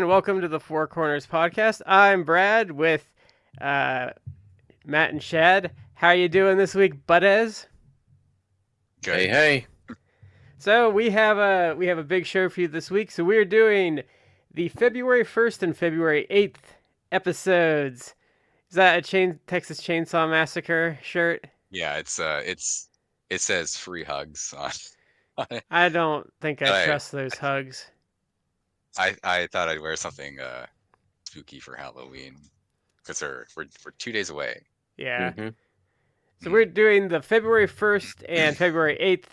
and welcome to the 4Corners podcast. I'm Brad with Matt and Shad. How are you doing this week, Buddez? Good. Hey. So we have a big show for you this week. So we're doing the February 1st and February 8th episodes. Is that a Texas Chainsaw Massacre shirt? Yeah, it says free hugs on it. I don't think I I trust those hugs. I thought I'd wear something spooky for Halloween because we're 2 days away. Yeah. Mm-hmm. So we're doing the February 1st and February 8th,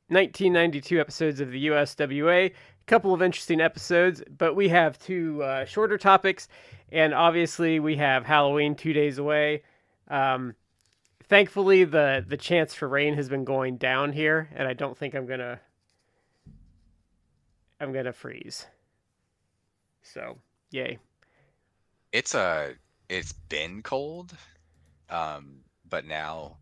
1992 episodes of the USWA. A couple of interesting episodes, but we have two shorter topics, and obviously we have Halloween 2 days away. Thankfully, the chance for rain has been going down here, and I don't think I'm gonna freeze. So, yay. It's been cold, but now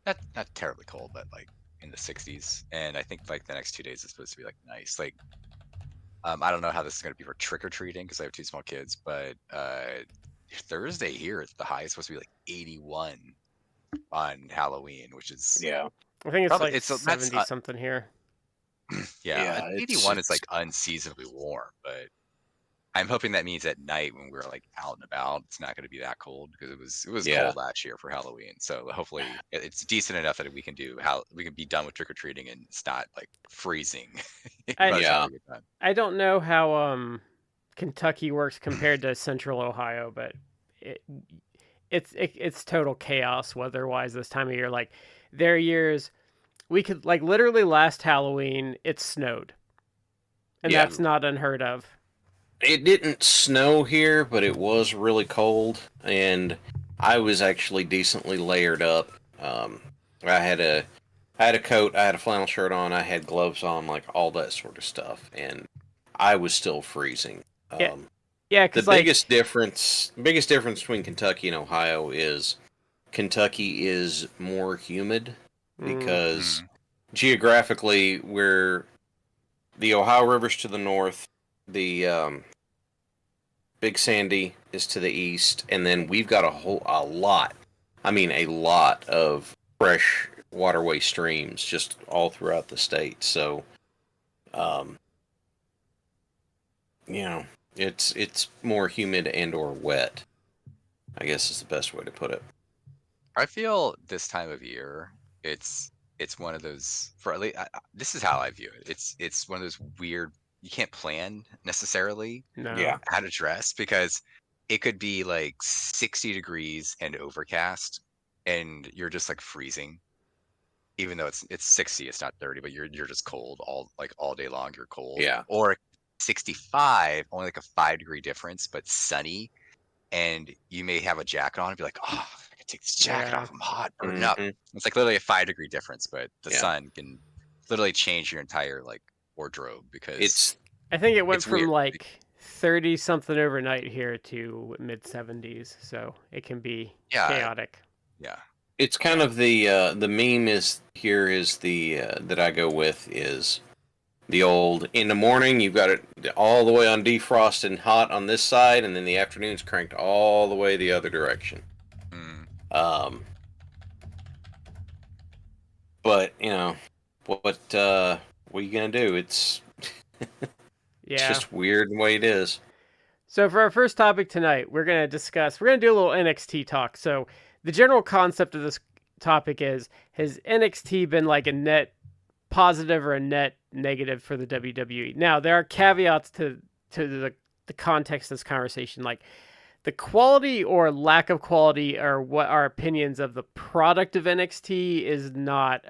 not terribly cold, but like in the 60s, and I think like the next 2 days is supposed to be like nice. Like I don't know how this is gonna be for trick or treating because I have two small kids, but Thursday here the high is supposed to be like 81 on Halloween, which is Yeah. I think it's probably like 70 something here. yeah, 81 is like unseasonably warm, but I'm hoping that means at night when we're like out and about, it's not going to be that cold because it was Yeah. cold last year for Halloween. So hopefully it's decent enough that we can be done with trick or treating and it's not like freezing. by the time we get done. I don't know how Kentucky works compared to Central Ohio, but it's total chaos weather-wise this time of year. Like there are years we could like literally last Halloween it snowed, and Yeah. that's not unheard of. It didn't snow here, but it was really cold, and I was actually decently layered up. I had a coat, I had a flannel shirt on, I had gloves on, like all that sort of stuff, and I was still freezing. Yeah, The because like biggest difference between Kentucky and Ohio is Kentucky is more humid because geographically we're the Ohio River's to the north, the Big Sandy is to the east, and then we've got a lot of fresh waterway streams just all throughout the state. So, it's more humid and or wet, I guess is the best way to put it. I feel this time of year, it's one of those for at least this is how I view it. It's one of those weird you can't plan necessarily no. Yeah. how to dress because it could be like 60 degrees and overcast and you're just like freezing. Even though it's 60, it's not 30, but you're just cold all day long, you're cold. Yeah. Or 65, only like a 5-degree difference, but sunny, and you may have a jacket on and be like, oh, I can take this jacket off, I'm hot, burning up. It's like literally a 5-degree difference, but the sun can literally change your entire like wardrobe because I think it went from weird. like 30 something overnight here to mid 70s, so it can be chaotic. Yeah. It's kind of the meme is here is the that I go with is the old in the morning you've got it all the way on defrost and hot on this side, and then the afternoon's cranked all the way the other direction. But what are you gonna do? It's it's just weird the way it is. So for our first topic tonight, we're gonna do a little NXT talk. So the general concept of this topic is, has NXT been like a net positive or a net negative for the WWE? Now, there are caveats to the context of this conversation, like the quality or lack of quality or what our opinions of the product of NXT is not...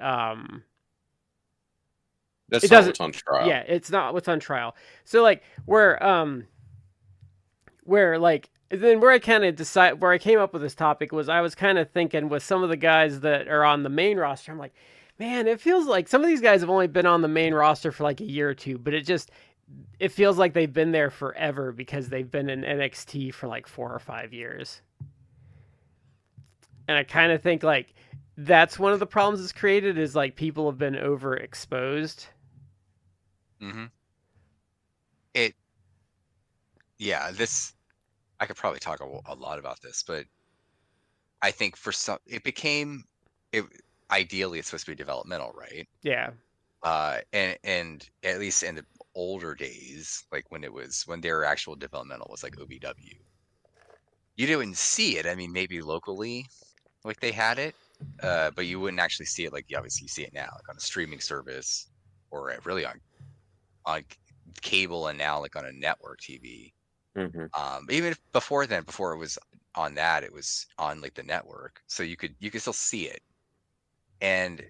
That's not what's on trial. Yeah, it's not what's on trial. So like where I kind of where I came up with this topic was I was kind of thinking with some of the guys that are on the main roster, I'm like, man, it feels like some of these guys have only been on the main roster for like a year or two, but it feels like they've been there forever because they've been in NXT for like 4 or 5 years. And I kind of think like that's one of the problems it's created is like people have been overexposed. Mm-hmm. yeah, I could probably talk a lot about this, but I think for some, it ideally it's supposed to be developmental, right? Yeah. And at least in the older days, like when their actual developmental was like OVW, you didn't see it. I mean, maybe locally, like they had it, but you wouldn't actually see it like obviously you see it now, like on a streaming service or really on cable and now like on a network TV. Mm-hmm. Even if before then, before it was on that, it was on like the network, so you could still see it. And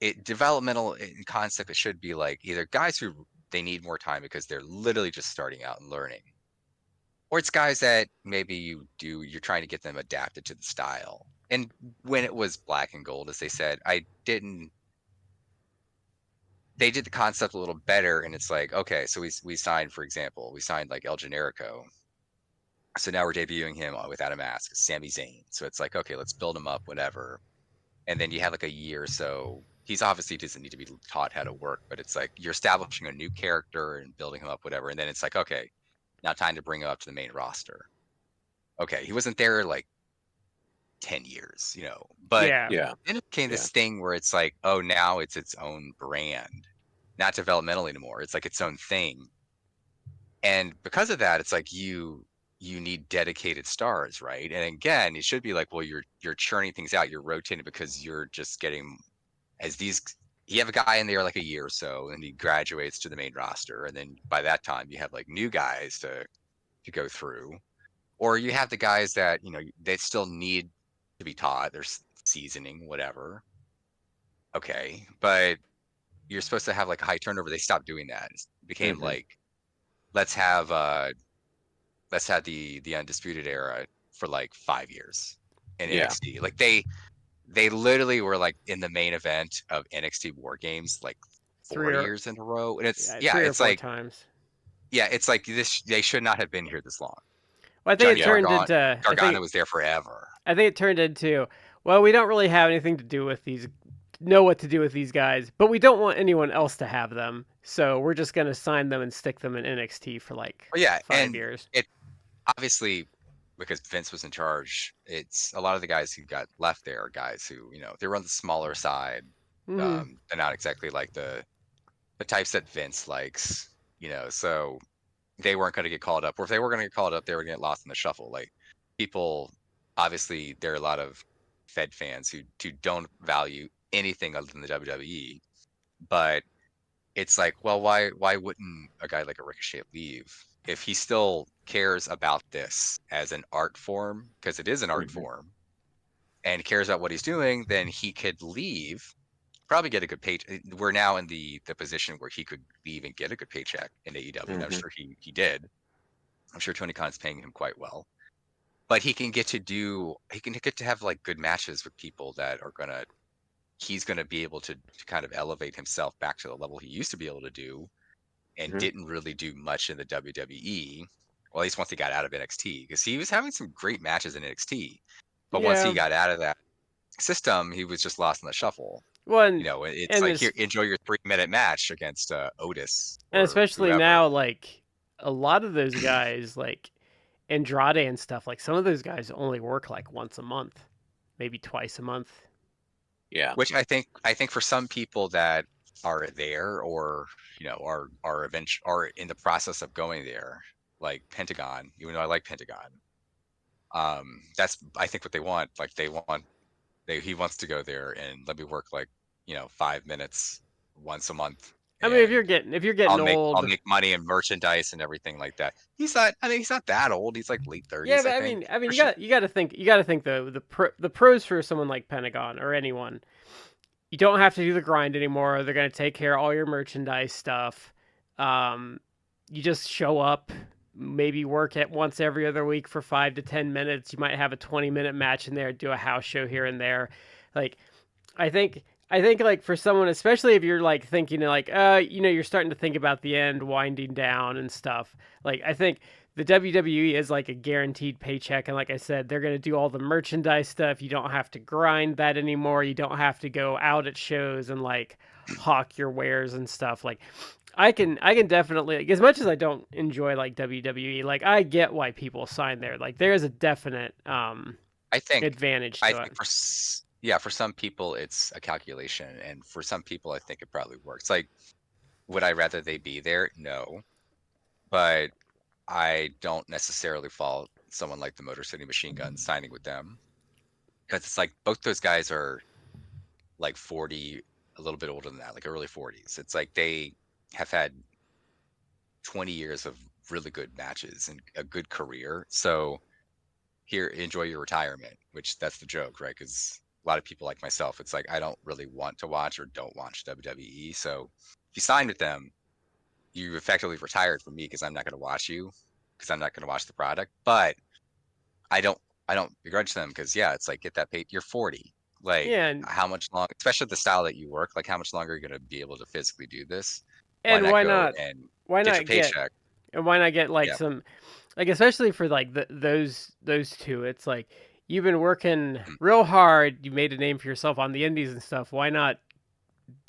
it developmental in concept, it should be like either guys who they need more time because they're literally just starting out and learning, or it's guys that maybe you're trying to get them adapted to the style. And when it was black and gold, as they said, they did the concept a little better, and it's like, okay, so we signed, for example, we signed like El Generico. So now we're debuting him without a mask, Sami Zayn. So it's like, okay, let's build him up, whatever. And then you have like a year or so. He's obviously doesn't need to be taught how to work, but it's like you're establishing a new character and building him up, whatever. And then it's like, okay, now time to bring him up to the main roster. Okay, he wasn't there like 10 years, but Yeah. Yeah. then it became this thing where it's like, oh, now it's its own brand, not developmental anymore. It's like its own thing. And because of that, it's like you need dedicated stars, right? And again, it should be like, well, you're churning things out, you're rotating because you're just getting you have a guy in there like a year or so, and he graduates to the main roster, and then by that time you have like new guys to go through, or you have the guys that they still need to be taught, there's seasoning, whatever. Okay, but you're supposed to have like a high turnover. They stopped doing that. It became like, let's have the Undisputed Era for like 5 years in NXT. Like they literally were like in the main event of NXT War Games like 4 years in a row. And it's 3 or it's 4 like times. Yeah, it's like this. They should not have been here this long. Well, I think Johnny it turned into Gargano was there forever. I think it turned into, well, we don't really have anything to do with know what to do with these guys, but we don't want anyone else to have them, so we're just going to sign them and stick them in NXT for like 5 years. It obviously, because Vince was in charge, it's a lot of the guys who got left there are guys who they were on the smaller side. They're not exactly like the types that Vince likes, so they weren't going to get called up, or if they were going to get called up, they were going to get lost in the shuffle. Like people, obviously, there are a lot of Fed fans who don't value anything other than the WWE, but it's like, well, why wouldn't a guy like a Ricochet leave if he still cares about this as an art form, because it is an art form, and cares about what he's doing? Then he could leave, probably get a good paycheck. We're now in the position where he could leave and get a good paycheck in AEW. And I'm sure he did. I'm sure Tony Khan's paying him quite well, but he can get to have like good matches with people that are he's gonna be able to kind of elevate himself back to the level he used to be able to do, and didn't really do much in the WWE. Well, at least once he got out of NXT, because he was having some great matches in NXT, but once he got out of that system, he was just lost in the shuffle. Well, it's like, here, enjoy your 3-minute match against Otis, and especially whoever. Now, like a lot of those guys, like Andrade and stuff, like some of those guys only work like once a month, maybe twice a month. Yeah, which I think for some people that are there, or are in the process of going there, like Pentagon, even though I like Pentagon, that's I think what they want. Like he wants to go there and let me work like 5 minutes once a month. I mean, if you're getting old, I'll make money and merchandise and everything like that. He's not that old. He's like late 30s. Yeah, but I mean, you got to think the pros for someone like Pentagon or anyone. You don't have to do the grind anymore. They're going to take care of all your merchandise stuff. You just show up, maybe work at once every other week for 5 to 10 minutes. You might have a 20-minute match in there, do a house show here and there. Like, I think like for someone, especially if you're like thinking like, you're starting to think about the end winding down and stuff. Like, I think the WWE is like a guaranteed paycheck. And like I said, they're going to do all the merchandise stuff. You don't have to grind that anymore. You don't have to go out at shows and like hawk your wares and stuff. Like, I can definitely, like, as much as I don't enjoy like WWE, like I get why people sign there. Like there is a definite I think advantage I to it. think yeah, for some people it's a calculation, and for some people I think it probably works. Like, would I rather they be there? No, but I don't necessarily fault someone like the Motor City Machine Guns signing with them, because it's like both those guys are like 40, a little bit older than that, like early 40s. It's like they have had 20 years of really good matches and a good career. So here, enjoy your retirement, which that's the joke, right? Because a lot of people like myself, it's like I don't really want to watch or don't watch WWE. So if you sign with them, you effectively retired from me, because I'm not going to watch you, because I'm not going to watch the product. But I don't begrudge them, because yeah, it's like, get that paid. You're 40. Like, Yeah, and, how much longer, especially the style that you work, like how much longer are you going to be able to physically do this? Why and not go and why get your not get paycheck? and why not get like Yeah. some, like especially for like those two, it's like you've been working real hard, you made a name for yourself on the indies and stuff. Why not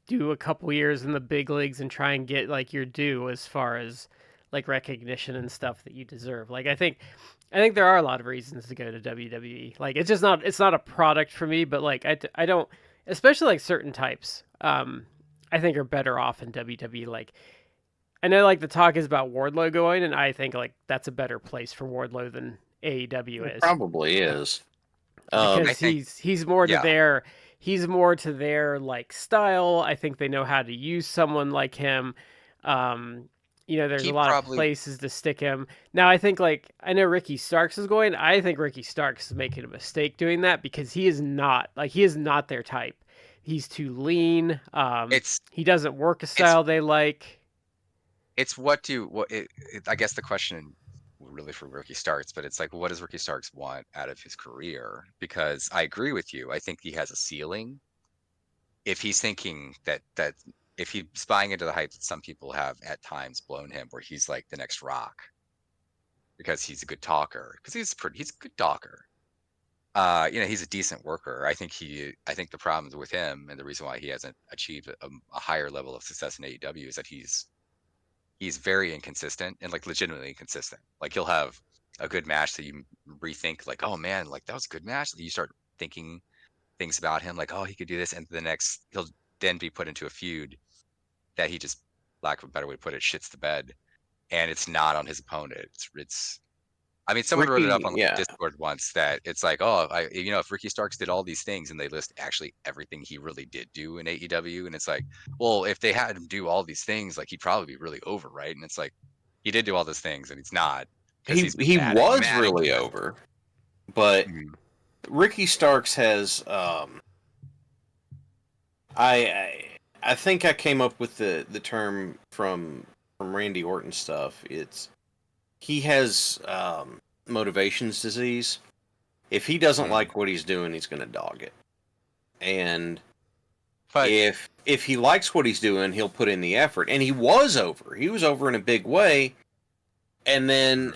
do a couple years in the big leagues and try and get like your due as far as like recognition and stuff that you deserve? Like I think there are a lot of reasons to go to WWE. Like it's not a product for me, but like I don't, especially like certain types I think are better off in WWE. Like I know like the talk is about Wardlow going, and I think like that's a better place for Wardlow than AEW It is, probably is. I because think, he's more to yeah, their like style. I think they know how to use someone like him. Um, there's he a lot of probably, places to stick him. Now I think like I know Ricky Starks is going. I think Ricky Starks is making a mistake doing that, because he is not their type. He's too lean. it's He doesn't work a it's style they like. I guess the question really for Ricky Starks, but it's like, what does Ricky Starks want out of his career? Because I agree with you. I think he has a ceiling. If he's thinking that if he's buying into the hype that some people have at times blown him, where he's like the next Rock because he's a good talker, because he's a good talker. He's a decent worker. I think the problem with him, and the reason why he hasn't achieved a higher level of success in AEW, is that he's very inconsistent, and like legitimately inconsistent. Like he'll have a good match that you rethink, like, oh man, like that was a good match. You start thinking things about him, like, oh, he could do this, and the next he'll then be put into a feud that he just, lack of a better way to put it, shits the bed, and it's not on his opponent. It's I mean, someone wrote it up Ricky, on like yeah, Discord once, that it's like, oh, if Ricky Starks did all these things, and they list actually everything he really did do in AEW, and it's like, well, if they had him do all these things, like he'd probably be really over, right? And it's like, he did do all those things, and he's not, because he's he mad, was mad really inconsistent. over, but Mhm. Ricky Starks has I think I came up with the term from Randy Orton stuff. He has motivations disease. If he doesn't Mhm. like what he's doing, he's going to dog it. And But if he likes what he's doing, he'll put in the effort. And he was over. He was over in a big way. And then,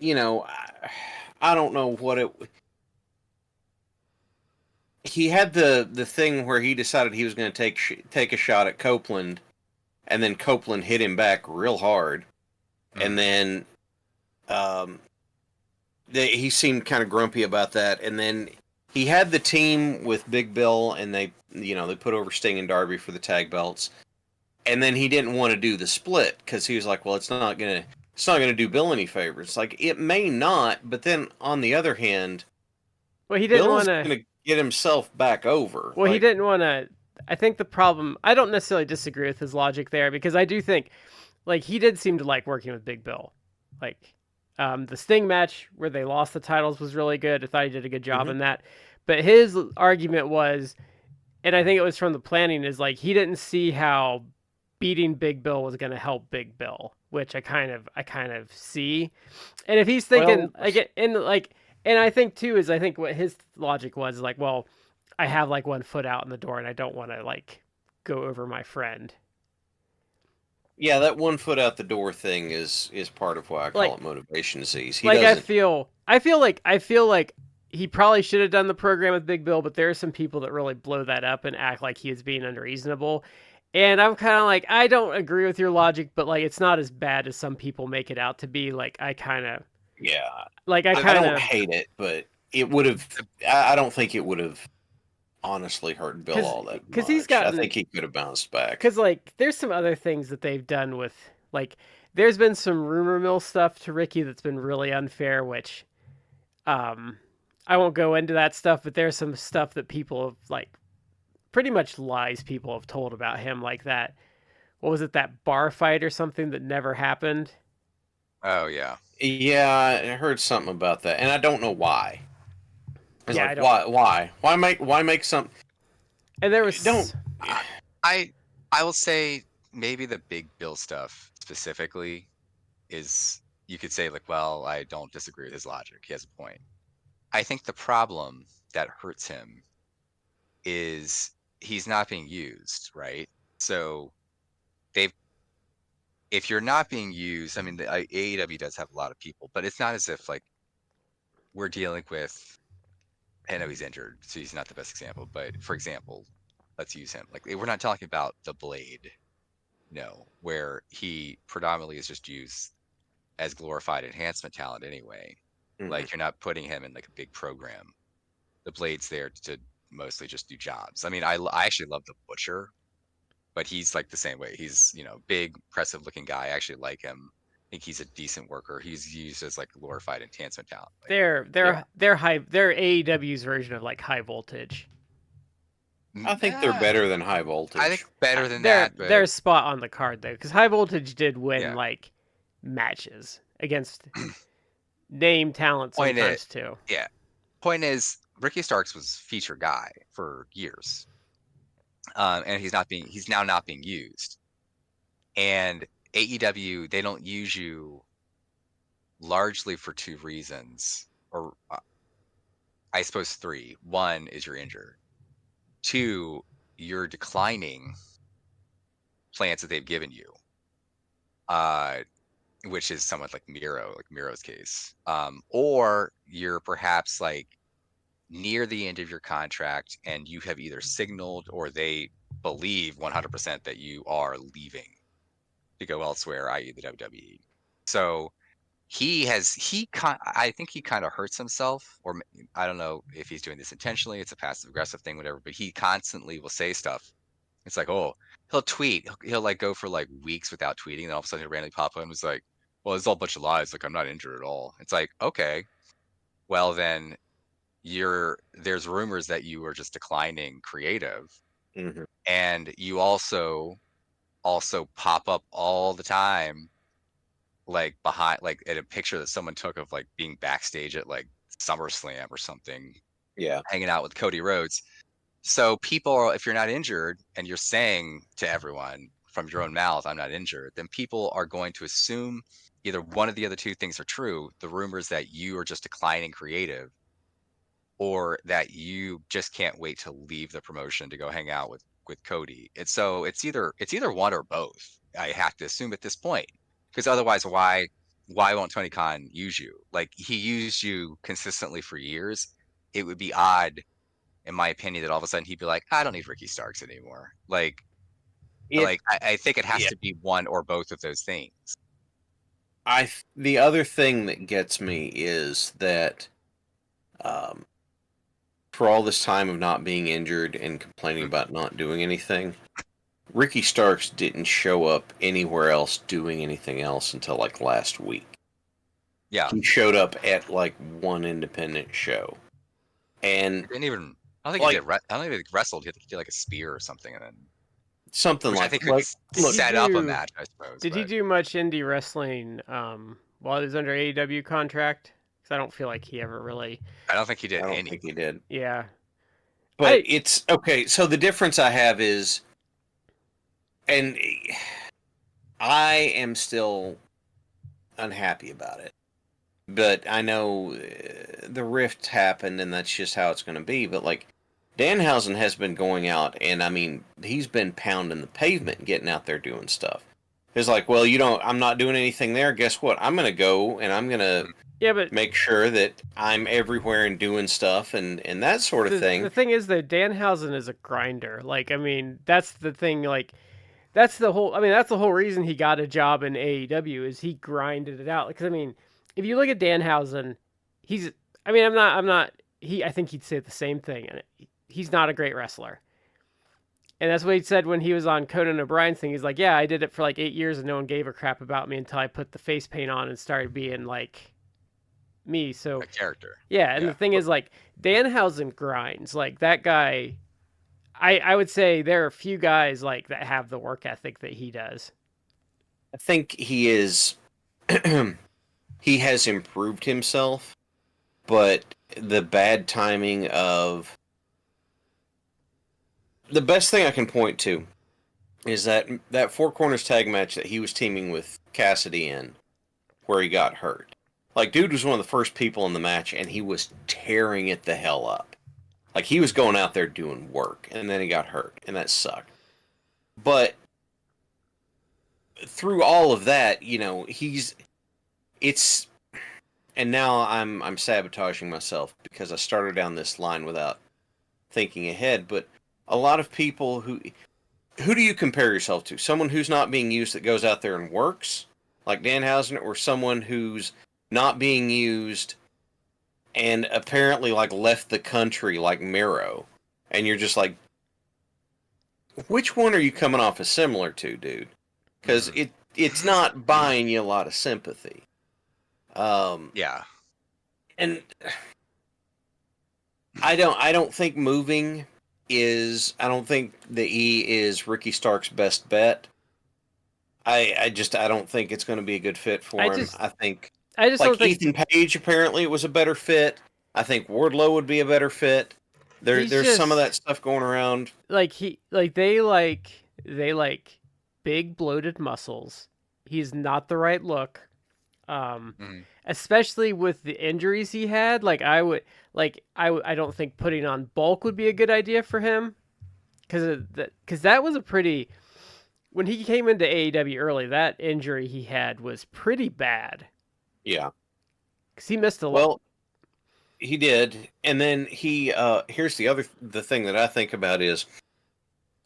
I don't know what it. He had the thing where he decided he was going to take a shot at Copeland, and then Copeland hit him back real hard, and mhm. then um, he seemed kind of grumpy about that. And then he had the team with Big Bill, and they put over Sting and Darby for the tag belts, and then he didn't want to do the split because he was like, well, it's not gonna do Bill any favors. Like, it may not, but then on the other hand, Well, he didn't want Bill's to. gonna get himself back over. Well, he Like, didn't want to. I think the problem. I don't necessarily disagree with his logic there, because I do think, like, he did seem to like working with Big Bill. Like, the Sting match where they lost the titles was really good. I thought he did a good job mhm. in that. But his argument was, and I think it was from the planning, is like he didn't see how beating Big Bill was going to help Big Bill, which I kind of see. And if he's thinking Well, and I think too is, I think what his logic was like, well, I have like one foot out in the door, and I don't want to like go over my friend. yeah, that one foot out the door thing is part of why I call Like it motivation disease. He like doesn't. I feel like he probably should have done the program with Big Bill, but there are some people that really blow that up and act like he is being unreasonable. And I'm kind of like, I don't agree with your logic, but like, it's not as bad as some people make it out to be. Like, I kind of, Yeah. like, I don't hate it, but it would have. I don't think it would have honestly hurt Bill all that much. he's gotten, I think he could have bounced back. because like, there's some other things that they've done with, like, there's been some rumor mill stuff to Ricky that's been really unfair, which, I won't go into that stuff, but there's some stuff that people have like, pretty much lies people have told about him, like that. What was it, that bar fight or something that never happened? Oh yeah. Yeah, I heard something about that, and I don't know why. It's Yeah, like, I don't. why make some? And there was Don't. I will say maybe the Big Bill stuff specifically is, you could say like, well, I don't disagree with his logic. He has a point. I think the problem that hurts him is he's not being used, right? So if you're not being used, I mean, the AEW does have a lot of people, but it's not as if like we're dealing with, I know he's injured, so he's not the best example, but for example, let's use him. Like, we're not talking about the Blade, no, where he predominantly is just used as glorified enhancement talent anyway. Like, you're not putting him in like a big program. The Blade's there to mostly just do jobs. I mean, I actually love the Butcher, but he's like the same way. He's, big, impressive looking guy. I actually like him. I think he's a decent worker. He's used as like glorified enhancement talent. Like, they're AEW's version of like high voltage. I think they're better than high voltage. I think better than they're, that. But they're a spot on the card though, because high voltage did win like matches against name talent sometimes too. Yeah. Point is, Ricky Starks was feature guy for years. And he's now not being used. And AEW, they don't use you largely for two reasons, or I suppose three. One is you're injured. Two, you're declining plans that they've given you, which is somewhat like Miro's case. Or you're perhaps like near the end of your contract and you have either signaled or they believe 100% that you are leaving to go elsewhere, i.e. the WWE. So I think he kind of hurts himself, or I don't know if he's doing this intentionally. It's a passive aggressive thing, whatever, but he constantly will say stuff. It's like, oh, he'll tweet. He'll like go for like weeks without tweeting. And all of a sudden he'll randomly pop up and was like, well, it's all a bunch of lies. Like, I'm not injured at all. It's like, okay, well then there's rumors that you are just declining creative. And you also pop up all the time, like behind, like at a picture that someone took of like being backstage at like SummerSlam or something, hanging out with Cody Rhodes. So people if you're not injured and you're saying to everyone from your own mouth, I'm not injured, then people are going to assume either one of the other two things are true: the rumors that you are just declining creative, or that you just can't wait to leave the promotion to go hang out with Cody. And so it's either one or both, I have to assume at this point, because otherwise why won't Tony Khan use you? Like, he used you consistently for years. It would be odd, in my opinion, that all of a sudden he'd be like, I don't need Ricky Starks anymore. Like, I think it has to be one or both of those things. The other thing that gets me is that for all this time of not being injured and complaining about not doing anything, Ricky Starks didn't show up anywhere else doing anything else until like last week. Yeah. He showed up at like one independent show. And he didn't even, I don't think he wrestled. He did like a spear or something, and then something I think could set up a match, I suppose. Did he do much indie wrestling while he was under AEW contract? Because I don't feel like he ever really. I don't think he did. I don't think he did. Yeah. But it's okay. So the difference I have is, and I am still unhappy about it. But I know the rift happened, and that's just how it's going to be. But like, Danhausen has been going out, and I mean, he's been pounding the pavement, getting out there doing stuff. It's like, well, I'm not doing anything there. Guess what? I'm going to go, and I'm going to make sure that I'm everywhere and doing stuff and that sort of thing. The thing is, though, Danhausen is a grinder. Like, I mean, that's the thing. Like, that's the whole. I mean, that's the whole reason he got a job in AEW is he grinded it out. Because I mean, if you look at Danhausen, he's. I mean, I'm not. I think he'd say the same thing, and he's not a great wrestler. And that's what he said when he was on Conan O'Brien's thing. He's like, yeah, I did it for like 8 years and no one gave a crap about me until I put the face paint on and started being like me. So A character. yeah, and the thing is like Danhausen grinds. Like that guy, I would say there are a few guys like that have the work ethic that he does. I think he is. He has improved himself, but the bad timing of. The best thing I can point to is that 4 Corners tag match that he was teaming with Cassidy in, where he got hurt. Like, dude was one of the first people in the match, and he was tearing it the hell up. Like, he was going out there doing work, and then he got hurt, and that sucked. But through all of that, you know, it's, and now I'm sabotaging myself because I started down this line without thinking ahead, but a lot of people who do you compare yourself to? Someone who's not being used that goes out there and works, like Danhausen, or someone who's not being used and apparently like left the country like Miro, and you're just like, which one are you coming off as similar to, dude? Because it's not buying you a lot of sympathy. Yeah. And I don't think moving I don't think the E is Ricky Stark's best bet. I don't think it's going to be a good fit for him. I just like don't think Ethan Page apparently it was a better fit. I think Wardlow would be a better fit. There's just, some of that stuff going around. Like they like big bloated muscles. He's not the right look. Especially with the injuries he had, I don't think putting on bulk would be a good idea for him, because that was a pretty, when he came into AEW early, that injury he had was pretty bad. Yeah, because he missed a lot. Well, he did, and then here's the thing that I think about is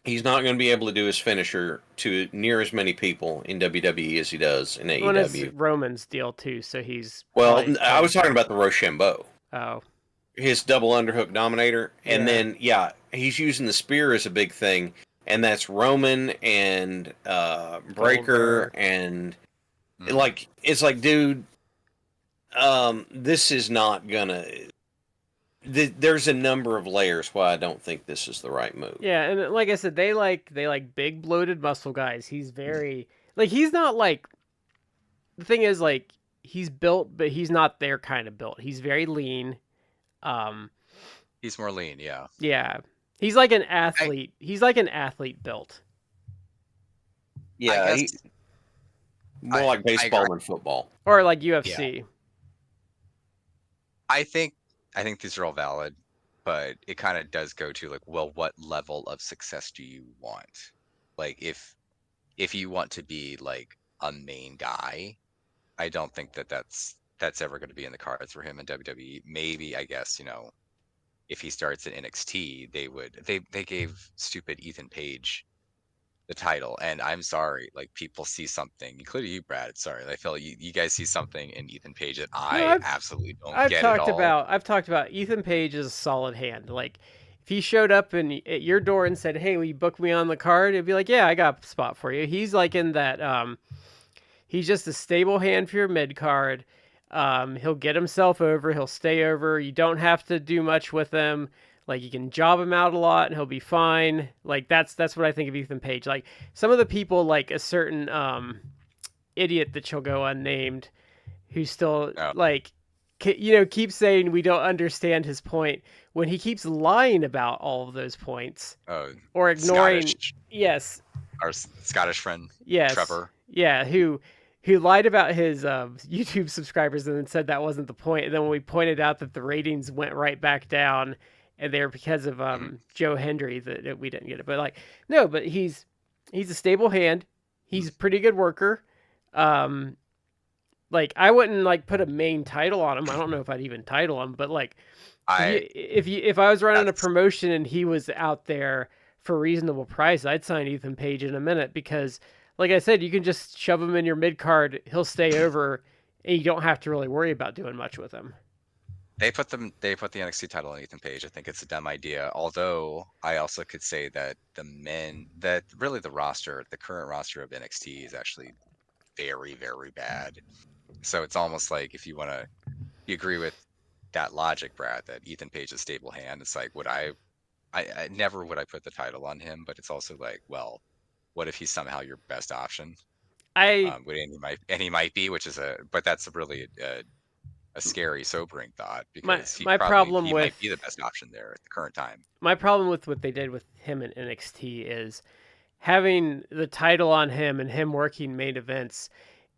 he's not going to be able to do his finisher to near as many people in WWE as he does in AEW. Well, it's Roman's deal too, so he's... Well, I was talking about the Rochambeau. Oh. His double underhook dominator. Yeah. And then, he's using the spear as a big thing, and that's Roman and Breaker, and it's like, dude, this is not gonna... There's a number of layers why I don't think this is the right move. Yeah, and like I said, they like big bloated muscle guys. He's very he's not like, the thing is like he's built, but he's not their kind of built. He's very lean. He's more lean, yeah. Yeah, he's like an athlete. He's like an athlete built. Yeah, more like baseball than football, or like UFC. Yeah. I think these are all valid, but it kind of does go to like, well, what level of success do you want? Like, if you want to be like a main guy, I don't think that's ever going to be in the cards for him in WWE. Maybe, I guess, you know, if he starts at NXT, they gave stupid Ethan Page the title, and I'm sorry, like, people see something, including you, Brad. Sorry, I feel like you guys see something in Ethan Page that absolutely don't get at all. I've talked about Ethan Page is a solid hand. Like, if he showed up at your door and said, "Hey, will you book me on the card?" It'd be like, "Yeah, I got a spot for you." He's like in that. He's just a stable hand for your mid card. He'll get himself over. He'll stay over. You don't have to do much with him. Like, you can job him out a lot and he'll be fine. Like, that's what I think of Ethan Page. Like, some of the people, like a certain idiot that shall go unnamed, who still, keeps saying we don't understand his point when he keeps lying about all of those points. Or ignoring... Yes. Our Scottish friend, yes. Trevor. Yeah, who lied about his YouTube subscribers and then said that wasn't the point. And then when we pointed out that the ratings went right back down... and they're because of Joe Hendry that we didn't get it. But but he's a stable hand. He's a pretty good worker. I wouldn't put a main title on him. I don't know if I'd even title him, but if I was running a promotion and he was out there for a reasonable price, I'd sign Ethan Page in a minute because, like I said, you can just shove him in your mid card. He'll stay over, and you don't have to really worry about doing much with him. They put the NXT title on Ethan Page. I think it's a dumb idea. Although I also could say that really the current roster of NXT is actually very, very bad. So it's almost like if you agree with that logic, Brad, that Ethan Page is a stable hand. It's like, I never would I put the title on him, but it's also like, well, what if he's somehow your best option? And he might be, but that's really a scary, sobering thought because he might be the best option there at the current time. My problem with what they did with him in NXT is having the title on him and him working main events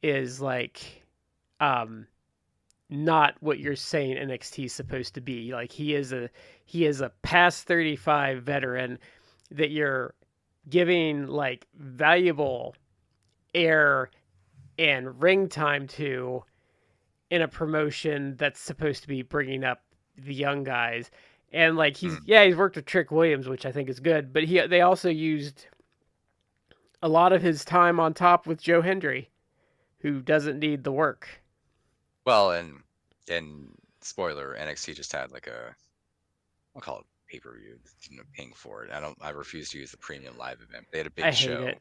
is like not what you're saying NXT is supposed to be. Like he is a past 35 veteran that you're giving like valuable air and ring time to in a promotion that's supposed to be bringing up the young guys. And like he's worked with Trick Williams, which I think is good, but they also used a lot of his time on top with Joe Hendry, who doesn't need the work. Well, and spoiler, NXT just had like I'll call it pay-per-view, paying for it. I refuse to use the premium live event. They had a big show. Hate it,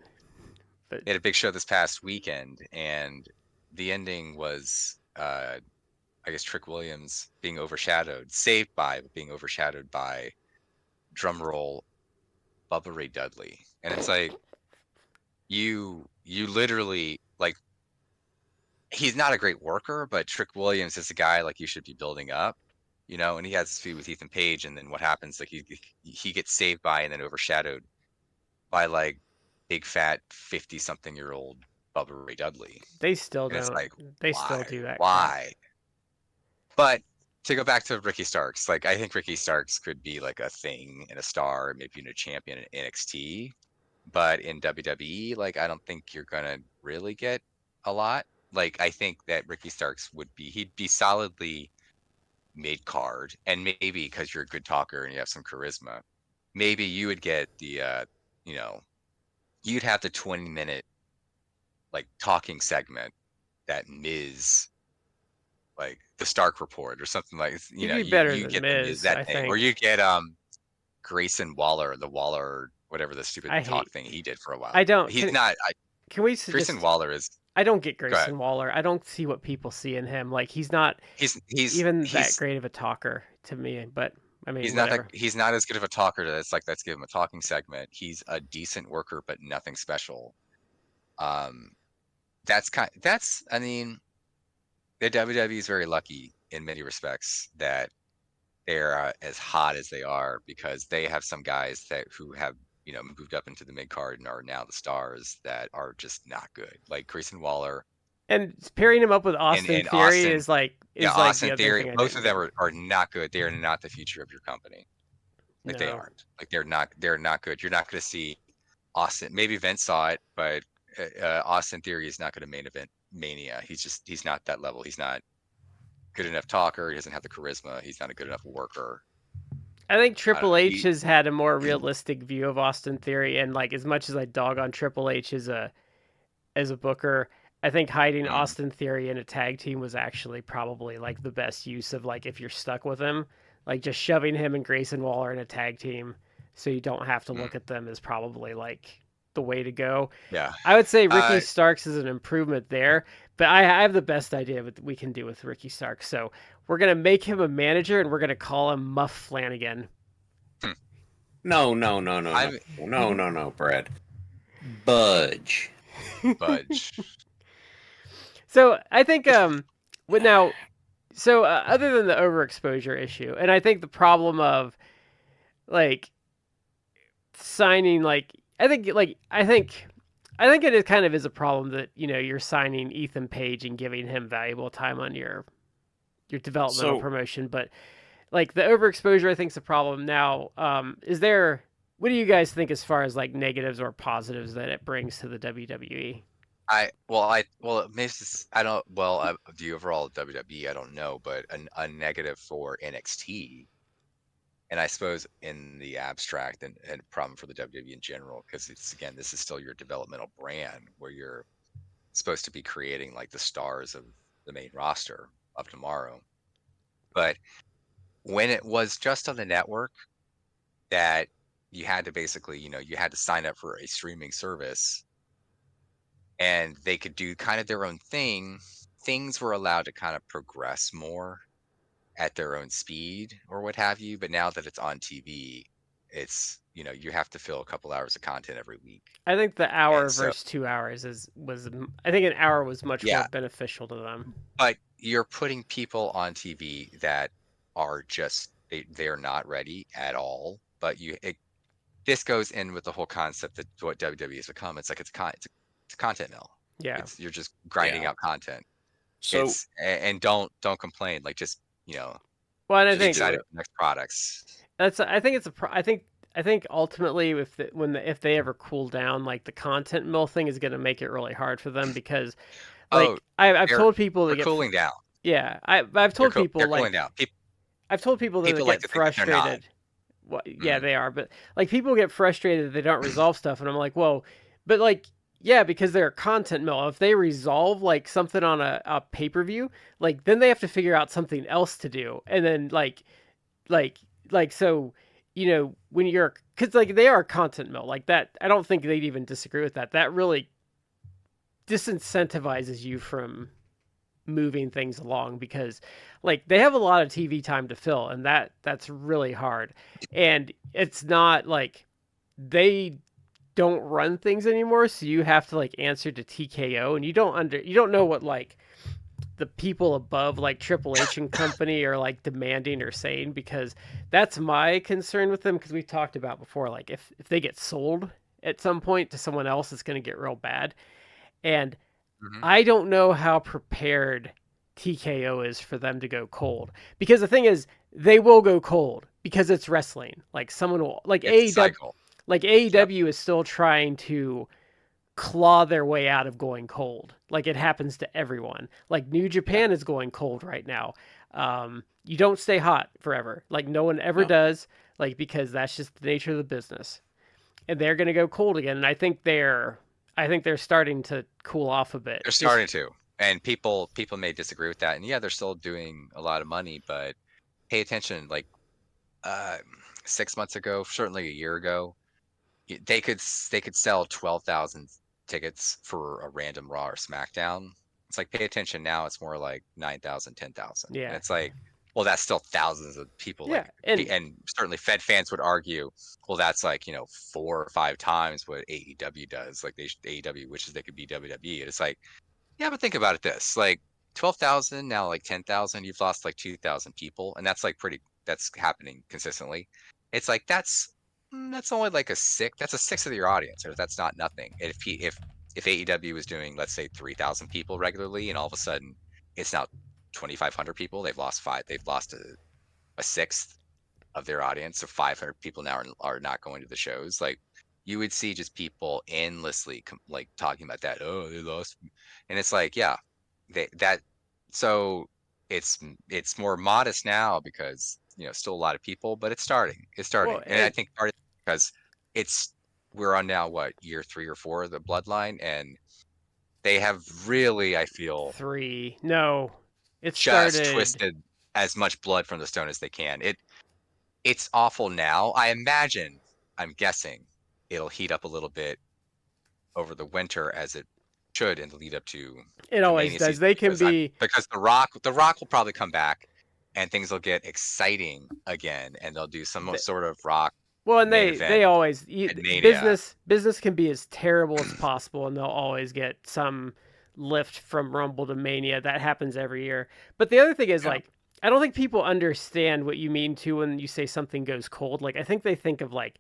but they had a big show this past weekend, and the ending was I guess Trick Williams being saved by drumroll Bubba Ray Dudley. And it's like you literally like he's not a great worker, but Trick Williams is a guy like you should be building up, and he has this feud with Ethan Page, and then what happens? Like he gets saved by and then overshadowed by like big fat 50-something-year-old Bubba Ray Dudley. They still and don't. It's like, they still do that. Why? Crap. But to go back to Ricky Starks, like I think Ricky Starks could be like a thing and a star, maybe even a champion in NXT. But in WWE, like I don't think you're gonna really get a lot. Like I think that Ricky Starks he'd be solidly mid card, and maybe because you're a good talker and you have some charisma, maybe you would get the you'd have the 20-minute like talking segment that Miz, like the Stark Report or something like you'd be better than Miz, that thing, or you get Grayson Waller, the Waller, whatever the stupid talk thing he did for a while. Grayson Waller is. I don't get Grayson Waller. I don't see what people see in him. Like he's not. He's even that great of a talker to me. But I mean, he's not as good of a talker. Let's give him a talking segment. He's a decent worker, but nothing special. I mean, the WWE is very lucky in many respects that they're as hot as they are because they have some guys who have moved up into the mid card and are now the stars that are just not good, like Grayson Waller. And pairing him up with Austin Theory is like Austin Theory. Both of them are not good. They are not the future of your company. Like they aren't. Like they're not good. You're not going to see Austin. Maybe Vince saw it, but Austin Theory is not going to main event Mania. He's not that level. He's not good enough talker. He doesn't have the charisma. He's not a good enough worker. I think Triple H has had a more realistic view of Austin Theory, and like as much as I dog on Triple H as a booker, I think hiding Austin Theory in a tag team was actually probably like the best use of like if you're stuck with him, like just shoving him and Grayson Waller in a tag team so you don't have to look at them is probably like the way to go. Yeah, I would say Ricky Starks is an improvement there, but I have the best idea of what we can do with Ricky Starks. So we're gonna make him a manager, and we're gonna call him Muff Flanagan. No, Brad. Budge. So I think other than the overexposure issue, and I think the problem of like signing I think it is kind of is a problem that you're signing Ethan Page and giving him valuable time on your developmental promotion, but like the overexposure I think is a problem. Now, what do you guys think as far as like negatives or positives that it brings to the WWE? The overall WWE I don't know, but a negative for NXT And I suppose in the abstract and a problem for the WWE in general, because it's, again, this is still your developmental brand where you're supposed to be creating like the stars of the main roster of tomorrow. But when it was just on the network, that you had to basically, you had to sign up for a streaming service and they could do kind of their own thing. Things were allowed to kind of progress more at their own speed or what have you. But now that it's on TV, it's, you have to fill a couple hours of content every week. I think the hour And so, versus 2 hours I think an hour was much yeah, more beneficial to them. but you're putting people on TV that are just, they're not ready at all. But this goes in with the whole concept that what WWE has become. It's like it's a content mill. Yeah. You're just grinding Yeah. out content. So And don't complain. Like, just Well, and I just think excited for next products. I think ultimately if they ever cool down, like the content mill thing is going to make it really hard for them because like Oh, I've told people they're to get cooling down. yeah, I've told people They're like cooling down. I've told people that People they like get to think that they're not. frustrated. Well, yeah, Mhm. they are, but like people get frustrated that they don't resolve stuff, and I'm like, whoa, but like, yeah, because they're a content mill. If they resolve like something on a pay-per-view, like then they have to figure out something else to do, and then like so, when you're because like they are a content mill like that. I don't think they'd even disagree with that. That really disincentivizes you from moving things along because like they have a lot of TV time to fill and that's really hard. And it's not like they don't run things anymore, so you have to like answer to TKO and you don't know what like the people above like Triple H and company are like demanding or saying, because that's my concern with them, because we've talked about before, like if they get sold at some point to someone else, it's going to get real bad. And Mhm. I don't know how prepared TKO is for them to go cold. Because the thing is, they will go cold because it's wrestling. Like someone will like It's a AEW cycle. like AEW is still trying to claw their way out of going cold. Like it happens to everyone. Like New Japan is going cold right now. You don't stay hot forever. Like no one ever No. does. Like because that's just the nature of the business. And they're going to go cold again. And I think they're starting to cool off a bit. They're starting to, and people may disagree with that. And yeah, they're still doing a lot of money, but pay attention. Like 6 months ago, certainly a year ago, they could sell 12,000 tickets for a random Raw or SmackDown. It's like, pay attention now. It's more like 9,000, 10,000. Yeah. And it's like, well, that's still thousands of people. Yeah, Like, and certainly Fed fans would argue, well, that's like 4 or 5 times what AEW does. Like AEW wishes they could be WWE. And it's like, yeah, but think about it this, like 12,000 now, like 10,000, you've lost like 2,000 people, and that's like that's happening consistently. It's like that's only like that's a sixth of your audience, or that's not nothing. And if AEW was doing, let's say, 3,000 people regularly, and all of a sudden it's now 2,500 people, they've lost a sixth of their audience. So 500 people now are not going to the shows. Like, you would see just people endlessly like talking about that. Oh, they lost, and it's like, yeah, so it's more modest now because still a lot of people, but it's starting. Well, And I think part of it because we're on now what, year 3 or 4 of the Bloodline, and they have really, I feel, 3. No, it just started twisted as much blood from the stone as they can. It's awful now. I'm guessing it'll heat up a little bit over the winter, as it should in the lead up to It the always Mania does. season, They can be because the Rock will probably come back and things will get exciting again, and they'll do some sort of Rock well, and main they event always at Mania. business can be as terrible as possible, and they'll always get some lift from Rumble to Mania. That happens every year. But the other thing is, Yeah. like, I don't think people understand what you mean to when you say something goes cold. Like, I think they think of like,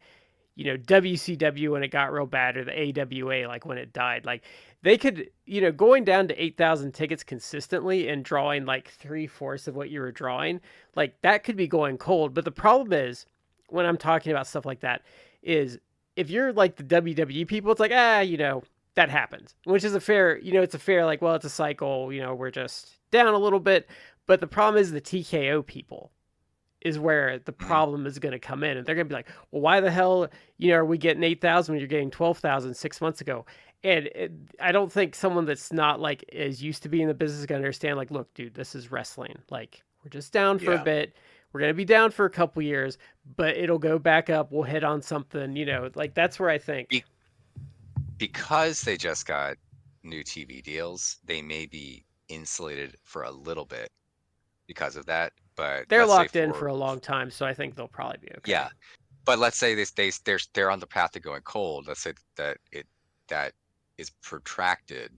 WCW when it got real bad, or the AWA like when it died. Like they could, going down to 8,000 tickets consistently and drawing like 3/4 of what you were drawing, like that could be going cold. But the problem is, when I'm talking about stuff like that, is if you're like the WWE people, it's like, that happens, which is a fair, it's a fair, like, well, it's a cycle, we're just down a little bit. But the problem is the TKO people. is where the problem is going to come in. And they're going to be like, well, why the hell, are we getting 8,000 when you're getting 12,000 6 months ago? And I don't think someone that's not like as used to being in the business is going to understand, like, look, dude, this is wrestling. Like, we're just down for a bit. We're going to be down for a couple years, but it'll go back up. We'll hit on something, like that's where I think. Because they just got new TV deals, they may be insulated for a little bit because of that. But they're locked in for a long time, so I think they'll probably be okay. Yeah, but let's say they're on the path to going cold. Let's say that is protracted.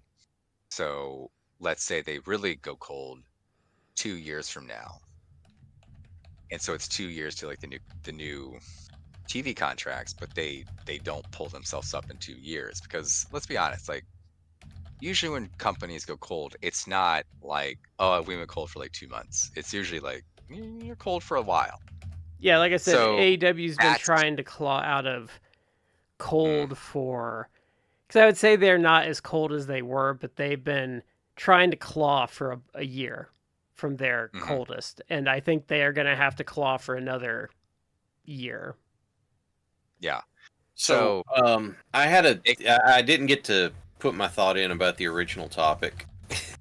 So let's say they really go cold 2 years from now, and so it's 2 years to like the new TV contracts, but they don't pull themselves up in 2 years, because let's be honest, like usually when companies go cold, it's not like, oh, we went cold for like 2 months. It's usually like you're cold for a while. Yeah, like I said, So AEW's been trying to claw out of cold for, because I would say they're not as cold as they were, but they've been trying to claw for a year from their coldest, and I think they are going to have to claw for another year. Yeah. So I didn't get to put my thought in about the original topic.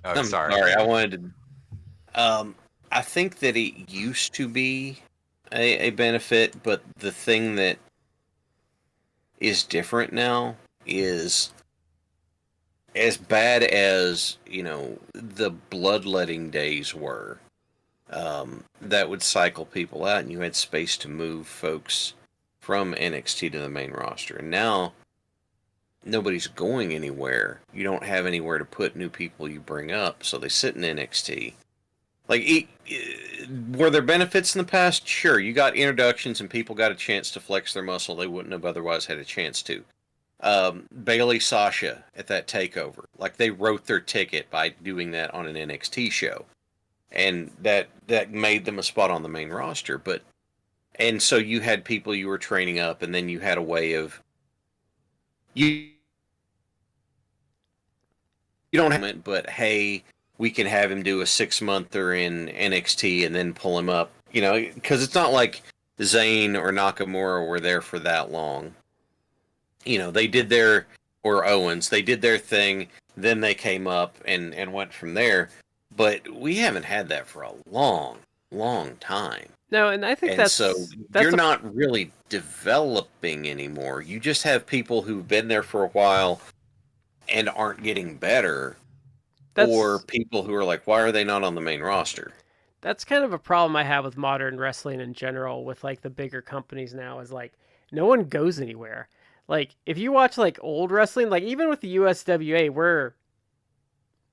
Oh, I'm sorry. I wanted to. I think that it used to be a benefit, but the thing that is different now is, as bad as the bloodletting days were, that would cycle people out, and you had space to move folks from NXT to the main roster. And now nobody's going anywhere. You don't have anywhere to put new people you bring up, so they sit in NXT. Like, were there benefits in the past? Sure, you got introductions and people got a chance to flex their muscle they wouldn't have otherwise had a chance to. Bailey, Sasha at that takeover, like, they wrote their ticket by doing that on an NXT show, and that made them a spot on the main roster. And so you had people you were training up, and then you had a way of you don't have it, but hey, we can have him do a 6-monther in NXT and then pull him up, because it's not like Zayn or Nakamura were there for that long. They did or Owens, they did their thing, then they came up and went from there. But we haven't had that for a long, long time. No, and I think that's you're not really developing anymore. You just have people who've been there for a while and aren't getting better, or people who are like, why are they not on the main roster? That's kind of a problem I have with modern wrestling in general, with like the bigger companies now, is like no one goes anywhere. Like, if you watch like old wrestling, like even with the USWA,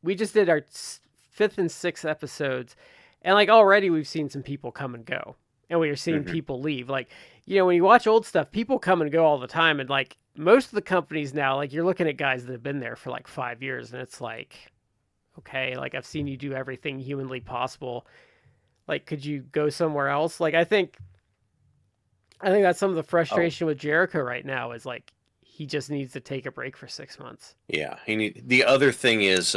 we just did our 5th and 6th episodes, and like already we've seen some people come and go, and we are seeing people leave. Like, when you watch old stuff, people come and go all the time, and like most of the companies now, like, you're looking at guys that have been there for like 5 years, and it's like, okay, like, I've seen you do everything humanly possible. Like, could you go somewhere else? Like, I think that's some of the frustration with Jericho right now, is like he just needs to take a break for 6 months. Yeah, the other thing is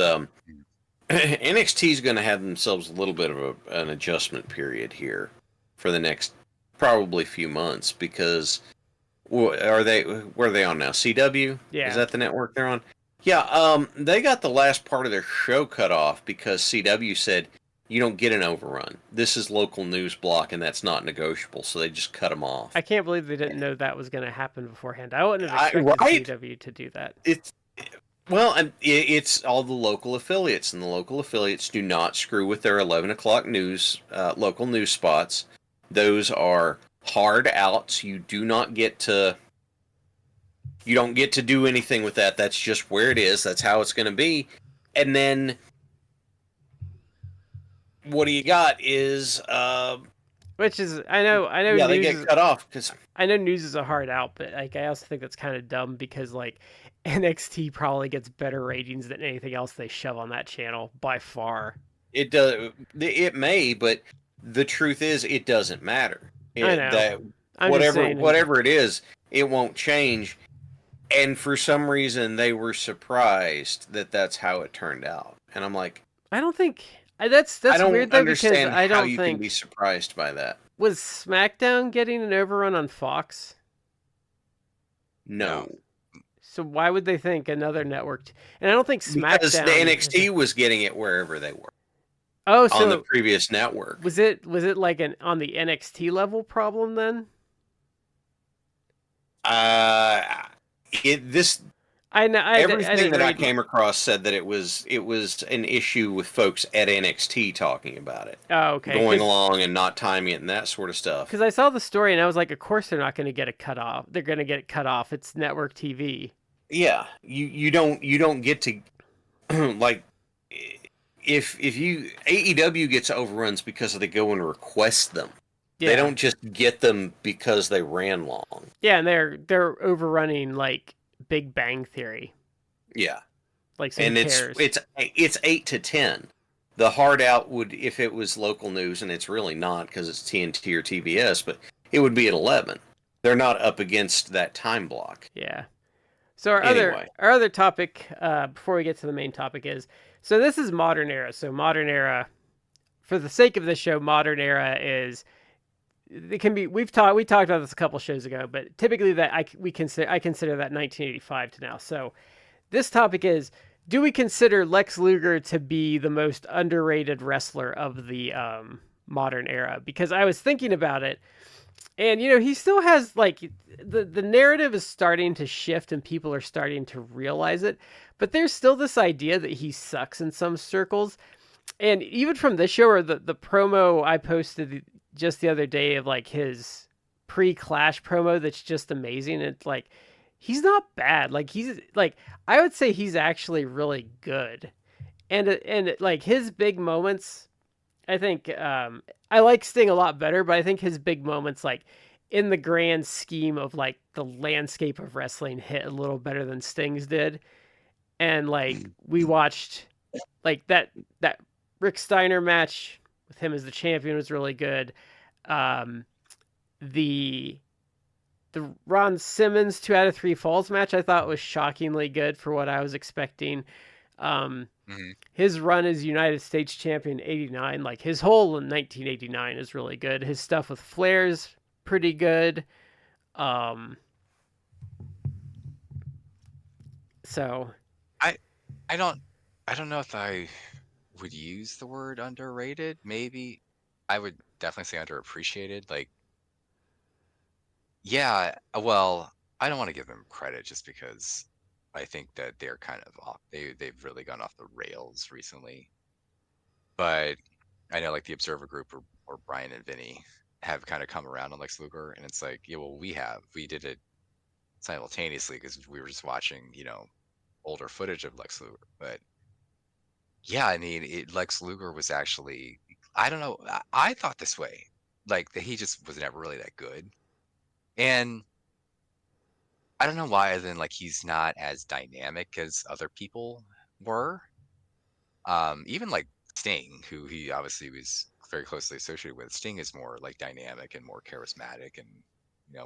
NXT is going to have themselves a little bit of an adjustment period here for the next probably few months, because where are they on now? CW? Yeah. Is that the network they're on? Yeah, they got the last part of their show cut off because CW said, you don't get an overrun. This is local news block, and that's not negotiable, so they just cut them off. I can't believe they didn't know that was going to happen beforehand. I wouldn't have expected CW to do that. It's all the local affiliates, and the local affiliates do not screw with their 11 o'clock news, local news spots. Those are hard outs. You don't get to do anything with that. That's just where it is. That's how it's going to be. And then what do you got is which is I know yeah, they get cut off, because I know news is a hard out, but like I also think that's kind of dumb, because like NXT probably gets better ratings than anything else they shove on that channel by far. It does. It may, but the truth is, it doesn't matter. I know. Whatever it is, it won't change. And for some reason, they were surprised that that's how it turned out. And I'm like, I don't think that's I don't weird though, understand because I don't how you think can be surprised by that. Was SmackDown getting an overrun on Fox? No. So why would they think another network? And I don't think SmackDown. Because the NXT was getting it wherever they were. Oh, so on the previous network. Was it like an on the NXT level problem then? I know everything that I came across said that it was an issue with folks at NXT talking about it. Oh, okay. Going along and not timing it and that sort of stuff. Because I saw the story and I was like, of course they're not going to get it cut off. They're going to get it cut off. It's network TV. Yeah, you don't get to like if you AEW gets overruns because they go and request them. Yeah. They don't just get them because they ran long. Yeah, and they're overrunning like Big Bang Theory. Yeah, like and it's 8 to 10. The hard out would, if it was local news, and it's really not because it's TNT or TBS, but it would be at 11. They're not up against that time block. Yeah. So our other topic before we get to the main topic is, so this is Modern Era. So Modern Era, for the sake of this show, Modern Era is, it can be, we talked about this a couple shows ago, but typically that I consider that 1985 to now. So this topic is, do we consider Lex Luger to be the most underrated wrestler of the Modern Era? Because I was thinking about it, and he still has like the narrative is starting to shift and people are starting to realize it, but there's still this idea that he sucks in some circles. And even from this show, or the promo I posted just the other day of like his pre-Clash promo, that's just amazing. It's like, he's not bad. Like, he's like, I would say he's actually really good. And like his big moments, I think, I like Sting a lot better, but I think his big moments, like in the grand scheme of like the landscape of wrestling, hit a little better than Sting's did. And like, we watched like that Rick Steiner match with him as the champion was really good. The Ron Simmons 2 out of 3 falls match I thought was shockingly good for what I was expecting. His run as United States champion 89, like his whole 1989 is really good. His stuff with Flair's pretty good. So I don't know if I would use the word underrated. Maybe I would definitely say underappreciated. Like, yeah, well, I don't want to give them credit just because I think that they're kind of off. They've really gone off the rails recently. But I know like the Observer Group or Brian and Vinny have kind of come around on Lex Luger, and it's like, yeah, well, we did it simultaneously because we were just watching, older footage of Lex Luger. But yeah, I mean, Lex Luger was actually, I don't know, I thought this way, like that he just was never really that good. And I don't know why, other than like he's not as dynamic as other people were. Even like Sting, who he obviously was very closely associated with. Sting is more like dynamic and more charismatic, and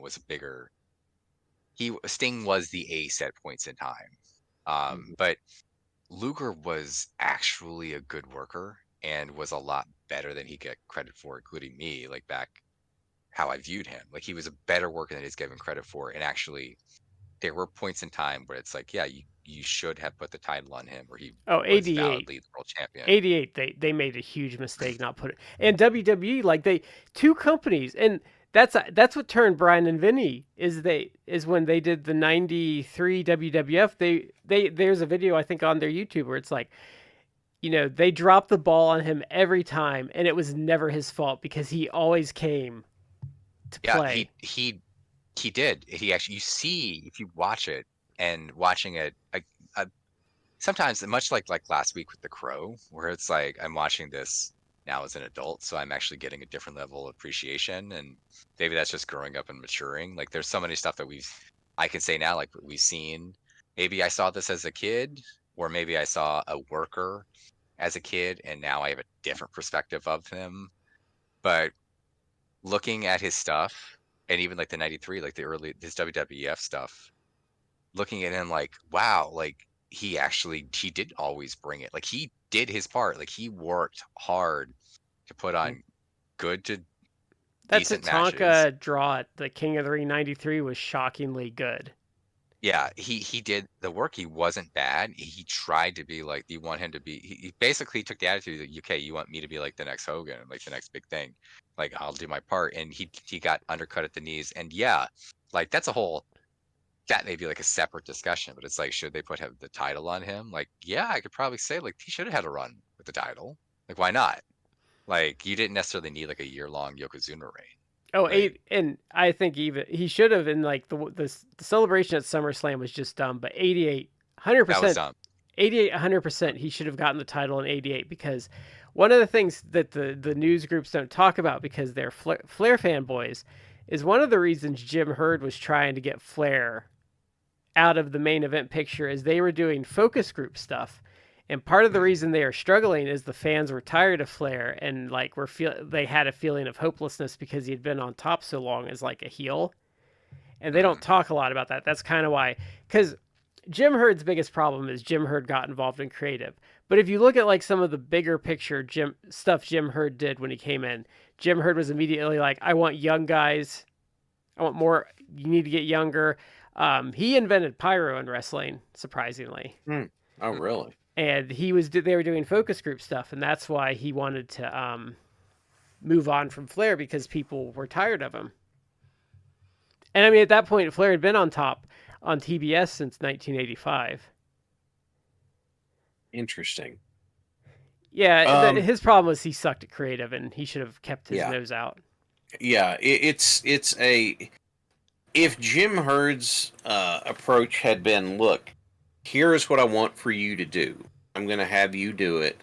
was a bigger. Sting was the ace at points in time, but Luger was actually a good worker and was a lot better than he got credit for, including me. Like back how I viewed him, like he was a better worker than he's given credit for, and actually. There were points in time where it's like, yeah, you should have put the title on him, where he was 88. validly the world champion. 88, they made a huge mistake not putting. And WWE, like two companies, and that's what turned Brian and Vinny is when they did the 93 WWF. There's a video I think on their YouTube where it's like, they dropped the ball on him every time, and it was never his fault because he always came to play. He did. He actually, you see, if you watch it and watching it, sometimes much like last week with The Crow, where it's like I'm watching this now as an adult, so I'm actually getting a different level of appreciation, and maybe that's just growing up and maturing. Like there's so many stuff that I can say now, like we've seen. Maybe I saw this as a kid, or maybe I saw a worker as a kid, and now I have a different perspective of him. But looking at his stuff. And even like the 93, like his WWF stuff, looking at him like, wow, like he did always bring it. Like he did his part. Like he worked hard to put on good to That decent matches. Tatanka draw at the King of the Ring 93 was shockingly good. Yeah, he did the work. He wasn't bad. He tried to be like, you want him to be. He basically took the attitude that, okay, you want me to be like the next Hogan, like the next big thing. Like, I'll do my part. And he got undercut at the knees. And yeah, like that's a whole, that may be like a separate discussion. But it's like, should they put the title on him? Like, yeah, I could probably say like he should have had a run with the title. Like, why not? Like, you didn't necessarily need like a year-long Yokozuna reign. Oh, Right? and I think even he should have in like the celebration at SummerSlam was just dumb, but 88, That was 100%, dumb. 88, 100%, he should have gotten the title in 88 because one of the things that the news groups don't talk about because they're Flair fanboys is one of the reasons Jim Herd was trying to get Flair out of the main event picture is they were doing focus group stuff. And part of the reason they are struggling is the fans were tired of Flair and like they had a feeling of hopelessness because he'd been on top so long as like a heel. And they don't talk a lot about that. That's kind of why, because Jim Herd's biggest problem is Jim Herd got involved in creative. But if you look at like some of the bigger picture stuff Jim Herd did when he came in, Jim Herd was immediately like, I want young guys. I want more. You need to get younger. He invented pyro in wrestling, surprisingly. Oh, really? And they were doing focus group stuff, and that's why he wanted to move on from Flair because people were tired of him. And I mean, at that point, Flair had been on top on TBS since 1985. Interesting. Yeah, his problem was he sucked at creative, and he should have kept his nose out. Yeah, it's a. If Jim Herd's approach had been, look, here's what I want for you to do. I'm going to have you do it.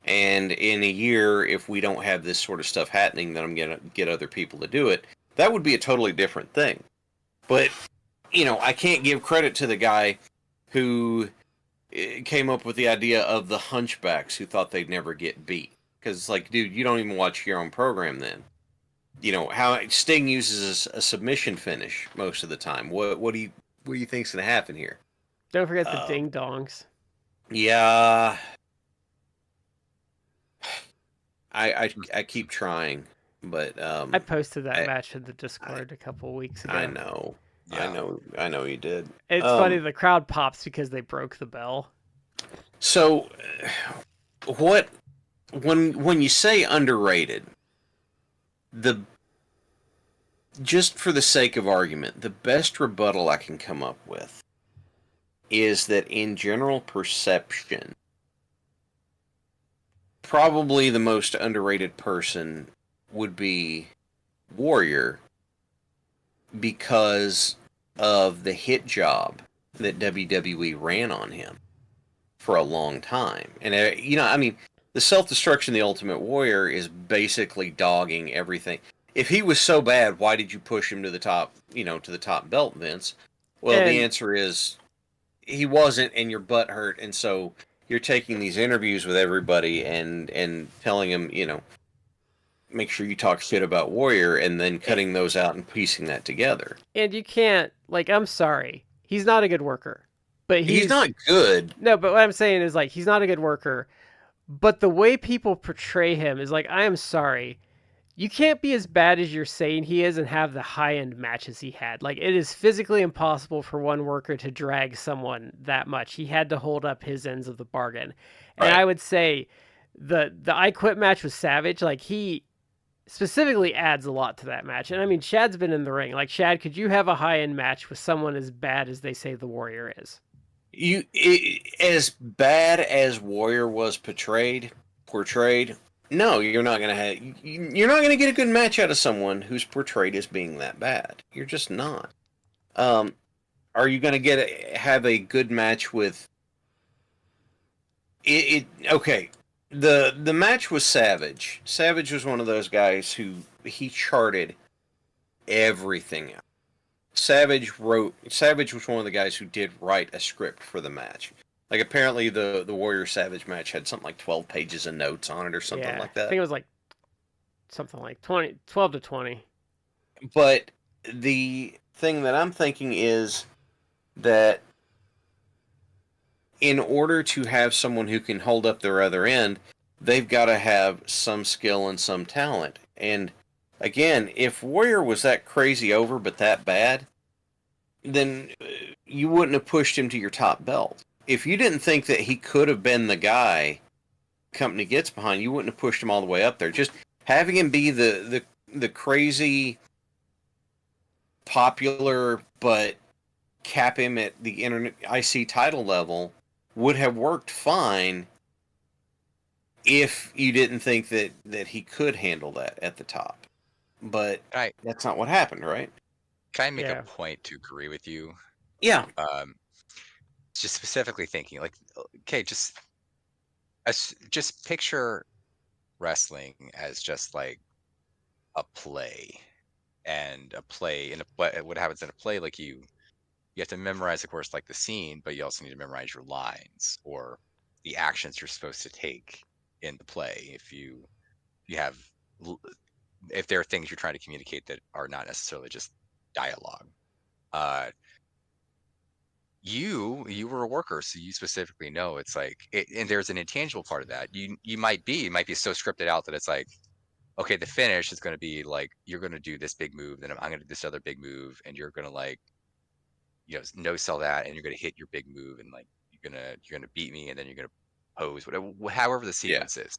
And in a year, if we don't have this sort of stuff happening, then I'm going to get other people to do it. That would be a totally different thing. But, I can't give credit to the guy who came up with the idea of the hunchbacks who thought they'd never get beat. Because it's like, dude, you don't even watch your own program then. How Sting uses a submission finish most of the time. What do you think's going to happen here? Don't forget the ding dongs. Yeah, I keep trying, but I posted that match in the Discord a couple weeks ago. I know, yeah. I know you did. It's funny the crowd pops because they broke the bell. So, when you say underrated, just for the sake of argument, the best rebuttal I can come up with is that in general perception, probably the most underrated person would be Warrior because of the hit job that WWE ran on him for a long time. And, the self-destruction of the Ultimate Warrior is basically dogging everything. If he was so bad, why did you push him to the top, to the top belt, Vince? Well, the answer is he wasn't, and your butt hurt, and so you're taking these interviews with everybody and telling them, make sure you talk shit about Warrior, and then cutting those out and piecing that together. And you can't, I'm sorry, he's not a good worker, but he's not good. No, but what I'm saying is he's not a good worker, but the way people portray him is I am sorry. You can't be as bad as you're saying he is and have the high-end matches he had. It is physically impossible for one worker to drag someone that much. He had to hold up his ends of the bargain. And I would say the I Quit match with Savage, he specifically adds a lot to that match. And I mean, Shad's been in the ring. Shad, could you have a high-end match with someone as bad as they say the Warrior is? As bad as Warrior was portrayed, no, you're not gonna get a good match out of someone who's portrayed as being that bad. You're just not. Are you gonna have a good match with it? Okay, the match was Savage. Savage was one of those guys who he charted everything out. Savage was one of the guys who did write a script for the match. Apparently the Warrior Savage match had something like 12 pages of notes on it or something like that. I think it was something like 12 to 20. But the thing that I'm thinking is that in order to have someone who can hold up their other end, they've got to have some skill and some talent. And again, if Warrior was that crazy over but that bad, then you wouldn't have pushed him to your top belt. If you didn't think that he could have been the guy company gets behind, you wouldn't have pushed him all the way up there. Just having him be the crazy popular but cap him at the internet IC title level would have worked fine if you didn't think that he could handle that at the top. But that's not what happened, right? Can I make a point to agree with you? Yeah. Just specifically thinking, like, okay, just picture wrestling as just like a play, and a play in what happens in a play, like you have to memorize, of course, like the scene, but you also need to memorize your lines or the actions you're supposed to take in the play. If there are things you're trying to communicate that are not necessarily just dialogue. You were a worker, so you specifically know it's like and there's an intangible part of that. You might be so scripted out that it's like, okay, the finish is going to be like, you're going to do this big move, then I'm going to do this other big move, and you're going to like, no sell that, and you're going to hit your big move, and like you're going to beat me, and then you're going to pose, whatever, however the sequence is.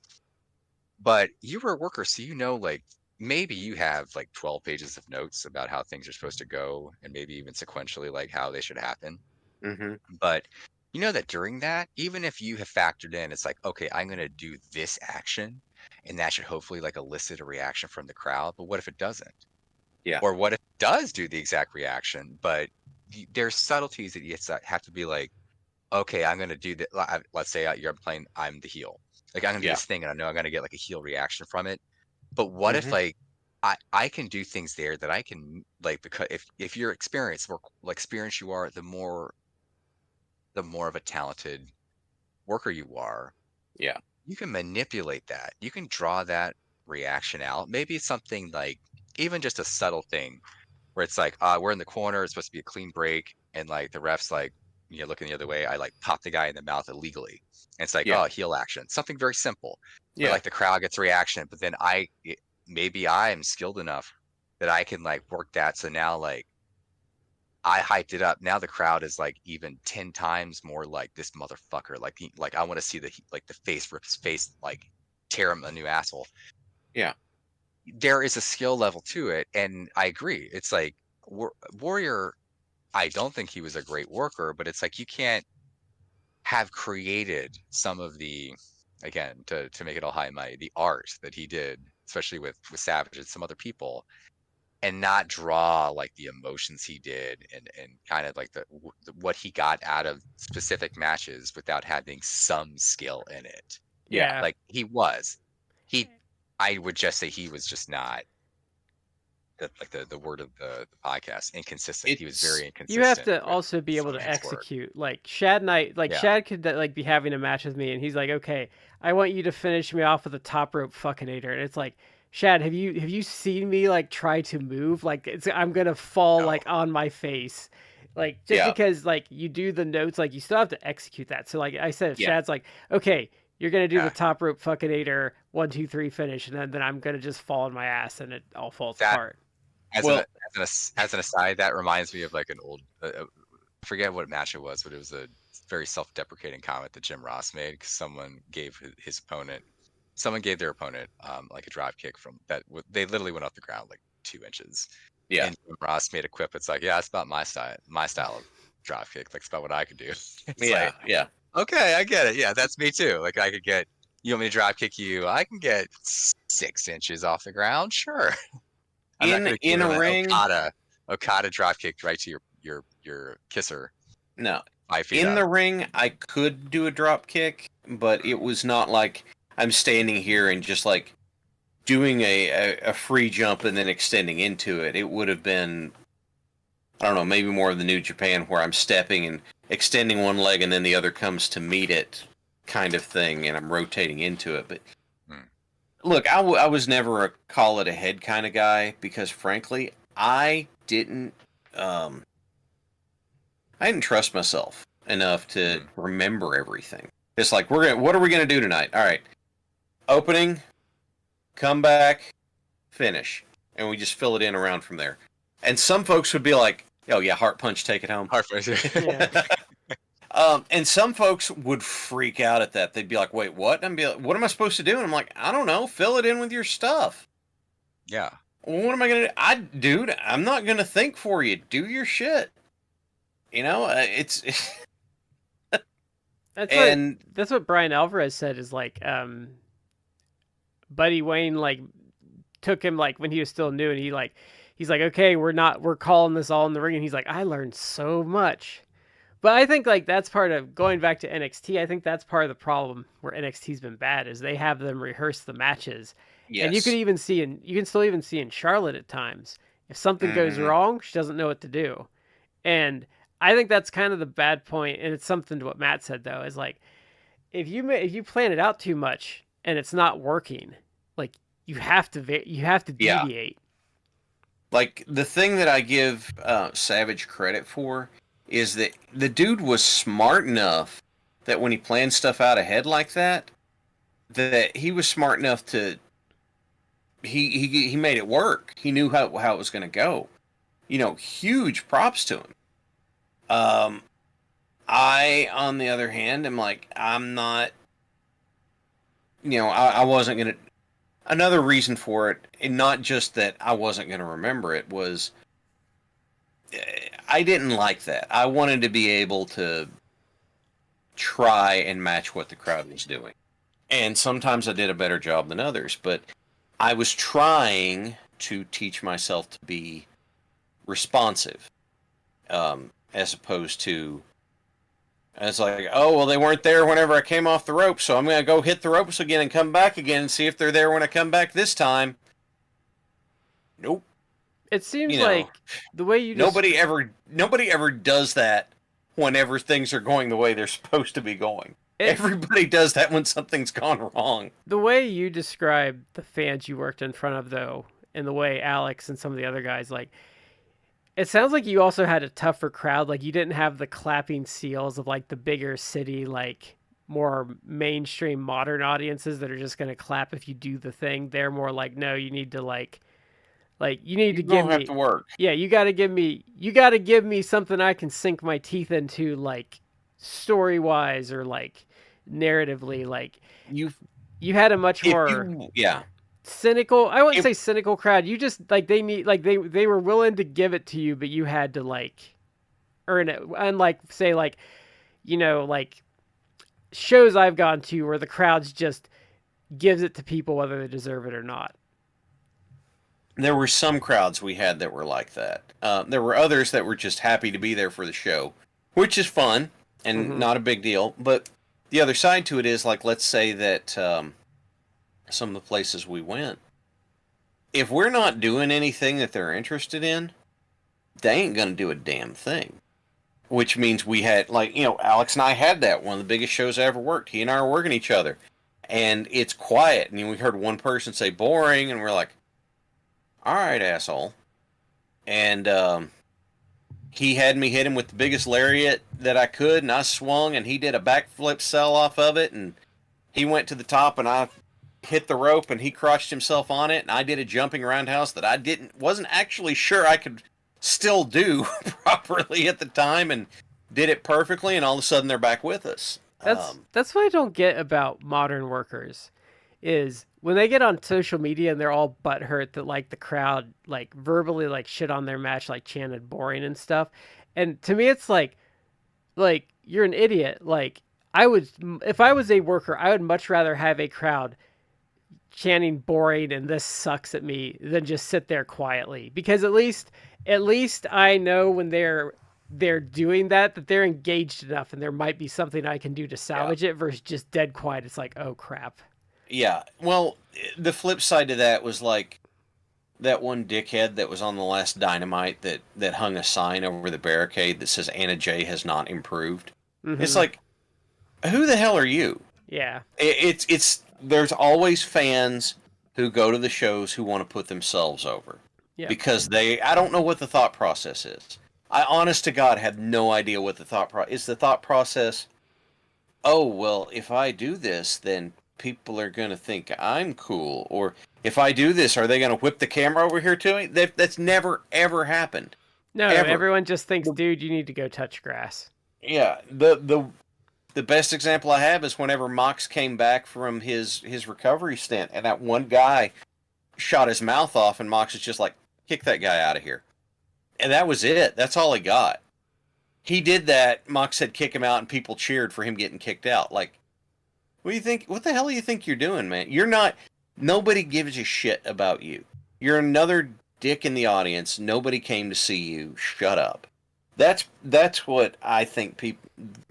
But you were a worker, so like maybe you have like 12 pages of notes about how things are supposed to go, and maybe even sequentially like how they should happen. Mm-hmm. But you know that during that, even if you have factored in, it's like, okay, I'm going to do this action, and that should hopefully like elicit a reaction from the crowd. But what if it doesn't? Yeah. Or what if it does do the exact reaction, but there's subtleties that you have to be like, okay, I'm going to do that. Let's say you're playing, I'm the heel. Like, I'm going to do this thing, and I know I'm going to get like a heel reaction from it. But what if like I can do things there that I can like, because if you're experienced, more like experienced you are, the more of a talented worker you are. Yeah. You can manipulate that. You can draw that reaction out. Maybe it's something like even just a subtle thing where it's like, we're in the corner, it's supposed to be a clean break, and like the ref's like, looking the other way, I like pop the guy in the mouth illegally. And it's like, oh, heel action. Something very simple. Yeah. But like the crowd gets a reaction, but then maybe I am skilled enough that I can like work that. So now like I hyped it up. Now the crowd is like even 10 times more like, this motherfucker. Like I want to see the face rip his face, like tear him a new asshole. Yeah. There is a skill level to it, and I agree. It's like Warrior, I don't think he was a great worker, but it's like you can't have created some of the, again, to make it all high and mighty, the art that he did, especially with Savage and some other people, and not draw like the emotions he did and kind of like what he got out of specific matches without having some skill in it. Yeah. Like I would just say he was just not the word of the podcast, inconsistent. He was very inconsistent. You have to also be able to execute. Like Shad and I, Shad could like be having a match with me, and he's like, "Okay, I want you to finish me off with a top rope fuckinator," and it's like, Shad, have you seen me like try to move? Like I'm gonna fall like on my face. Like just because like you do the notes, like you still have to execute that. So like I said, if Shad's like, okay, you're gonna do the top rope fuckinator 1, 2, 3 finish, and then I'm gonna just fall on my ass and it all falls apart. As an aside, that reminds me of like an old, I forget what match it was, but it was a very self-deprecating comment that Jim Ross made because someone gave their opponent like a drop kick from that. They literally went off the ground like 2 inches. Yeah. And Jim Ross made a quip. It's like, yeah, it's about my style of drop kick. Like, it's about what I could do. Yeah. Okay, I get it. Yeah, that's me too. Like, I could get, you want me to drop kick you? I can get 6 inches off the ground. Sure. In a ring, Okada drop kicked right to your kisser. No, in the ring, I could do a drop kick, but it was not like I'm standing here and just like doing a free jump and then extending into it. It would have been, I don't know, maybe more of the New Japan where I'm stepping and extending one leg and then the other comes to meet it, kind of thing, and I'm rotating into it, but. Look, I was never a call it ahead kind of guy because, frankly, I didn't trust myself enough to remember everything. It's like what are we gonna do tonight? All right, opening, comeback, finish, and we just fill it in around from there. And some folks would be like, "Oh yeah, heart punch, take it home." Hard for Yeah. And some folks would freak out at that. They'd be like, "Wait, what?" And I'd be like, "What am I supposed to do?" And I'm like, "I don't know. Fill it in with your stuff." Yeah. Well, what am I gonna do? Dude, I'm not gonna think for you. Do your shit. You know, it's That's what Brian Alvarez said is like, Buddy Wayne like took him like when he was still new, and he's like, okay, we're calling this all in the ring, and he's like, I learned so much. But I think like that's part of going back to NXT. I think that's part of the problem where NXT's been bad is they have them rehearse the matches, and you can still even see in Charlotte at times if something goes wrong, she doesn't know what to do, and I think that's kind of the bad point, and it's something to what Matt said though is like if you plan it out too much and it's not working, like you have to deviate. Like the thing that I give Savage credit for is that the dude was smart enough that when he planned stuff out ahead like that, that he was smart enough to he made it work. He knew how it was going to go. You know, huge props to him. I, on the other hand, am like, I'm not, you know, I wasn't going to, another reason for it, and not just that I wasn't going to remember it, was I didn't like that. I wanted to be able to try and match what the crowd was doing. And sometimes I did a better job than others, but I was trying to teach myself to be responsive, as opposed to, it's like, oh, well, they weren't there whenever I came off the ropes, so I'm going to go hit the ropes again and come back again and see if they're there when I come back this time. Nope. It seems like the way you nobody ever does that whenever things are going the way they're supposed to be going. Everybody does that when something's gone wrong. The way you describe the fans you worked in front of, though, and the way Alex and some of the other guys, like, it sounds like you also had a tougher crowd. Like, you didn't have the clapping seals of, like, the bigger city, like, more mainstream modern audiences that are just going to clap if you do the thing. They're more like, no, you need to, you need to give me... have to work. Yeah, you got to give me something I can sink my teeth into, like, story-wise or, like, narratively. Like, you had a much more... cynical, I wouldn't say cynical crowd. You just like they were willing to give it to you, but you had to like earn it. Unlike say like, you know, like shows I've gone to where the crowds just gives it to people whether they deserve it or not. There were some crowds we had that were like that. There were others that were just happy to be there for the show, which is fun and not a big deal. But the other side to it is like, let's say that some of the places we went, if we're not doing anything that they're interested in, they ain't gonna do a damn thing. Which means we had, like, you know, Alex and I had that, one of the biggest shows I ever worked. He and I were working each other, and it's quiet, and we heard one person say boring, and we're like, all right, asshole. And he had me hit him with the biggest lariat that I could, and I swung, and he did a backflip sell off of it, and he went to the top, and I hit the rope, and he crushed himself on it, and I did a jumping roundhouse that I wasn't actually sure I could still do properly at the time, and did it perfectly, and all of a sudden they're back with us. That's what I don't get about modern workers, is when they get on social media and they're all butthurt that like the crowd like verbally like shit on their match, like chanted boring and stuff. And to me it's like you're an idiot. Like if I was a worker, I would much rather have a crowd chanting boring and this sucks at me than just sit there quietly, because at least I know when they're doing that they're engaged enough and there might be something I can do to salvage it versus just dead quiet. It's like, oh crap. Yeah. Well, the flip side to that was like that one dickhead that was on the last Dynamite that hung a sign over the barricade that says Anna Jay has not improved. It's like, who the hell are you? Yeah. It's there's always fans who go to the shows who want to put themselves over. Yeah. Because I don't know what the thought process is. I, honest to God, have no idea what the thought process is. The thought process, oh, well, if I do this, then people are going to think I'm cool. Or if I do this, are they going to whip the camera over here to me? That's never ever happened. No, Ever. everyone just thinks, dude, you need to go touch grass. Yeah, the best example I have is whenever Mox came back from his recovery stint, and that one guy shot his mouth off, and Mox was just like, kick that guy out of here. And that was it. That's all he got. He did that. Mox said kick him out, and people cheered for him getting kicked out. Like, what do you think? What the hell do you think you're doing, man? You're not. Nobody gives a shit about you. You're another dick in the audience. Nobody came to see you. Shut up. That's what I think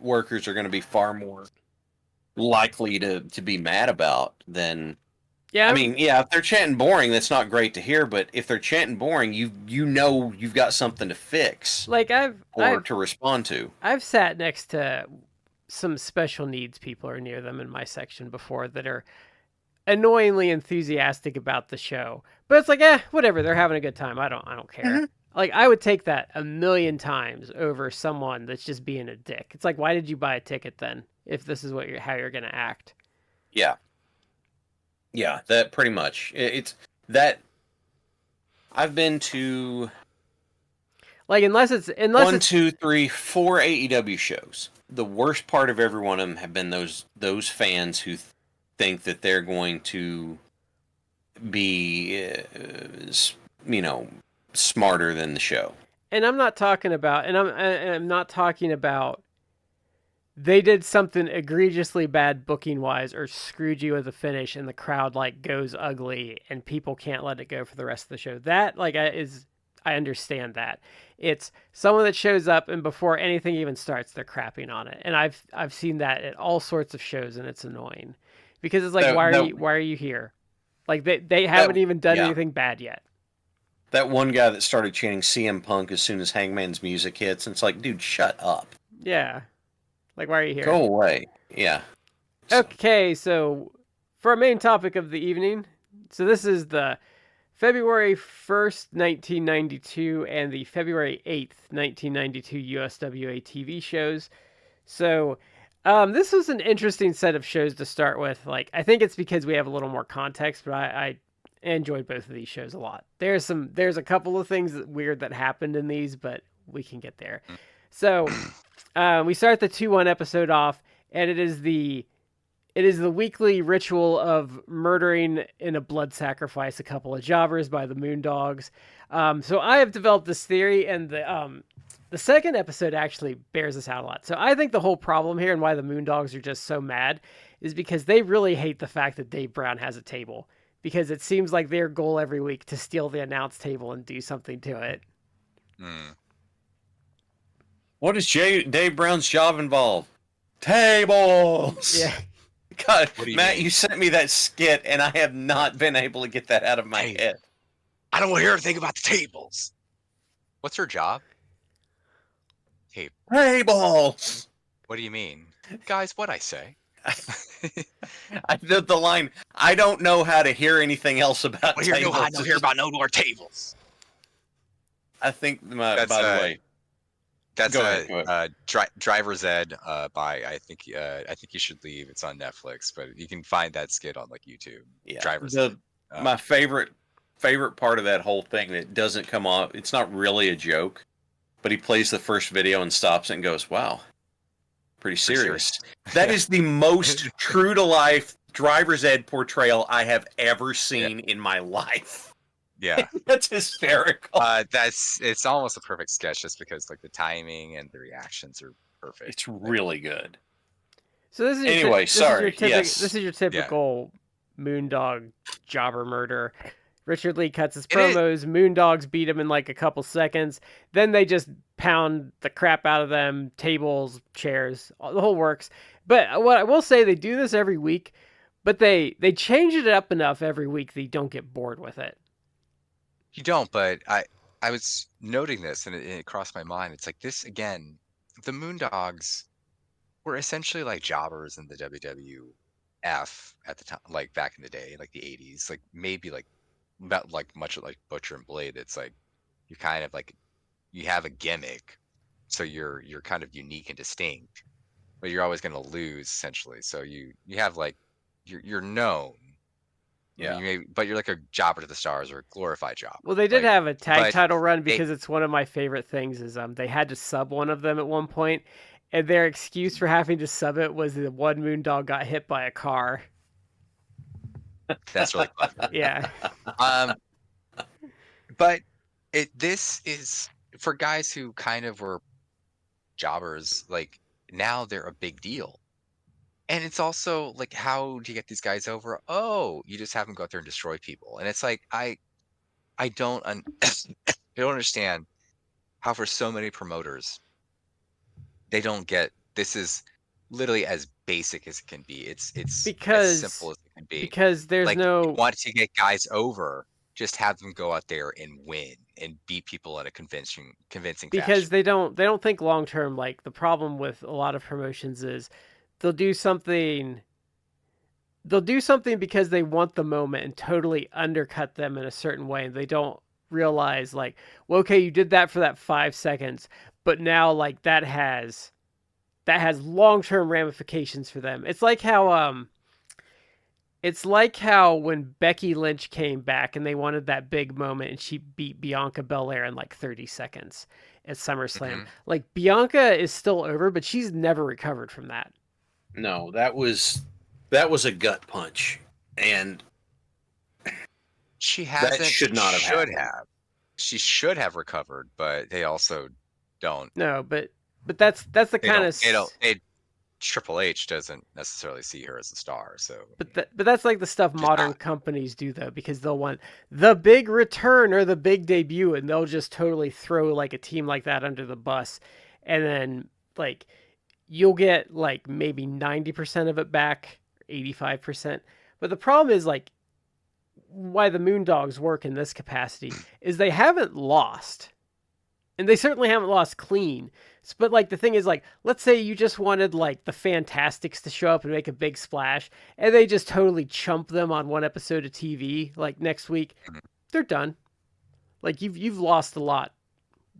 workers are going to be far more likely to be mad about than. Yeah, I mean, yeah, if they're chanting boring, that's not great to hear. But if they're chanting boring, you know you've got something to fix, like I've to respond to. I've sat next to some special needs people or near them in my section before that are annoyingly enthusiastic about the show, but it's like, whatever. They're having a good time. I don't care. Mm-hmm. Like, I would take that a million times over someone that's just being a dick. It's like, why did you buy a ticket then if this is how you're gonna act? Yeah, that pretty much. It's that I've been to like unless 1, 2, 3, 4 AEW shows. The worst part of every one of them have been those fans who think that they're going to be, smarter than the show. And I'm not talking about, I'm not talking about they did something egregiously bad booking wise or screwed you with a finish and the crowd like goes ugly and people can't let it go for the rest of the show. That I understand that. It's someone that shows up and before anything even starts, they're crapping on it. And I've seen that at all sorts of shows and it's annoying because it's like, why are you here? Like they haven't even done anything bad yet. That one guy that started chanting CM Punk as soon as Hangman's music hits, and it's like, dude, shut up. Yeah. Like, why are you here? Go away. Yeah. Okay, so for our main topic of the evening, so this is the February 1st, 1992 and the February 8th, 1992 USWA TV shows. So this was an interesting set of shows to start with. Like, I think it's because we have a little more context, but I enjoyed both of these shows a lot. There's a couple of things weird that happened in these, but we can get there. So we start the 2-1 episode off, and it is the weekly ritual of murdering in a blood sacrifice a couple of jobbers by the Moondogs. So I have developed this theory, and the second episode actually bears this out a lot. So I think the whole problem here and why the Moondogs are just so mad is because they really hate the fact that Dave Brown has a table, because it seems like their goal every week to steal the announce table and do something to it. What is Dave Brown's job involved? Tables! Yeah. God, Matt, you sent me that skit, and I have not been able to get that out of my head. I don't want to hear anything about the tables. What's her job? Tables! What do you mean? Guys, what'd I say? The line, I don't know how to hear anything else about tables. I don't hear about no more tables. I think, by the way... That's Driver's Ed by I think you should leave. It's on Netflix, but you can find that skit on like YouTube. Yeah. Driver's Ed. My favorite part of that whole thing that doesn't come off. It's not really a joke, but he plays the first video and stops it and goes, "Wow, pretty serious." That is the most true to life Driver's Ed portrayal I have ever seen in my life. Yeah, that's hysterical. It's almost a perfect sketch just because like the timing and the reactions are perfect. It's really good. So this is this is your typical Moondog jobber murder. Richard Lee cuts his promos. Moondogs beat him in like a couple seconds. Then they just pound the crap out of them. Tables, chairs, the whole works. But what I will say, they do this every week, but they change it up enough every week that you don't get bored with it. You don't, but I was noting this and it crossed my mind. It's like this again, the Moondogs were essentially like jobbers in the WWF at the time, like back in the day, like the 80s, like maybe like about like much like Butcher and Blade. It's like you kind of like you have a gimmick, so you're kind of unique and distinct, but you're always going to lose essentially. So you have like you're known, Yeah. But you're like a jobber to the stars or a glorified jobber. Well, they did like, have a tag but title run they because it's one of my favorite things. Is they had to sub one of them at one point, and their excuse for having to sub it was that one Moondog got hit by a car. that's really clever. Yeah. But this is for guys who kind of were jobbers. Like now they're a big deal, and it's also like, how do you get these guys over? Oh, you just have them go out there and destroy people, and it's like I don't I don't understand how for so many promoters they don't get this is literally as basic as it can be. It's as simple as it can be. Because there's Like, no you want to get guys over, just have them go out there and win and beat people in a convincing because fashion. they don't think long term. Like the problem with a lot of promotions is they'll do something because they want the moment and totally undercut them in a certain way, and they don't realize like, well, okay, you did that for that 5 seconds, but now like that has long-term ramifications for them. It's like how when Becky Lynch came back and they wanted that big moment and she beat Bianca Belair in like 30 seconds at SummerSlam. Like Bianca is still over, but she's never recovered from that. No, that was a gut punch, and she hasn't. Should not have happened. She should have recovered, but they also don't. No, but that's the kind of Triple H doesn't necessarily see her as a star, so. But that's like the stuff modern companies do though, because they'll want the big return or the big debut, and they'll just totally throw like a team like that under the bus, and then like you'll get like maybe 90% of it back, 85%. But the problem is like why the Moondogs work in this capacity is they haven't lost. And they certainly haven't lost clean. But like the thing is like, let's say you just wanted like the Fantastics to show up and make a big splash, and they just totally chump them on one episode of TV like next week. They're done. Like you've lost a lot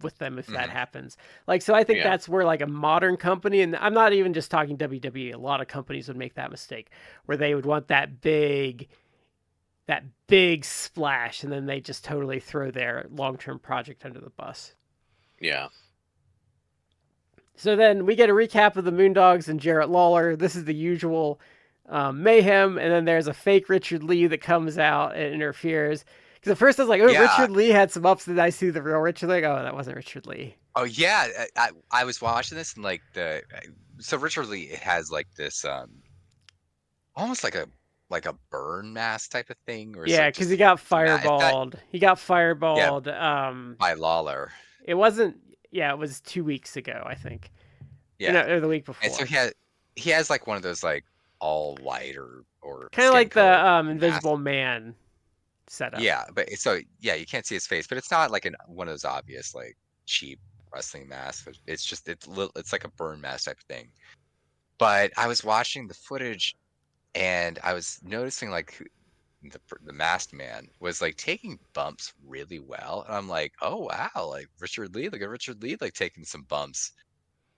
with them if that happens. Like so I think that's where like a modern company, and I'm not even just talking WWE, a lot of companies would make that mistake where they would want that big splash, and then they just totally throw their long-term project under the bus. Yeah. So then we get a recap of the Moondogs and Jarrett Lawler. This is the usual mayhem, and then there's a fake Richard Lee that comes out and interferes. Because at first I was like, Richard Lee had some ups, and then I see the real Richard Lee. Oh, that wasn't Richard Lee. Oh yeah, I was watching this and like so Richard Lee has like this almost like a burn mask type of thing, or yeah, because he got fireballed. He got fireballed by Lawler. It wasn't. Yeah, it was 2 weeks ago, I think. Yeah, or the week before. And so he has like one of those like all white or kind of like the Invisible Man setup. Yeah, but so you can't see his face, but it's not like one of those obvious like cheap wrestling masks. It's just it's like a burn mask type of thing. But I was watching the footage, and I was noticing like the masked man was like taking bumps really well, and I'm like, oh wow, like Richard Lee, look at Richard Lee like taking some bumps.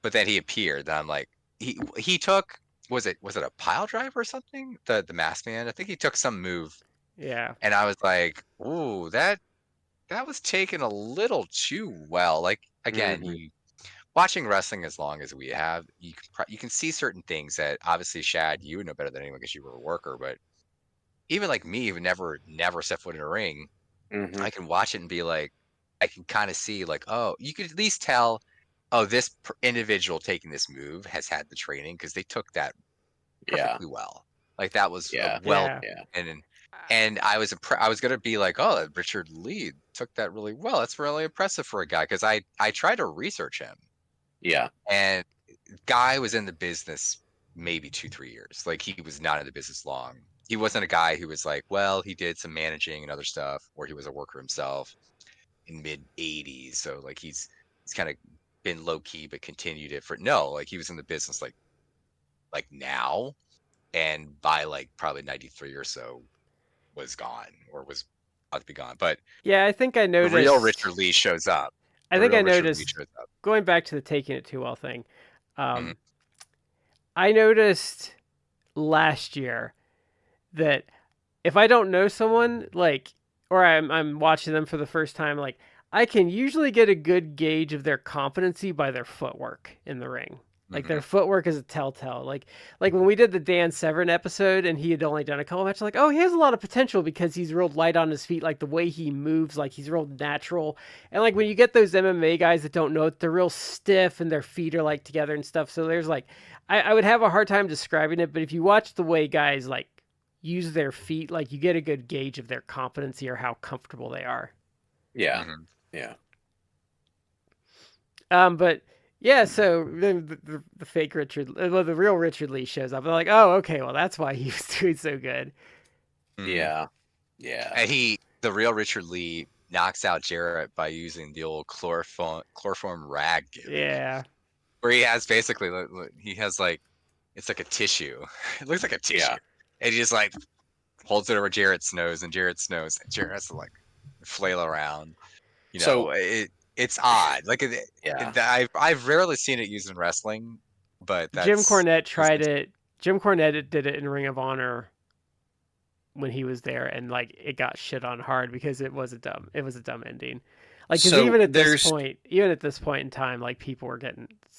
But then he appeared, and I'm like, he took was it a pile driver or something? The masked man, I think he took some move. Yeah. And I was like, ooh, that was taken a little too well. Like again, watching wrestling as long as we have, you can see certain things that obviously Shad, you would know better than anyone because you were a worker, but even like me, who never set foot in a ring, I can watch it and be like, I can kind of see like, oh, you could at least tell, oh, this individual taking this move has had the training because they took that perfectly well. Like that was and I was gonna be like, oh, Richard Lee took that really well. That's really impressive for a guy, because I tried to research him. Yeah, and guy was in the business maybe 2-3 years. Like he was not in the business long. He wasn't a guy who was like, well, he did some managing and other stuff, or he was a worker himself in mid 80s. So like he's kind of been low key, but continued it like he was in the business like now, and by like probably 93 or so was gone, or was about to be gone. But yeah, I think I noticed the real Richard Lee shows up. I think I noticed, going back to the taking it too well thing, I noticed last year that if I don't know someone, like, or I'm watching them for the first time, like, I can usually get a good gauge of their competency by their footwork in the ring. Like their footwork is a telltale. Like when we did the Dan Severn episode and he had only done a couple matches, like, oh, he has a lot of potential because he's real light on his feet, like the way he moves, like he's real natural. And like when you get those MMA guys that don't know it, they're real stiff and their feet are like together and stuff. So there's like, I would have a hard time describing it, but if you watch the way guys like use their feet, like you get a good gauge of their competency or how comfortable they are. Yeah. Yeah. But yeah, so the fake Richard, well, the real Richard Lee shows up. I'm like, oh, okay, well, that's why he was doing so good. Yeah. Yeah. And the real Richard Lee knocks out Jarrett by using the old chloroform rag gimmick. Yeah. Where he has basically, he has like, it's like a tissue. It looks like a tissue. Yeah. And he just like holds it over Jarrett's nose, and Jarrett has to like flail around. You know, So- it's odd. Like, Yeah. I've rarely seen it used in wrestling, but that's, Jim Cornette tried it. Jim Cornette did it in Ring of Honor when he was there, and like it got shit on hard because it was a dumb ending. Like, because So even at this point in time, like people were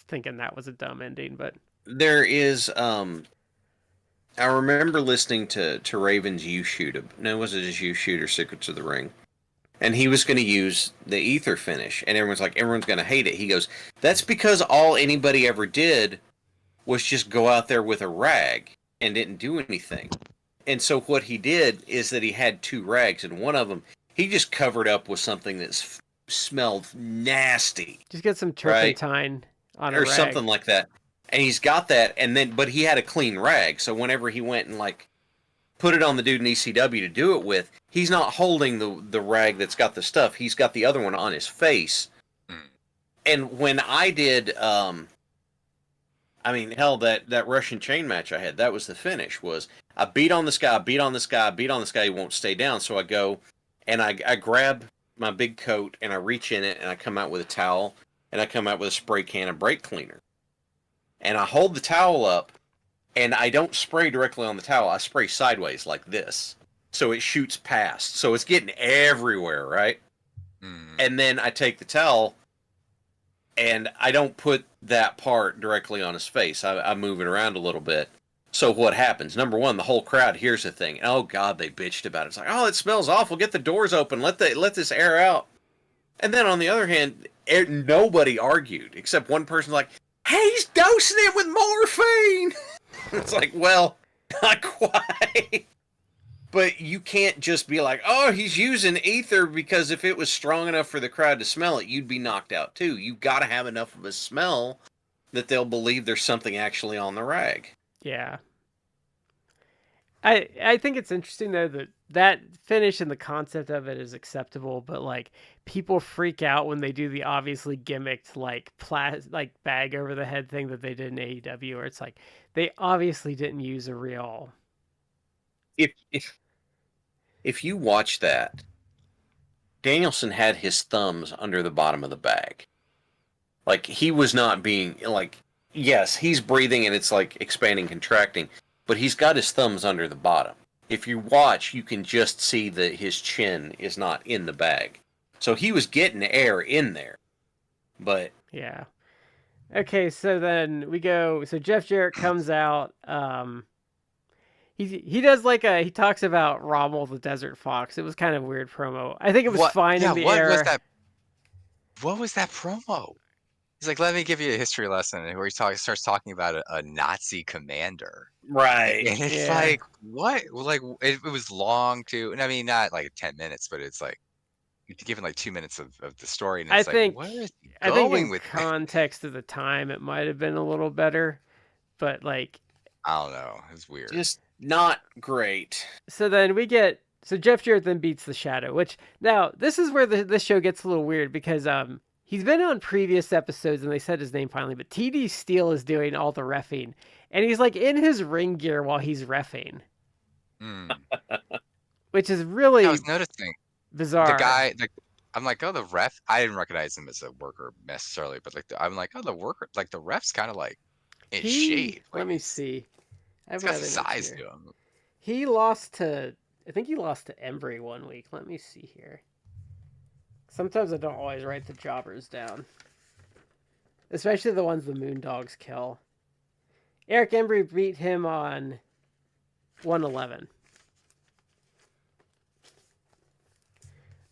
thinking that was a dumb ending. But There is I remember listening to Raven's U-Shoot. No, was it his U-Shoot or Secrets of the Ring? And he was going to use the ether finish, and everyone's like, everyone's going to hate it. He goes, that's because all anybody ever did was just go out there with a rag and didn't do anything. And so what he did is that he had two rags, and one of them he just covered up with something that smelled nasty, just get some turpentine on a or rag. something like that. And he's got that, but he had a clean rag, so whenever he went and like put it on the dude in ECW to do it with, he's not holding the rag that's got the stuff. He's got the other one on his face. And when I did, I mean, hell, that Russian chain match I had, that was the finish. Was I beat on this guy, beat on this guy, beat on this guy, he won't stay down. So I go and I grab my big coat and I reach in it and I come out with a towel and I come out with a spray can of brake cleaner. And I hold the towel up, and I don't spray directly on the towel. I spray sideways like this. So it shoots past. So it's getting everywhere, right? And then I take the towel, and I don't put that part directly on his face. I move it around a little bit. So what happens? Number one, the whole crowd hears the thing. Oh, God, they bitched about it. It's like, oh, it smells awful. Get the doors open. Let this air out. And then on the other hand, nobody argued, except one person like, hey, he's dosing it with morphine. It's like, well, not quite. But you can't just be like, oh, he's using ether, because if it was strong enough for the crowd to smell it, you'd be knocked out too. You've got to have enough of a smell that they'll believe there's something actually on the rag. Yeah. I think it's interesting though that finish and the concept of it is acceptable, but like people freak out when they do the obviously gimmicked like bag over the head thing that they did in AEW, where it's like they obviously didn't use a real. If you watch that, Danielson had his thumbs under the bottom of the bag. Like, he was not being like, yes, he's breathing and it's like expanding, contracting, but he's got his thumbs under the bottom. If you watch, you can just see that his chin is not in the bag. So he was getting air in there. But yeah. Okay, so then we go. So Jeff Jarrett comes out. He does like he talks about Rommel the Desert Fox. It was kind of a weird promo. I think it was fine in the air. What was that promo? He's like, let me give you a history lesson, where he starts talking about a Nazi commander. right. And it's like, what? Like, it was long too. And I mean, not like 10 minutes, but it's like, you're given like 2 minutes of the story. And it's like, where is he going in with context of the time, it might have been a little better. But like, I don't know. It's weird. Just not great. So then so Jeff Jarrett then beats the Shadow, which now this is where this show gets a little weird, because he's been on previous episodes and they said his name finally, but TD Steele is doing all the reffing, and he's like in his ring gear while he's reffing, which is really I was noticing bizarre. the guy. I'm like, oh, the ref. I didn't recognize him as a worker necessarily, but like, I'm like, oh, the worker, like the ref's kind of like in shape. Let me see. He's got the size to him. He lost to I think he lost to Embry one week. Let me see here. Sometimes I don't always write the jobbers down. Especially the ones the Moondogs kill. Eric Embry beat him on 111.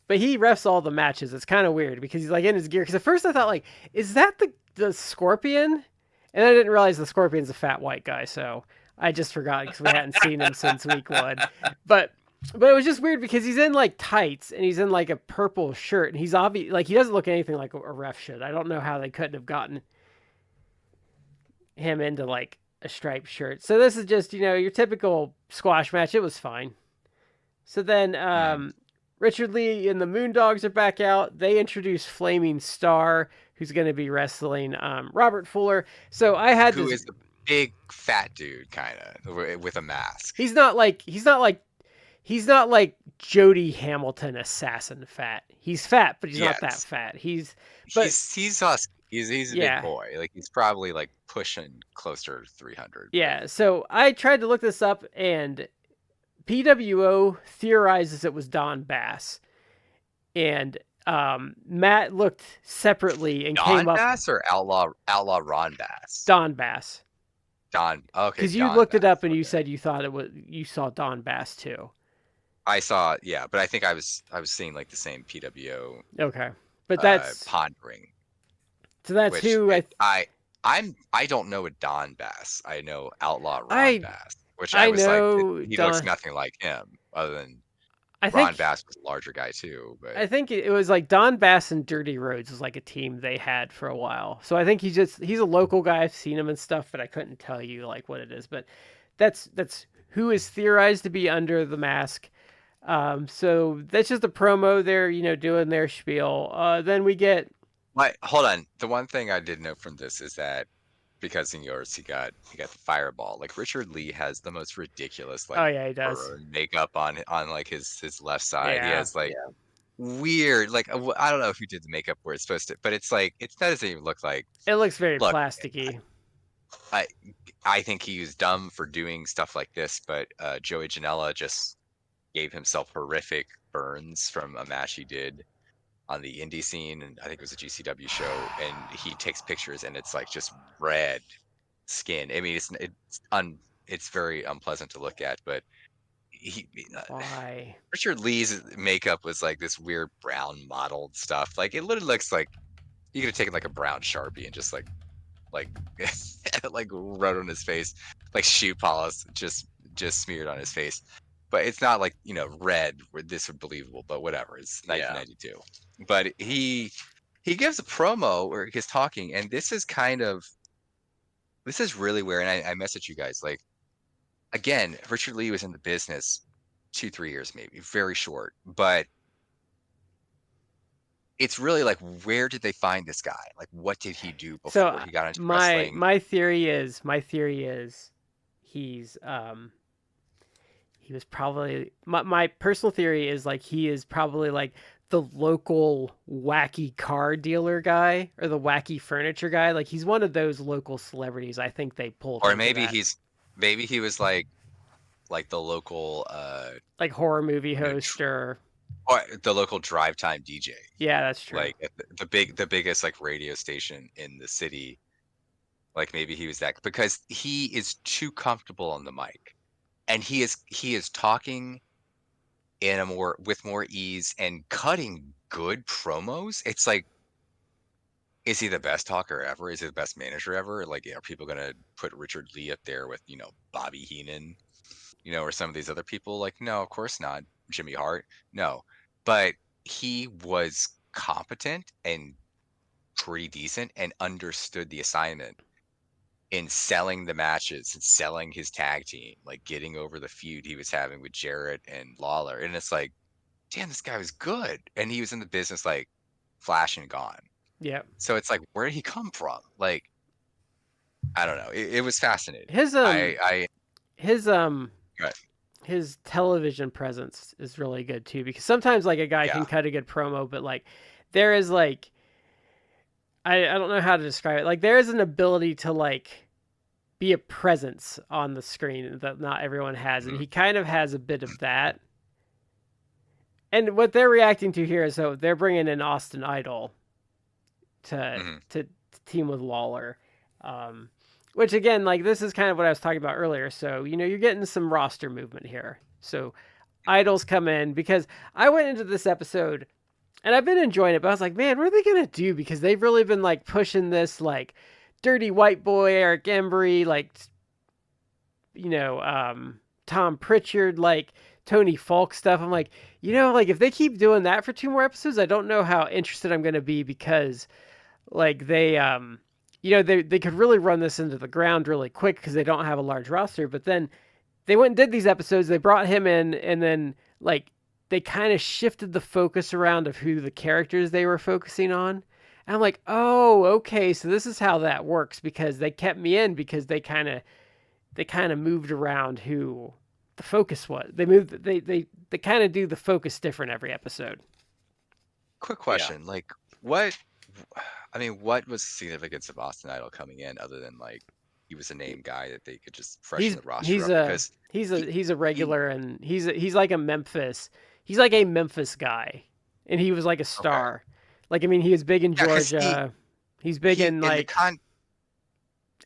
But he refs all the matches. It's kind of weird because he's like in his gear. Because at first I thought, like, is that the Scorpion? And I didn't realize the Scorpion's a fat white guy, so I just forgot because we hadn't seen him since week 1. But it was just weird because he's in like tights and he's in like a purple shirt and he's obvious like he doesn't look anything like a ref should. I don't know how they couldn't have gotten him into like a striped shirt. So this is just, your typical squash match. It was fine. So then Richard Lee and the Moondogs are back out. They introduce Flaming Star, who's going to be wrestling Robert Fuller. So I had who is a big fat dude, kind of with a mask. He's not like Jody Hamilton assassin fat. He's fat, but he's not that fat. He's husky. He's a big boy. Like he's probably like pushing closer to 300. Yeah. So I tried to look this up, and PWO theorizes it was Don Bass, and Matt looked separately and came up. Don Bass or Outlaw Ron Bass? Don Bass. Okay. Because you looked it up and you said you thought you saw Don Bass too. I saw, but I think I was seeing like the same PWO. Okay, but that's pondering. So that's who I don't know a Don Bass. I know Outlaw Ron Bass, which I was like, he looks nothing like him, other than Ron Bass was a larger guy too. But I think it was like Don Bass and Dirty Rhodes was like a team they had for a while. So I think he's a local guy. I've seen him and stuff, but I couldn't tell you like what it is. But that's who is theorized to be under the mask. So that's just a promo. They're doing their spiel. Then we get. Hold on. The one thing I did know from this is that because in yours he got the fireball. Like Richard Lee has the most ridiculous he does makeup on like his left side. Yeah, he has weird I don't know who did the makeup where it's supposed to, but it's like that doesn't even look like. It looks very plasticky. I think he was dumb for doing stuff like this, but Joey Janela just gave himself horrific burns from a match he did on the indie scene, and I think it was a GCW show, and he takes pictures and it's like just red skin. I mean, it's very unpleasant to look at, but why? Richard Lee's makeup was like this weird brown mottled stuff. Like it literally looks like you could have taken like a brown Sharpie and just like like wrote on his face, like shoe polish just smeared on his face. But it's not like, red where this would believable, but whatever. It's 1992. Yeah. But he gives a promo where he's talking, and this is really where, and I message you guys, like, again, Richard Lee was in the business 2-3 years, maybe, very short, but it's really like, where did they find this guy? Like, what did he do before he got into wrestling? My theory is he's he was probably my personal theory is like he is probably like the local wacky car dealer guy or the wacky furniture guy. Like he's one of those local celebrities. I think they pulled. Or maybe he was like the local like horror movie host or the local drive time DJ. Yeah, that's true. Like the biggest like radio station in the city. Like maybe he was that, because he is too comfortable on the mic. And he is talking with more ease and cutting good promos. It's like, is he the best talker ever? Is he the best manager ever? Like, are people gonna put Richard Lee up there with Bobby Heenan, or some of these other people? Like, no, of course not. Jimmy Hart, no. But he was competent and pretty decent and understood the assignment in selling the matches and selling his tag team, like getting over the feud he was having with Jarrett and Lawler. And it's like, damn, this guy was good. And he was in the business like flash and gone. Yeah. So it's like, where did he come from? Like, I don't know. It was fascinating. His television presence is really good too, because sometimes like a guy can cut a good promo, but like there is like, I don't know how to describe it. Like there is an ability to like be a presence on the screen that not everyone has. And he kind of has a bit of that. And what they're reacting to here is so they're bringing in Austin Idol to Hmm. to, to team with Lawler. Um, which again, like this is kind of what I was talking about earlier. So you're getting some roster movement here. So idols come in because I went into this episode and I've been enjoying it, but I was like, man, what are they gonna do? Because they've really been like pushing this like dirty white boy Eric Embry, like Tom Pritchard, like Tony Falk stuff. I'm like, like if they keep doing that for 2 more episodes, I don't know how interested I'm gonna be because like they could really run this into the ground really quick because they don't have a large roster. But then they went and did these episodes. They brought him in, and then like they kind of shifted the focus around of who the characters they were focusing on. And I'm like, oh, okay, so this is how that works because they kept me in because they kind of moved around who the focus was. They kind of do the focus different every episode. Quick question, like what? I mean, what was the significance of Austin Idol coming in other than like he was a name guy that they could just freshen the roster up? Because he's a regular and he's like a Memphis. He's like a Memphis guy, and he was like a star. Like I mean, he was big in Georgia. He's big in like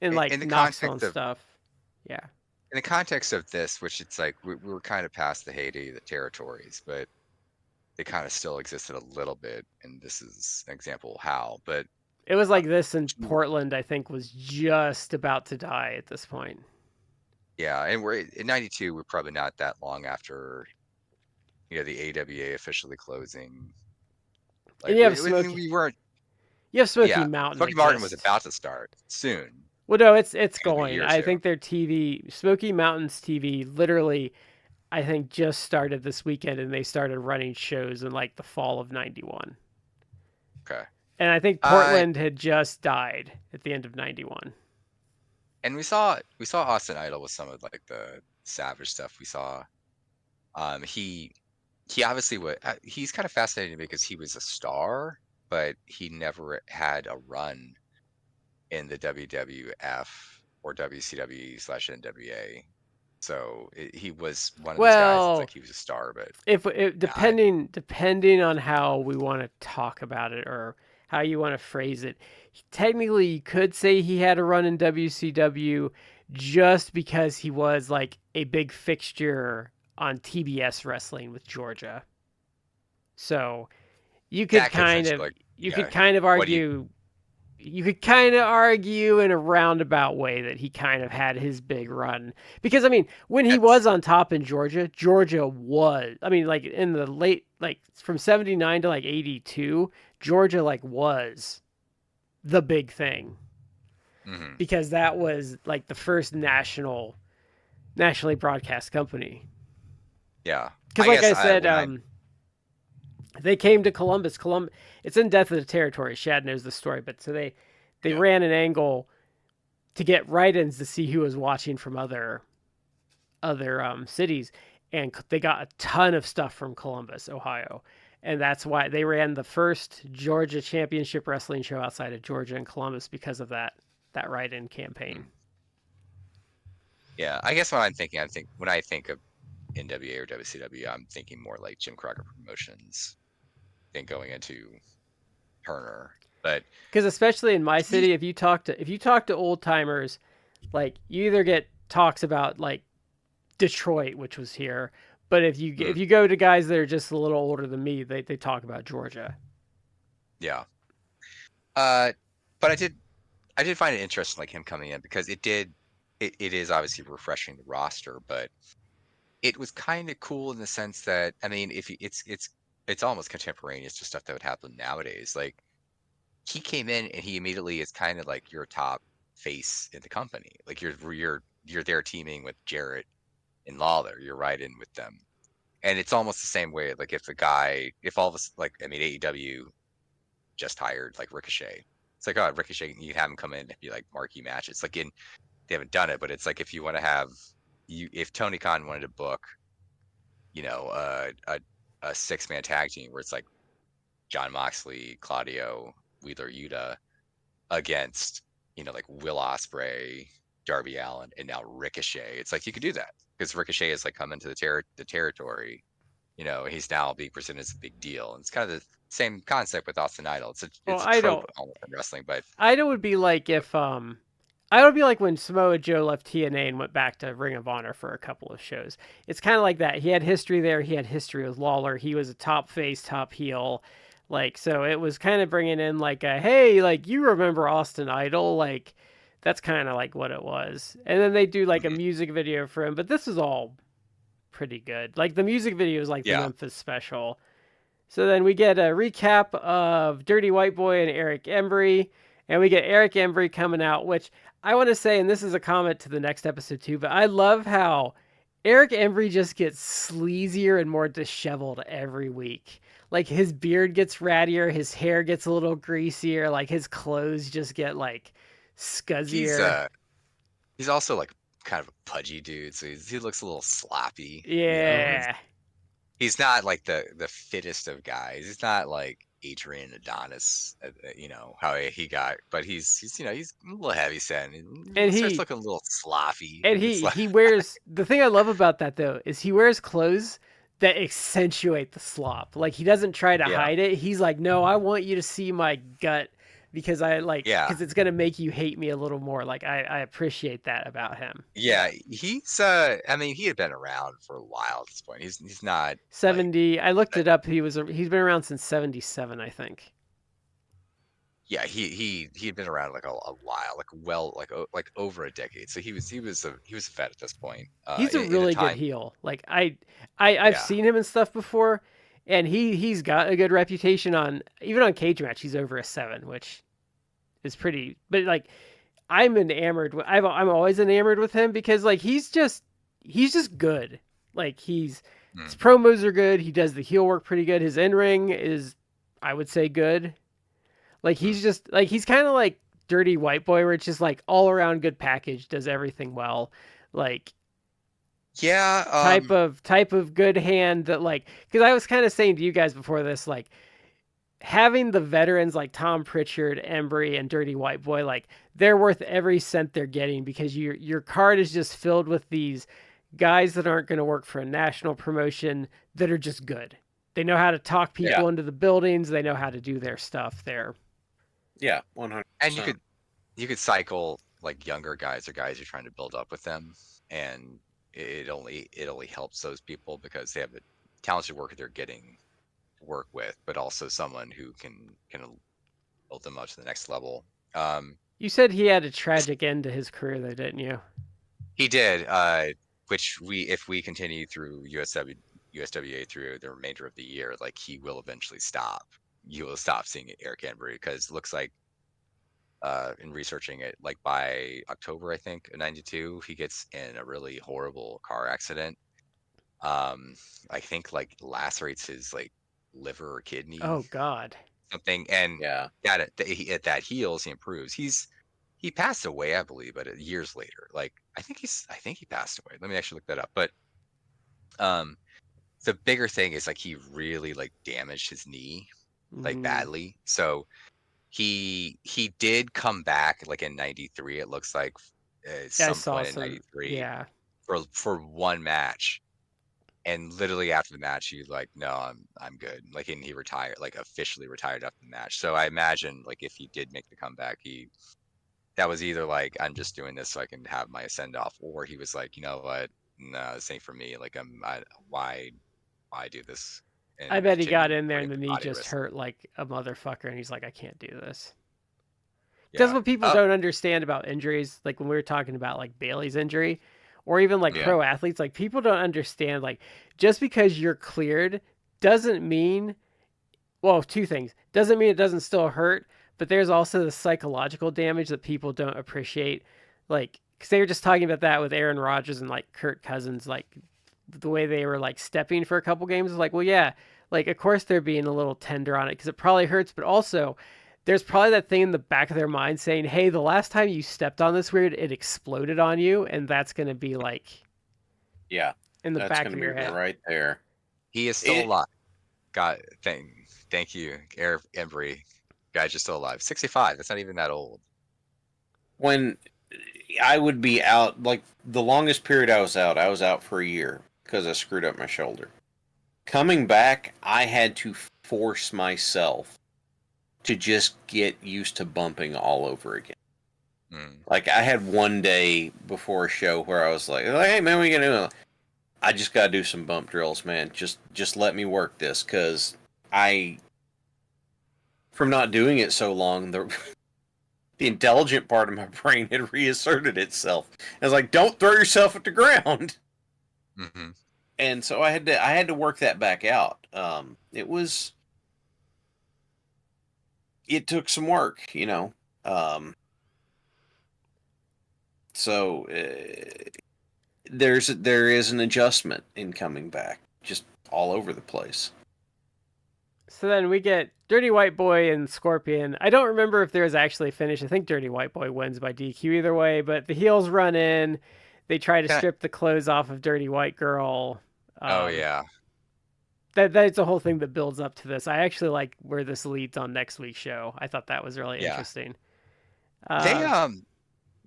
in Knoxville and stuff. Yeah. In the context of this, which it's like we were kind of past the heyday of the territories, but they kind of still existed a little bit, and this is an example of how. But it was like this in Portland, I think, was just about to die at this point. Yeah, and we're in '92. We're probably not that long after, the AWA officially closing. Like, and you have we weren't. You have Smoky Yeah, Mountain. Smoky Mountain was about to start soon. Well, no, it's Maybe a going. year or I two. think their TV, Smoky Mountain's TV, literally, I think just started this weekend, and they started running shows in like the fall of '91. Okay. And I think Portland had just died at the end of '91. And we saw Austin Idol with some of like the savage stuff we saw. He obviously he's kind of fascinating because he was a star, but he never had a run in the WWF or WCW/NWA. So he was one of those guys. It's like he was a star, but if depending on how we want to talk about it or how you want to phrase it, technically you could say he had a run in WCW just because he was like a big fixture on TBS wrestling with Georgia. So you could kind of argue. You could kind of argue in a roundabout way that he kind of had his big run because I mean when he was on top in Georgia was, I mean, like in the late, like from 79 to like 82, Georgia like was the big thing because that was like the first nationally broadcast company. Yeah, because like I said, they came to Columbus. It's in Death of the Territory. Shad knows the story, but so they ran an angle to get write-ins to see who was watching from other cities, and they got a ton of stuff from Columbus, Ohio, and that's why they ran the first Georgia Championship Wrestling show outside of Georgia and Columbus because of that write-in campaign. Yeah, I guess what I'm thinking, when I think of NWA or WCW, I'm thinking more like Jim Crockett Promotions than going into Turner. But because especially in my city, if you talk to old timers, like you either get talks about like Detroit, which was here, but if you go to guys that are just a little older than me, they talk about Georgia. Yeah. But I did find it interesting, like him coming in, because it is obviously refreshing the roster, but it was kind of cool in the sense that, I mean, if it's almost contemporaneous to stuff that would happen nowadays. Like he came in and he immediately is kind of like your top face in the company. Like you're there teaming with Jarrett and Lawler. You're right in with them, and it's almost the same way. Like if all of us, like, I mean, AEW just hired like Ricochet. It's like, oh, Ricochet, you have him come in and be like marquee matches. Like they haven't done it, but it's like if you want to have if Tony Khan wanted to book, a 6-man tag team where it's like Jon Moxley, Claudio, Wheeler Yuta against, like Will Ospreay, Darby Allin, and now Ricochet. It's like you could do that because Ricochet has like come into the territory, he's now being presented as a big deal. And it's kind of the same concept with Austin Idol. It's a I trope don't. almost in wrestling, but Idol would be like if I would be like when Samoa Joe left TNA and went back to Ring of Honor for a couple of shows. It's kind of like that. He had history there. He had history with Lawler. He was a top face, top heel. Like, so it was kind of bringing in like a, hey, like you remember Austin Idol? Like, that's kind of like what it was. And then they do like a music video for him, but this is all pretty good. Like the music video is like the Memphis special. So then we get a recap of Dirty White Boy and Eric Embry. And we get Eric Embry coming out, which I want to say, and this is a comment to the next episode too, but I love how Eric Embry just gets sleazier and more disheveled every week. Like his beard gets rattier, his hair gets a little greasier, like his clothes just get like scuzzier. He's also like kind of a pudgy dude, so he looks a little sloppy. Yeah. He's not like the fittest of guys. He's not like Adrian Adonis, how he got, but he's a little heavy set, and he starts looking a little sloppy. And he wears, the thing I love about that though is he wears clothes that accentuate the slop. Like he doesn't try to hide it. He's like, no, I want you to see my gut because because it's gonna make you hate me a little more. Like I appreciate that about him. Yeah, he's he had been around for a while at this point. He's not 70. I looked it up. He's been around since 77, I think. Yeah, he had been around like a while, like over a decade. So he was a vet at this point. He's a really good heel. Like I've seen him and stuff before, and he's got a good reputation even on Cage Match. He's over a 7, which is pretty. But like I'm enamored. I'm always enamored with him because like he's just good. Like his promos are good. He does the heel work pretty good. His in ring is, I would say, good. Like he's just like he's kind of like Dirty White Boy, where it's just like all around good package, does everything well. Like type of good hand that like, because I was kind of saying to you guys before this, like having the veterans like Tom Pritchard, Embry, and Dirty White Boy, like they're worth every cent they're getting because your card is just filled with these guys that aren't going to work for a national promotion that are just good. They know how to talk people into the buildings. They know how to do their stuff there. Yeah, 100%. And you could cycle like younger guys or guys you're trying to build up with them, and it only helps those people because they have a talented worker they're getting to work with, but also someone who can build them up to the next level. You said he had a tragic end to his career, though, didn't you? He did. Which if we continue through USWA through the remainder of the year, like he will eventually stop. You will stop seeing Eric Embry because it looks like in researching it, like by October, I think, of '92, he gets in a really horrible car accident. I think like lacerates his like liver or kidney. Oh God. Something, and that heals, he improves. He passed away, I believe, but years later. Like I think he passed away. Let me actually look that up. But the bigger thing is like he really like damaged his knee like badly. So he did come back like in '93. It looks like some point in '93. Yeah. For one match, and literally after the match, he's like, "No, I'm good." Like, and he retired, like officially retired after the match. So I imagine like if he did make the comeback, that was either like I'm just doing this so I can have my send off, or he was like, you know what, no, this ain't for me. Like why do this? And I bet he got in there and the knee just hurt like a motherfucker, and he's like, I can't do this. That's what people don't understand about injuries. Like when we were talking about like Bailey's injury, or even like pro athletes, like people don't understand, like just because you're cleared doesn't mean, well, two things. Doesn't mean it doesn't still hurt, but there's also the psychological damage that people don't appreciate. Like, because they were just talking about that with Aaron Rodgers and like Kirk Cousins, like the way they were like stepping for a couple games. Like, well, yeah, like of course they're being a little tender on it because it probably hurts, but also there's probably that thing in the back of their mind saying, hey, the last time you stepped on this weird, it exploded on you. And that's going to be like, in the back of your head. Right there. He is still alive. God, thank you, Eric Embry. Guy's just still alive. 65. That's not even that old. When I would be out, like the longest period I was out for a year because I screwed up my shoulder. Coming back, I had to force myself to just get used to bumping all over again. Like, I had one day before a show where I was like, hey, man, what are you going to do? I just got to do some bump drills, man. Just let me work this, because from not doing it so long, the intelligent part of my brain had reasserted itself. I was like, don't throw yourself at the ground. Mm-hmm. And so I had to work that back out. It took some work, you know. So there is an adjustment in coming back, just all over the place. So then we get Dirty White Boy and Scorpion. I don't remember if there was actually a finish. I think Dirty White Boy wins by DQ either way, but the heels run in. They try to strip the clothes off of Dirty White Girl. Oh, yeah. That's the whole thing that builds up to this. I actually like where this leads on next week's show. I thought that was really interesting.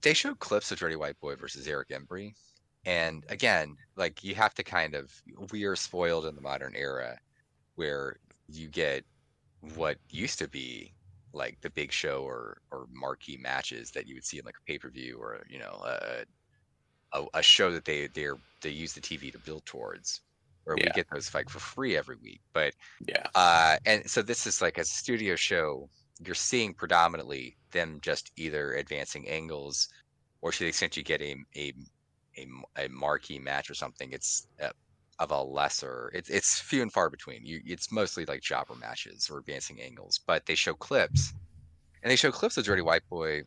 They showed clips of Dirty White Boy versus Eric Embry. And again, like, you have to we are spoiled in the modern era where you get what used to be like the big show or marquee matches that you would see in like a pay-per-view or, you know, a show that they use the TV to build towards, where we get those like for free every week. But and so this is like, as a studio show, you're seeing predominantly them just either advancing angles, or to the extent you get a marquee match or something, it's of a lesser. It's few and far between. It's mostly like jobber matches or advancing angles. But they show clips, and they show clips of Dirty White Boy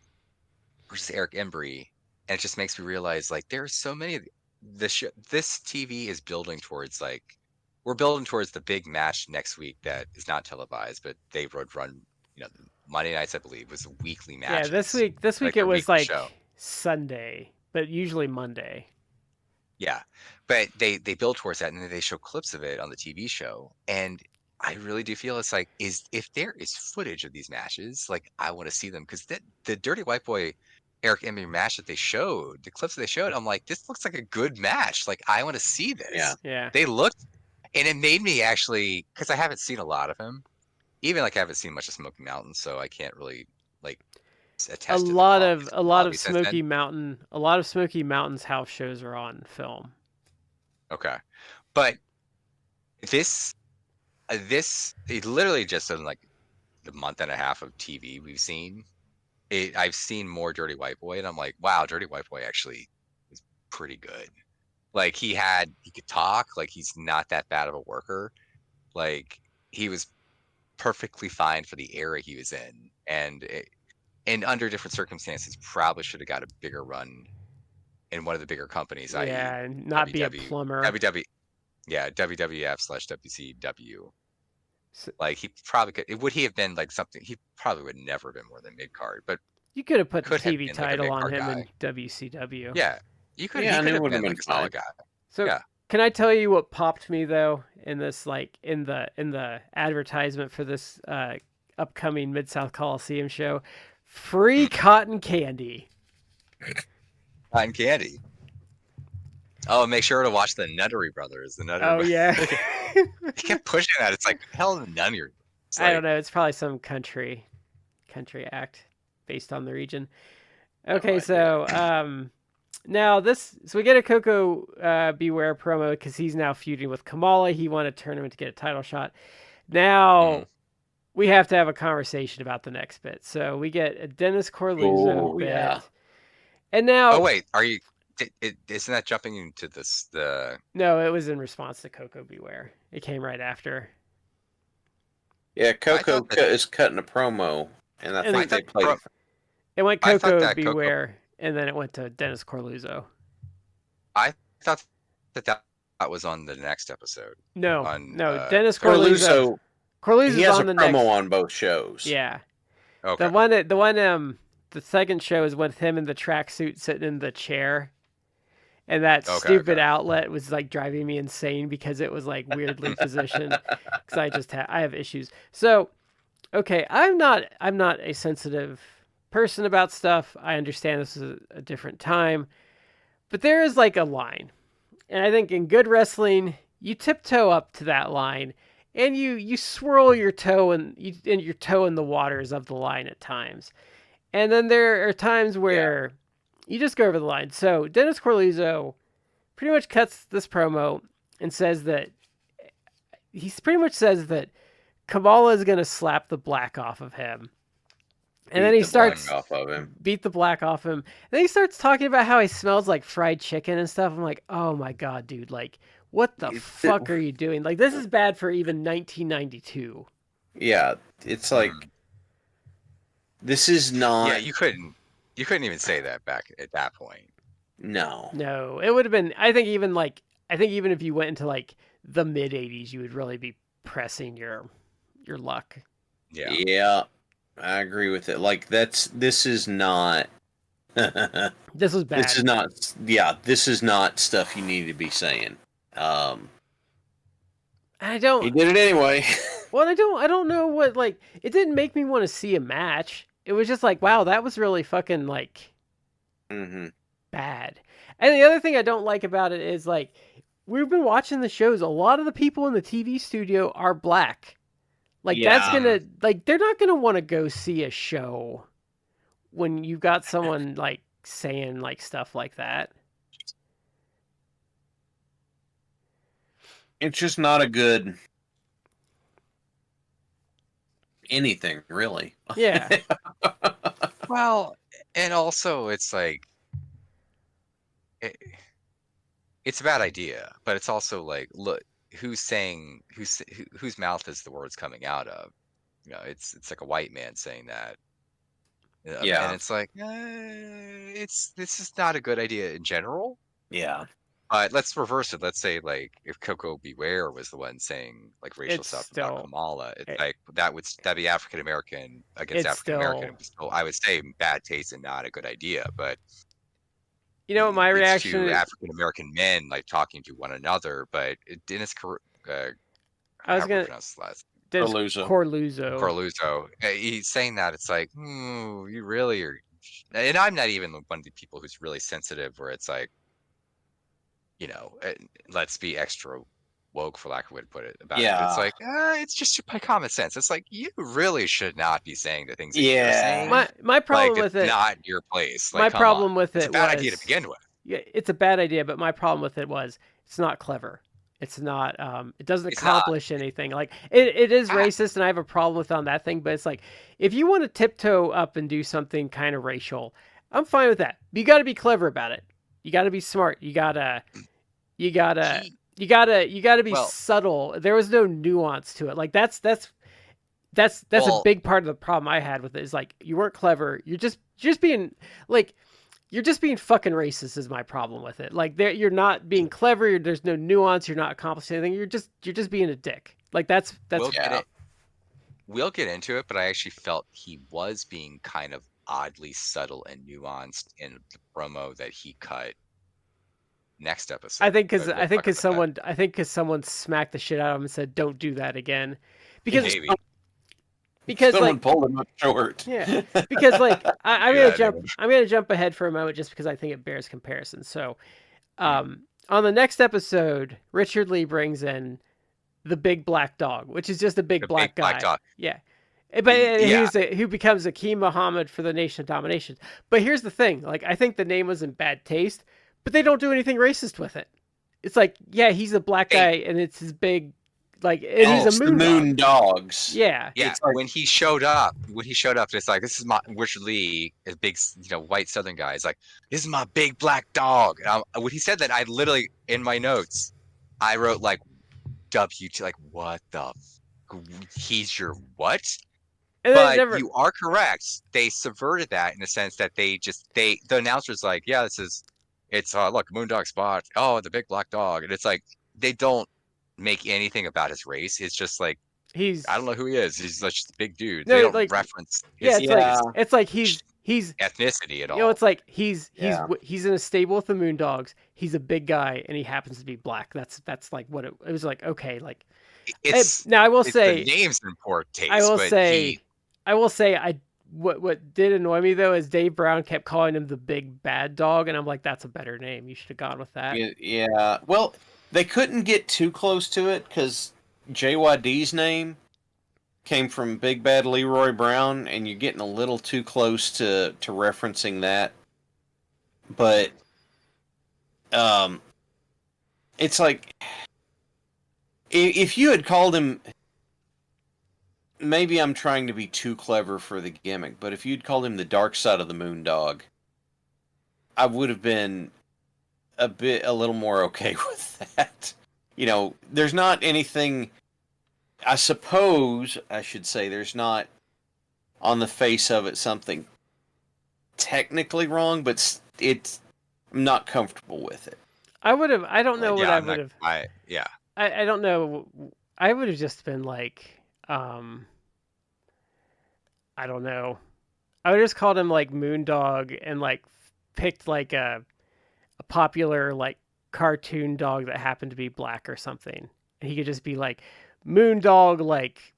versus Eric Embry, and it just makes me realize, like, there's so many. This TV is building towards, like, we're building towards the big match next week that is not televised, but they would run, you know, Monday nights, I believe, was weekly matches. Yeah, this week it was like Sunday, but usually Monday. Yeah, but they build towards that, and then they show clips of it on the TV show, and I really do feel it's like, if there is footage of these matches, like, I want to see them, because the Dirty White Boy Eric Embry match that they showed, the clips that they showed, I'm like, this looks like a good match. Like, I want to see this. Yeah. They looked, and it made me actually, because I haven't seen a lot of him, even like I haven't seen much of Smoky Mountain, so I can't really like attest a to lot of Smoky Mountain's house shows are on film. Okay, but this it literally just in like the month and a half of TV we've seen it. I've seen more Dirty White Boy, and I'm like, wow, Dirty White Boy actually is pretty good. Like, he could talk, like, he's not that bad of a worker. Like, he was perfectly fine for the era he was in, and under different circumstances probably should have got a bigger run in one of the bigger companies. And not be a plumber. WWF/WCW. Like, he probably could. Would he have been like something? He probably would never have been more than mid card. But you could have put the TV title on him in WCW. Yeah, you could. Yeah, he could have been like a solid guy. So can I tell you what popped me though in this, like, in the advertisement for this upcoming Mid-South Coliseum show? Free cotton candy. Cotton candy. Oh, make sure to watch the Nuttery Brothers. Yeah. He kept pushing that. It's like, hell, the Nuttery. I don't know. It's probably some country act based on the region. Okay, so now so we get a Koko Beware promo because he's now feuding with Kamala. He won a tournament to get a title shot. Now we have to have a conversation about the next bit. So we get a Dennis Corleone bit. Yeah. And now... Oh, wait. Isn't that jumping into this? No, it was in response to Koko Beware. It came right after. Yeah, Koko is cutting a promo, and I think they played... It went Koko Beware, and then it went to Dennis Corleone. I thought that was on the next episode. No, Dennis Corleone. He has a promo on both shows. Yeah. Okay. The second show is with him in the tracksuit sitting in the chair. And that stupid outlet was like driving me insane because it was like weirdly positioned. Because I have issues. So, okay, I'm not a sensitive person about stuff. I understand this is a different time, but there is like a line, and I think in good wrestling you tiptoe up to that line, and you swirl your toe and your toe in the waters of the line at times. And then there are times where you just go over the line. So Dennis Corleone pretty much cuts this promo and says that Kamala is going to slap the black off of him. And then he starts beat the black off him. And then he starts talking about how he smells like fried chicken and stuff. I'm like, oh my God, dude. Like, what the fuck are you doing? Like, this is bad for even 1992. Yeah, it's like, this is not... Yeah, you couldn't even say that back at that point. No. No, it would have been, I think even if you went into like the mid 80s, you would really be pressing your luck. Yeah. Yeah. I agree with it. Like, this is not... This was bad. This is not stuff you need to be saying. I don't... He did it anyway. Well, I don't know what, like, it didn't make me want to see a match. It was just like, wow, that was really fucking, like, bad. And the other thing I don't like about it is, like, we've been watching the shows. A lot of the people in the TV studio are black. Like, that's gonna, like, they're not gonna want to go see a show when you've got someone, like, saying, like, stuff like that. It's just not a good anything, really. Yeah. Well, and also it's like, it's a bad idea, but it's also like, look, whose mouth is the words coming out of? You know, it's like a white man saying that. Yeah. And it's like, this is not a good idea in general. Yeah. Let's reverse it. Let's say, like, if Koko Beware was the one saying like racial stuff about Kamala, it's like that'd be African American against African American. So I would say bad taste and not a good idea. But you know what my reaction to is? African American men like talking to one another, but Dennis I was gonna Corleone. He's saying that it's like, you really are, and I'm not even one of the people who's really sensitive, where it's like, you know, let's be extra woke, for lack of a way to put it, about it. It's like, it's just by common sense. It's like, you really should not be saying the things that you're saying. My problem with it's not your place. Like, my problem with it's a bad idea to begin with. Yeah, it's a bad idea, but my problem with it was it's not clever. It's not. It doesn't accomplish anything. Like, it is racist, and I have a problem with on that thing. But it's like, if you want to tiptoe up and do something kind of racial, I'm fine with that. But you got to be clever about it. You got to be smart. You gotta be subtle. There was no nuance to it. Like, that's a big part of the problem I had with it. Is like, you weren't clever. You're just being like. You're just being fucking racist is my problem with it. Like, you're not being clever. There's no nuance. You're not accomplishing anything. You're just being a dick. Like, that's. We'll get into it, but I actually felt he was being kind of oddly subtle and nuanced in the promo that he cut next episode. I think because someone smacked the shit out of him and said, "Don't do that again," because someone like, pulled him up short. Yeah, because like I'm gonna jump ahead for a moment just because I think it bears comparison. So, on the next episode, Richard Lee brings in the big black dog, which is just a big black guy. Black dog. Yeah, but who becomes Akeem Muhammad for the Nation of Domination. But here's the thing: like, I think the name was in bad taste, but they don't do anything racist with it. It's like, yeah, he's a black guy, and it's his big. Like, he's a Moondogs. Yeah. It's like, when he showed up, it's like, this is my Richard Lee, a big, white Southern guy. It's like, this is my big black dog. And when he said that, I literally, in my notes, I wrote like, WT, like, what the, he's your what? But you are correct. They subverted that in the sense that the announcer's like, yeah, it's look, Moondog spot. Oh, the big black dog. And it's like, they don't make anything about his race. It's just like, I don't know who he is. He's just a big dude. They don't reference it's like he's ethnicity at all. You know, it's like he's in a stable with the Moondogs. He's a big guy and he happens to be black. That's like what it was like. Okay, like now I will say the name's in poor taste. I will say what did annoy me though is Dave Brown kept calling him the big bad dog, and I'm like, that's a better name. You should have gone with that. Yeah. Well, They couldn't get too close to it because JYD's name came from Big Bad Leroy Brown, and you're getting a little too close to referencing that. But it's like if you had called him, maybe I'm trying to be too clever for the gimmick, but if you'd called him the Dark Side of the Moondog, I would have been a little more okay with that. You know, there's not anything, I suppose I should say, there's not on the face of it something technically wrong, but I'm not comfortable with it. I don't know what I would have. I don't know. I would have just been like, I don't know. I would have just called him like Moondog and like picked like a popular like cartoon dog that happened to be black or something. And he could just be like Moondog, like,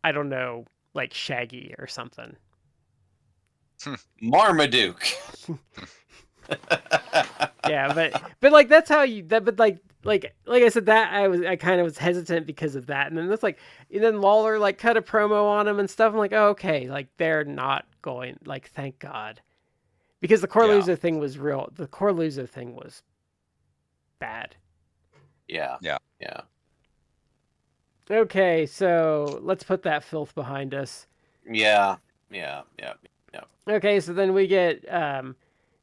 I don't know, like Shaggy or something. Marmaduke. Yeah, but like that's how you that but like I said, that I kind of was hesitant because of that. And then that's like, and then Lawler like cut a promo on him and stuff. I'm like, oh, okay, like they're not going, like, thank God. Because the Corluza thing was real. The Corluza thing was bad. Yeah. Okay, so let's put that filth behind us. Yeah. Okay, so then we get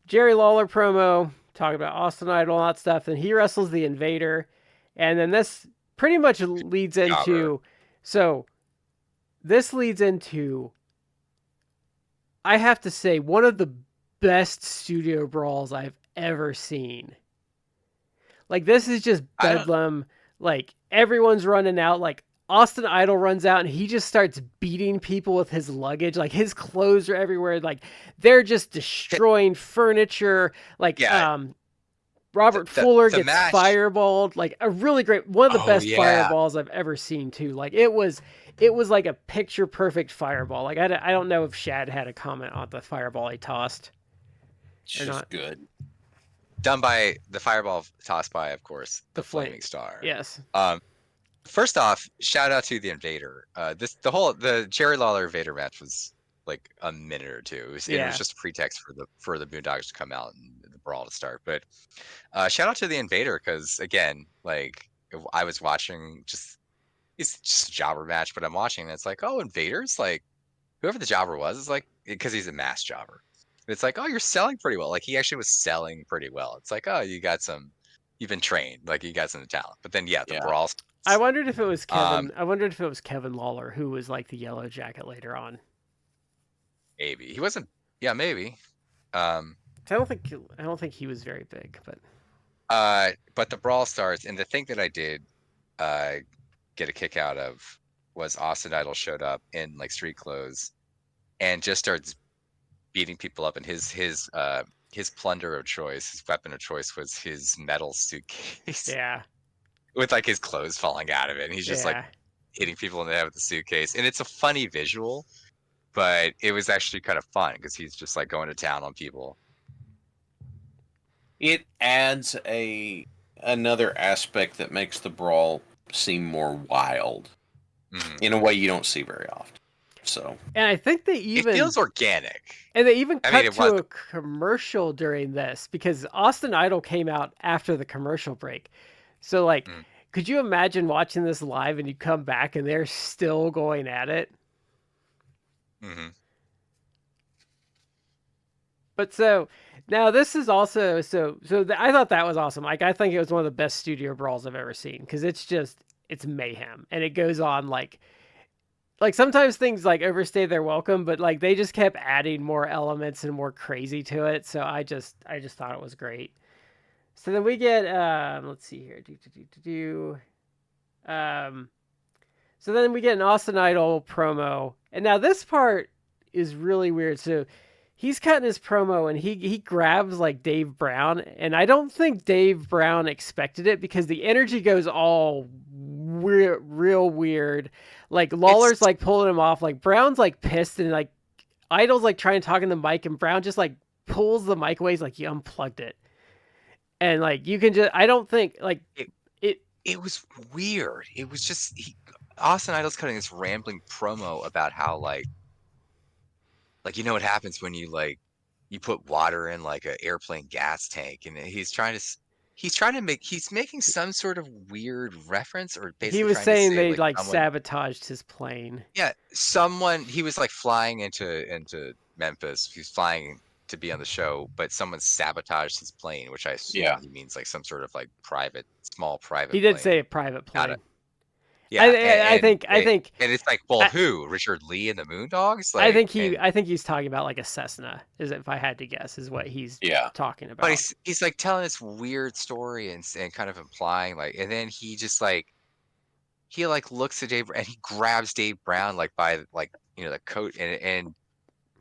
Jerry Lawler promo talking about Austin Idol and all that stuff. And he wrestles the Invader. And then this pretty much leads into... So this leads into, I have to say, one of the best studio brawls I've ever seen. Like, this is just bedlam. Like, everyone's running out. Like, Austin Idol runs out and he just starts beating people with his luggage. Like, his clothes are everywhere. Like, they're just destroying furniture. Like, Robert Fuller gets fireballed. Like, a really great, one of the best fireballs I've ever seen too. Like, it was like a picture perfect fireball. Like, I don't know if Shad had a comment on the fireball he tossed. It's just good. Done by the fireball tossed by, of course, the Flaming Star. Yes. First off, shout out to the Invader. The Jerry Lawler Invader match was like a minute or two. It was just a pretext for the Moondogs to come out and the brawl to start. But shout out to the Invader, because again, like, I was watching it's just a jobber match, but I'm watching and it's like, oh, Invader's like, whoever the jobber was is like, because he's a mass jobber. It's like, oh, you're selling pretty well. Like, he actually was selling pretty well. It's like, oh, you've been trained. Like, you got some talent. But then, the brawl. I wondered if it was Kevin. I wondered if it was Kevin Lawler, who was like the Yellow Jacket later on. Maybe he wasn't. Yeah, maybe. I don't think he was very big, but. But the brawl starts, and the thing that I did, get a kick out of was Austin Idol showed up in like street clothes, and just starts beating people up, and his plunder of choice, his weapon of choice, was his metal suitcase. Yeah. With like his clothes falling out of it, and he's just like hitting people in the head with the suitcase, and it's a funny visual, but it was actually kind of fun because he's just like going to town on people. It adds another aspect that makes the brawl seem more wild in a way you don't see very often. So, and I think it feels organic. And they even cut to a commercial during this, because Austin Idol came out after the commercial break. So, like, could you imagine watching this live and you come back and they're still going at it? Mm-hmm. But so now this is also I thought that was awesome. Like, I think it was one of the best studio brawls I've ever seen, because it's mayhem, and it goes on like sometimes things like overstay their welcome, but like they just kept adding more elements and more crazy to it. So I just thought it was great. So then we get, let's see here. So then we get an Austin Idol promo. And now this part is really weird. So he's cutting his promo and he grabs like Dave Brown. And I don't think Dave Brown expected it, because the energy goes all real weird. Like, Lawler's like pulling him off. Like, Brown's like pissed, and like Idol's like trying to talk in the mic, and Brown just like pulls the mic away. He's like, you unplugged it. And like, you can just, I don't think, like, it was weird. It was just Austin Idol's cutting this rambling promo about how like you know what happens when you put water in like an airplane gas tank, and he's making some sort of weird reference, or He basically was trying to saying say they like like someone, sabotaged his plane. yeah, he was like flying into Memphis. He was flying to be on the show, but someone sabotaged his plane, which I assume Yeah. he means like some sort of like small He private did plane. say a private Got plane. it. Yeah, I think and it's like, well, I, who? Richard Lee and the Moondogs? I Like, think he and I think he's talking about like a Cessna. Is if I had to guess, is what he's Yeah. talking but about. he's like telling this weird story and kind of implying like, and then he just like he like looks at Dave and he grabs Dave Brown like by like the coat, and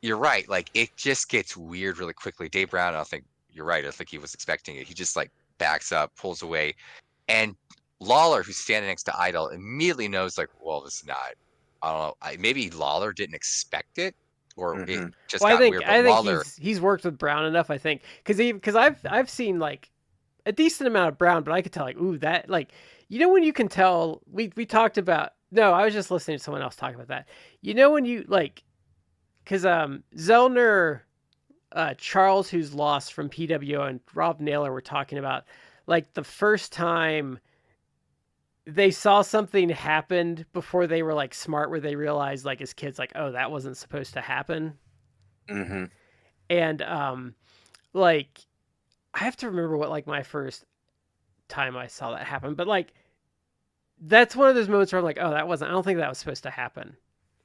you're right, like it just gets weird really quickly. Dave Brown, I don't think you're right. I don't think he was expecting it. He just like backs up, pulls away, and Lawler, who's standing next to Idol, immediately knows like, well, this is not. I don't know. Maybe Lawler didn't expect it, or it Mhm. just Well, got weird. But I think Lawler, he's worked with Brown enough. I think because I've seen like a decent amount of Brown, but I could tell like ooh that like when you can tell we talked about no I was just listening to someone else talk about that. When you like because Zellner, Charles who's lost from PWO and Rob Naylor were talking about like the first time they saw something happened before they were like smart where they realized like as kids like oh that wasn't supposed to happen. Mhm. And like I have to remember what like my first time I saw that happen, but like that's one of those moments where I'm like, oh, I don't think that was supposed to happen.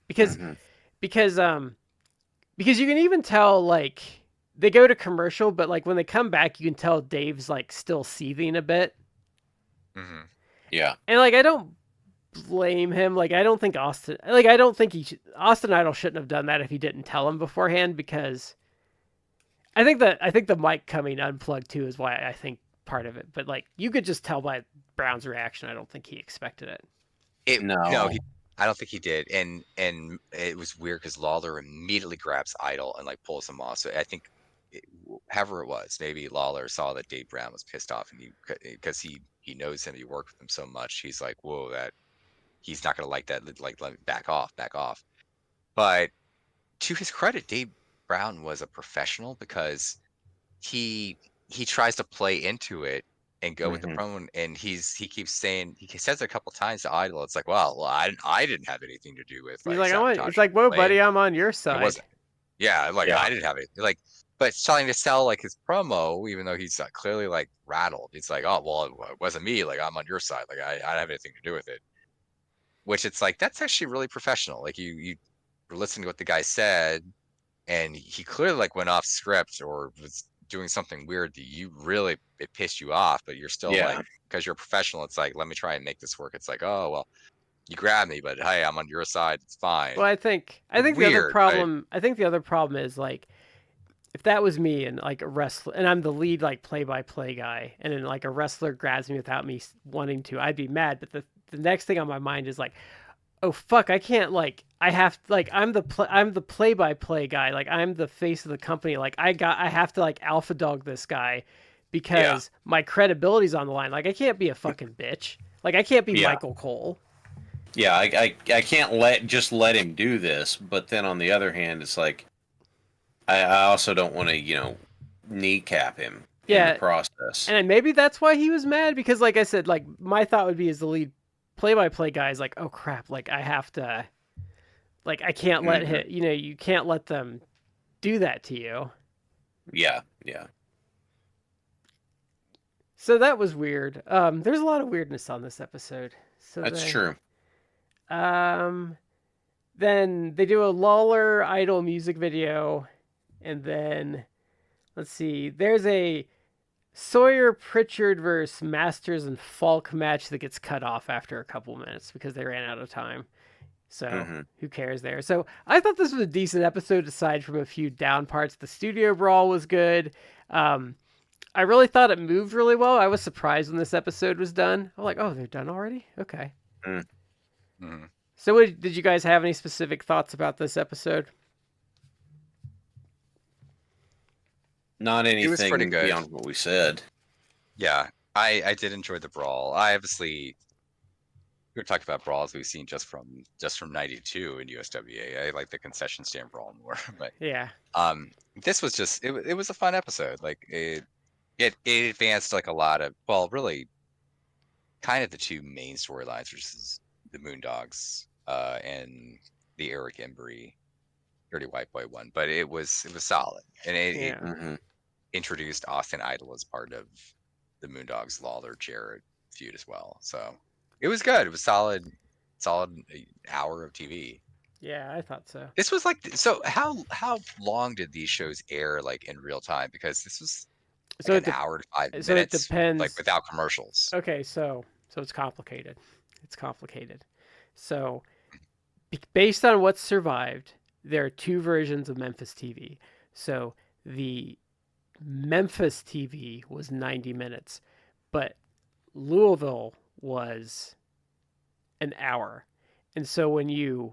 Because Mhm. because because you can even tell like they go to commercial, but like when they come back you can tell Dave's like still seething a bit. mhm. Yeah. And like I don't blame him. Like I don't think Austin Austin Idol shouldn't have done that if he didn't tell him beforehand, because I think the mic coming unplugged too is why I think part of it. But like you could just tell by Brown's reaction, I don't think he expected it. No, No. I don't think he did, and it was weird because Lawler immediately grabs Idol and like pulls him off. So I think, however it was, maybe Lawler saw that Dave Brown was pissed off, and because he knows him, he worked with him so much, he's like, whoa, that he's not gonna like that. Like, let me back off, back off. But to his credit, Dave Brown was a professional because he tries to play into it and go with the Mhm. promo, and he keeps saying, he says it a couple times to Idol. It's like, well, I didn't have anything to do with He's like like, it's sabotaging like, the whoa, buddy, plane. I'm on your It side. wasn't. Yeah, like Yeah. I didn't have it. Like, but it's trying to sell like his promo, even though he's clearly like rattled. It's like, oh well, it wasn't me. Like I'm on your side. Like I don't have anything to do with it. Which it's like that's actually really professional. Like you were listening to what the guy said, and he clearly like went off script or was doing something weird that it pissed you off, but you're still Yeah. like, because you're a professional, it's like, let me try and make this work. It's like, oh well, you grabbed me, but hey, I'm on your side, it's fine. Well, I think Weird, but the other problem is like if that was me and like a wrestler and I'm the lead like play-by-play guy and then like a wrestler grabs me without me wanting to, I'd be mad. But the next thing on my mind is like, oh fuck, I can't like I have like I'm the play-by-play guy, like I'm the face of the company, like I have to like alpha dog this guy because my credibility's on the line. Like I can't be a fucking bitch. Like I can't be Yeah. Michael Cole. Yeah, I can't let him do this, but then on the other hand, it's like I also don't want to, kneecap him in the process. And maybe that's why he was mad, because like I said, like my thought would be as the lead play-by-play guy is like, oh crap, like I have to, like I can't let him, you can't let them do that to you. Yeah, yeah. So that was weird. There's a lot of weirdness on this episode. So That's true. Then they do a Lawler Idol music video, and then let's see, there's a Sawyer Pritchard versus Masters and Falk match that gets cut off after a couple minutes because they ran out of time. So who cares there? So I thought this was a decent episode aside from a few down parts. The studio brawl was good. I really thought it moved really well. I was surprised when this episode was done. I'm like, oh, they're done already? Okay. Mm-hmm. So did you guys have any specific thoughts about this episode? Not anything pretty good. beyond what we said. Yeah, I did enjoy the brawl. I obviously we were talking about brawls we've seen just from '92 in USWA. I like the concession stand brawl more, but Yeah. this was just it was a fun episode. Like it advanced like a lot of, well, really kind of the two main storylines, which is the Moondogs and the Eric Embry Dirty White Boy one. But it was solid, and it Mm-hmm. introduced Austin Idol as part of the Moondogs Lawler Jarrett feud as well. So it was good. It was solid hour of TV. Yeah, I thought so. This was like, so how long did these shows air like in real time? Because this was like So an hour to 5 minutes, so it depends. like without commercials. Okay, so it's complicated. It's complicated. So based on what's survived, there are two versions of Memphis TV. So the Memphis TV was 90 minutes, but Louisville was an hour. And so when you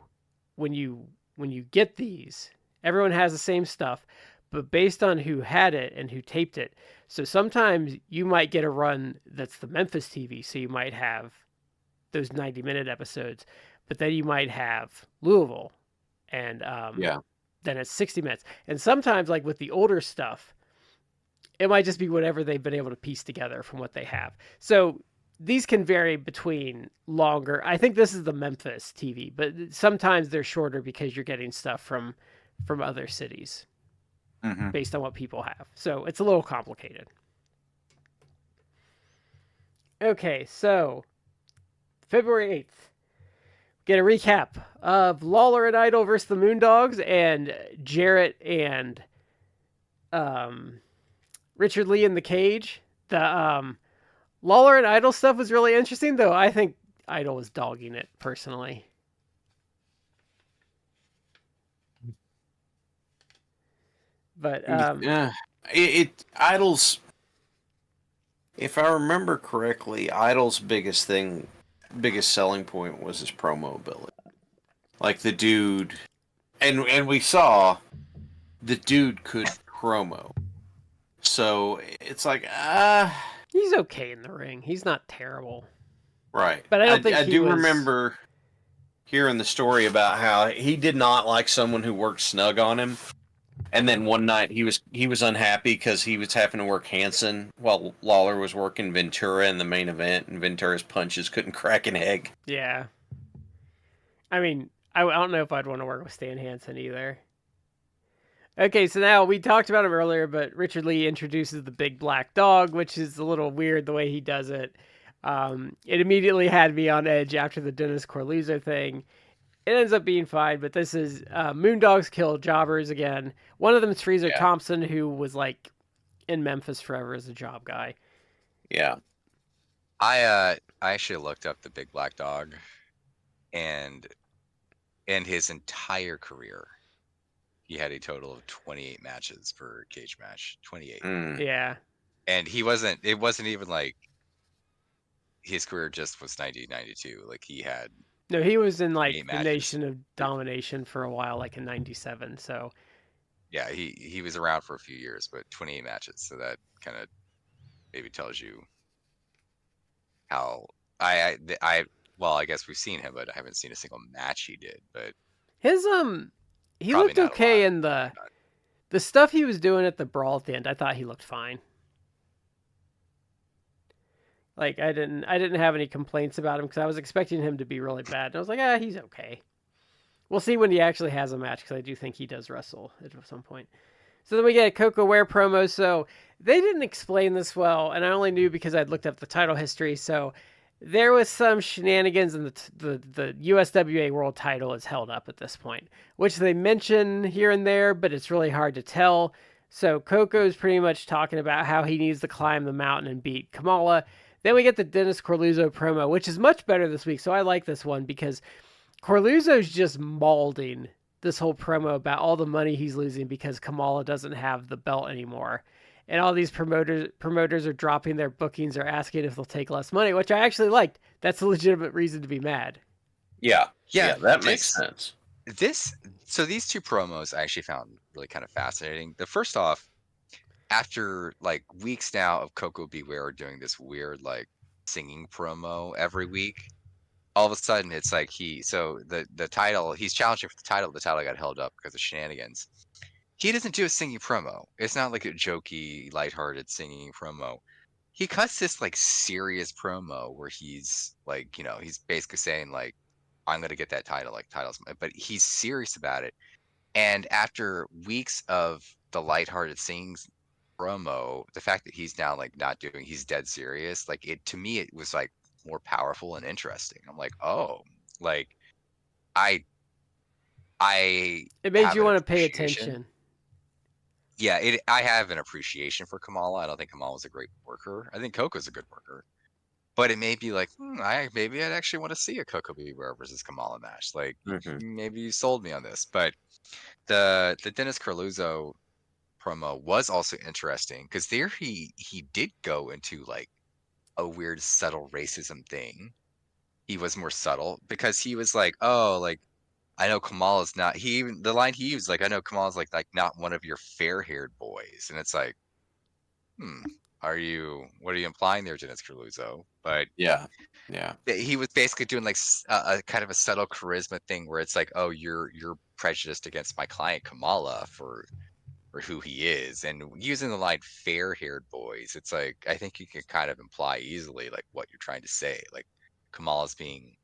get these, everyone has the same stuff, but based on who had it and who taped it. So sometimes you might get a run that's the Memphis TV, so you might have those 90-minute episodes, but then you might have Louisville, and then it's 60 minutes. And sometimes, like with the older stuff, it might just be whatever they've been able to piece together from what they have. So these can vary between longer. I think this is the Memphis TV, but sometimes they're shorter because you're getting stuff from other cities based on what people have. So it's a little complicated. Okay, so February 8th, get a recap of Lawler and Idol versus the Moondogs, and Jarrett and Richard Lee in the cage. The Lawler and Idol stuff was really interesting, though I think Idol was dogging it personally. But Idol's, if I remember correctly, Idol's biggest selling point was his promo ability. Like the dude, and we saw the dude could promo. So it's like, he's okay in the ring. He's not terrible. Right. But I don't think I do remember hearing the story about how he did not like someone who worked snug on him. And then one night he was unhappy because he was having to work Hanson while Lawler was working Ventura in the main event, and Ventura's punches couldn't crack an egg. Yeah. I mean, I don't know if I'd want to work with Stan Hansen either. Okay, so now we talked about him earlier, but Richard Lee introduces the big black dog, which is a little weird the way he does it. It immediately had me on edge after the Dennis Corleone thing. It ends up being fine, but this is Moondogs kill jobbers again. One of them is Freezer Thompson, who was like in Memphis forever as a job guy. Yeah. I actually looked up the big black dog, and his entire career, he had a total of 28 matches per cage match. 28. Yeah. And it wasn't even like his career just was 92. Like he had. No, he was in like the Nation of Domination for a while, like in 97. So. Yeah, he was around for a few years, but 28 matches. So that kind of maybe tells you how I guess we've seen him, but I haven't seen a single match he did. But his he looked okay in the stuff he was doing at the brawl at the end. I thought he looked fine. Like I didn't have any complaints about him because I was expecting him to be really bad. And I was like, he's okay. We'll see when he actually has a match because I do think he does wrestle at some point. So then we get a Koko Ware promo. So they didn't explain this well, and I only knew because I'd looked up the title history. So there was some shenanigans, and the USWA World Title is held up at this point, which they mention here and there, but it's really hard to tell. So Koko's pretty much talking about how he needs to climb the mountain and beat Kamala. Then we get the Dennis Corleone promo, which is much better this week. So I like this one because Corleone's just mauling this whole promo about all the money he's losing because Kamala doesn't have the belt anymore. And all these promoters are dropping their bookings or asking if they'll take less money, which I actually liked. That's a legitimate reason to be mad. Yeah, that makes sense. So these two promos I actually found really kind of fascinating. The first off, after like weeks now of Koko Beware doing this weird like singing promo every week, all of a sudden it's like the title, he's challenging for the title got held up because of shenanigans. He doesn't do a singing promo. It's not like a jokey, lighthearted singing promo. He cuts this like serious promo where he's like, he's basically saying like, I'm gonna get that title, like titles, but he's serious about it. And after weeks of the lighthearted singing promo, the fact that he's now like not doing, he's dead serious. Like to me, it was like more powerful and interesting. I'm like, oh, like I It made have you an want to pay appreciation. attention. Yeah, I have an appreciation for Kamala. I don't think Kamala's a great worker. I think Koko's a good worker. But it may be like, maybe I'd actually want to see a Koko Beware versus Kamala match. Like, maybe you sold me on this. But the Dennis Corluzzo promo was also interesting because there he did go into like a weird subtle racism thing. He was more subtle because he was like, oh, like I know Kamala's not. The line he used, like, I know Kamala's like not one of your fair-haired boys, and it's like, what are you implying there, Dennis Corluzzo? But yeah, he was basically doing like a kind of a subtle charisma thing where it's like, oh, you're prejudiced against my client Kamala for who he is, and using the line fair-haired boys, it's like I think you can kind of imply easily like what you're trying to say, like Kamala's being,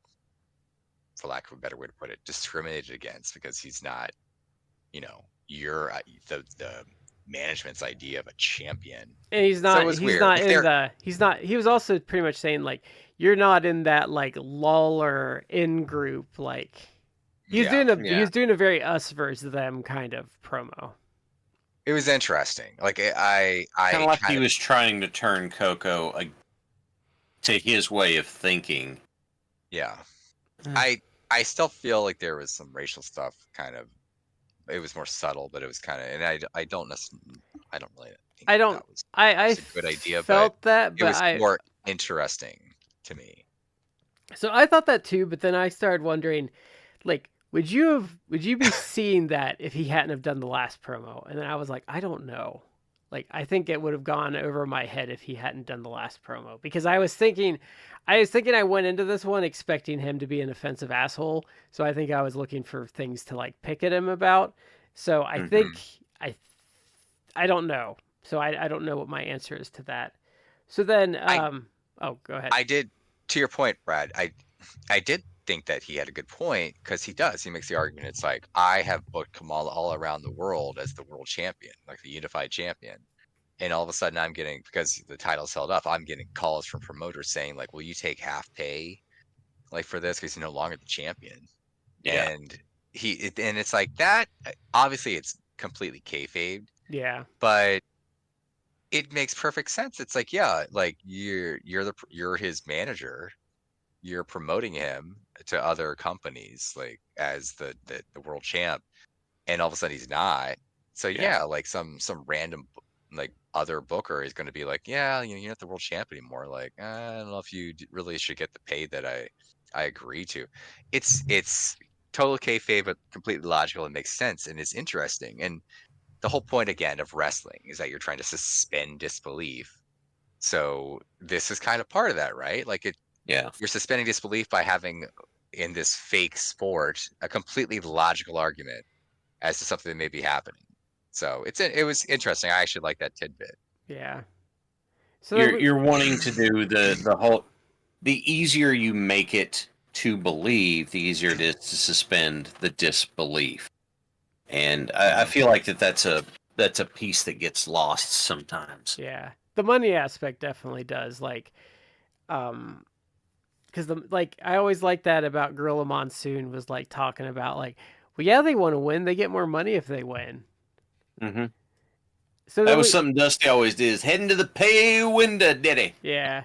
for lack of a better way to put it, discriminated against because he's not, you're the management's idea of a champion. And he's not. So it was He's weird. not in the. He's not. He was also pretty much saying like, you're not in that like Lawler in group. Like, he was doing a very us versus them kind of promo. It was interesting. Like I kind of like he was trying to turn Koko to his way of thinking. Yeah. I still feel like there was some racial stuff kind of, it was more subtle, but it was kind of, and I don't really think that was a good idea, felt but that, but it was more interesting to me. So I thought that too, but then I started wondering, like, would you be seeing that if he hadn't have done the last promo? And then I was like, I don't know. Like, I think it would have gone over my head if he hadn't done the last promo, because I was thinking I went into this one expecting him to be an offensive asshole. So I think I was looking for things to like pick at him about. So I think I don't know. So I don't know what my answer is to that. So then, go ahead. I did, to your point, Brad, I did think that he had a good point because he makes the argument. It's like, I have booked Kamala all around the world as the world champion, like the unified champion. And all of a sudden I'm getting, because the title's held up, I'm getting calls from promoters saying like, will you take half pay like for this? Because he's no longer the champion. Yeah. And and it's like that, obviously it's completely kayfabed. Yeah. But it makes perfect sense. It's like, yeah, like you're his manager. You're promoting him to other companies like as the world champ, and all of a sudden he's not. So yeah, like some random like other booker is going to be like, yeah, you're not the world champ anymore. Like, I don't know if you really should get the pay that I agree to. It's total kayfabe, but completely logical and makes sense and is interesting. And the whole point again of wrestling is that you're trying to suspend disbelief. So this is kind of part of that, right? Like you're suspending disbelief by having in this fake sport a completely logical argument as to something that may be happening. So it was interesting. I actually like that tidbit. Yeah. So you're wanting to do the easier you make it to believe, the easier it is to suspend the disbelief. And I feel like that's a piece that gets lost sometimes. Yeah. The money aspect definitely does, like, because I always liked that about Gorilla Monsoon, was like talking about like, well, yeah, they want to win, they get more money if they win. Mm-hmm. So that was something Dusty always did, is heading to the pay window, did he? Yeah,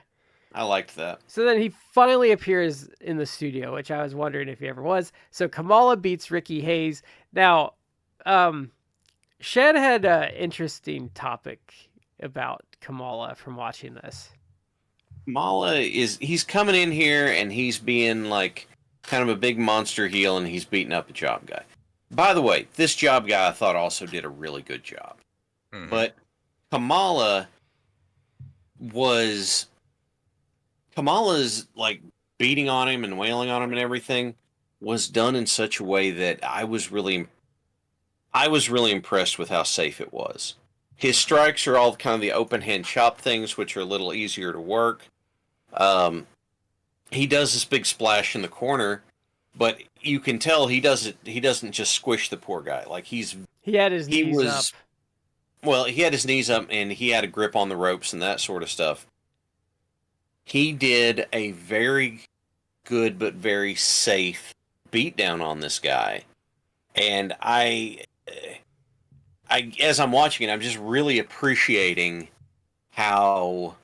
I liked that. So then he finally appears in the studio, which I was wondering if he ever was. So Kamala beats Ricky Hayes. Now, Shed had an interesting topic about Kamala from watching this. Kamala he's coming in here and he's being like kind of a big monster heel, and he's beating up a job guy. By the way, this job guy I thought also did a really good job. Mm-hmm. But Kamala was Kamala's like beating on him and wailing on him and everything was done in such a way that I was really impressed with how safe it was. His strikes are all kind of the open hand chop things, which are a little easier to work. He does this big splash in the corner, but you can tell he doesn't just squish the poor guy. Like he had his knees up. Well, he had his knees up and he had a grip on the ropes and that sort of stuff. He did a very good but very safe beatdown on this guy. And as I'm watching it, I'm just really appreciating how,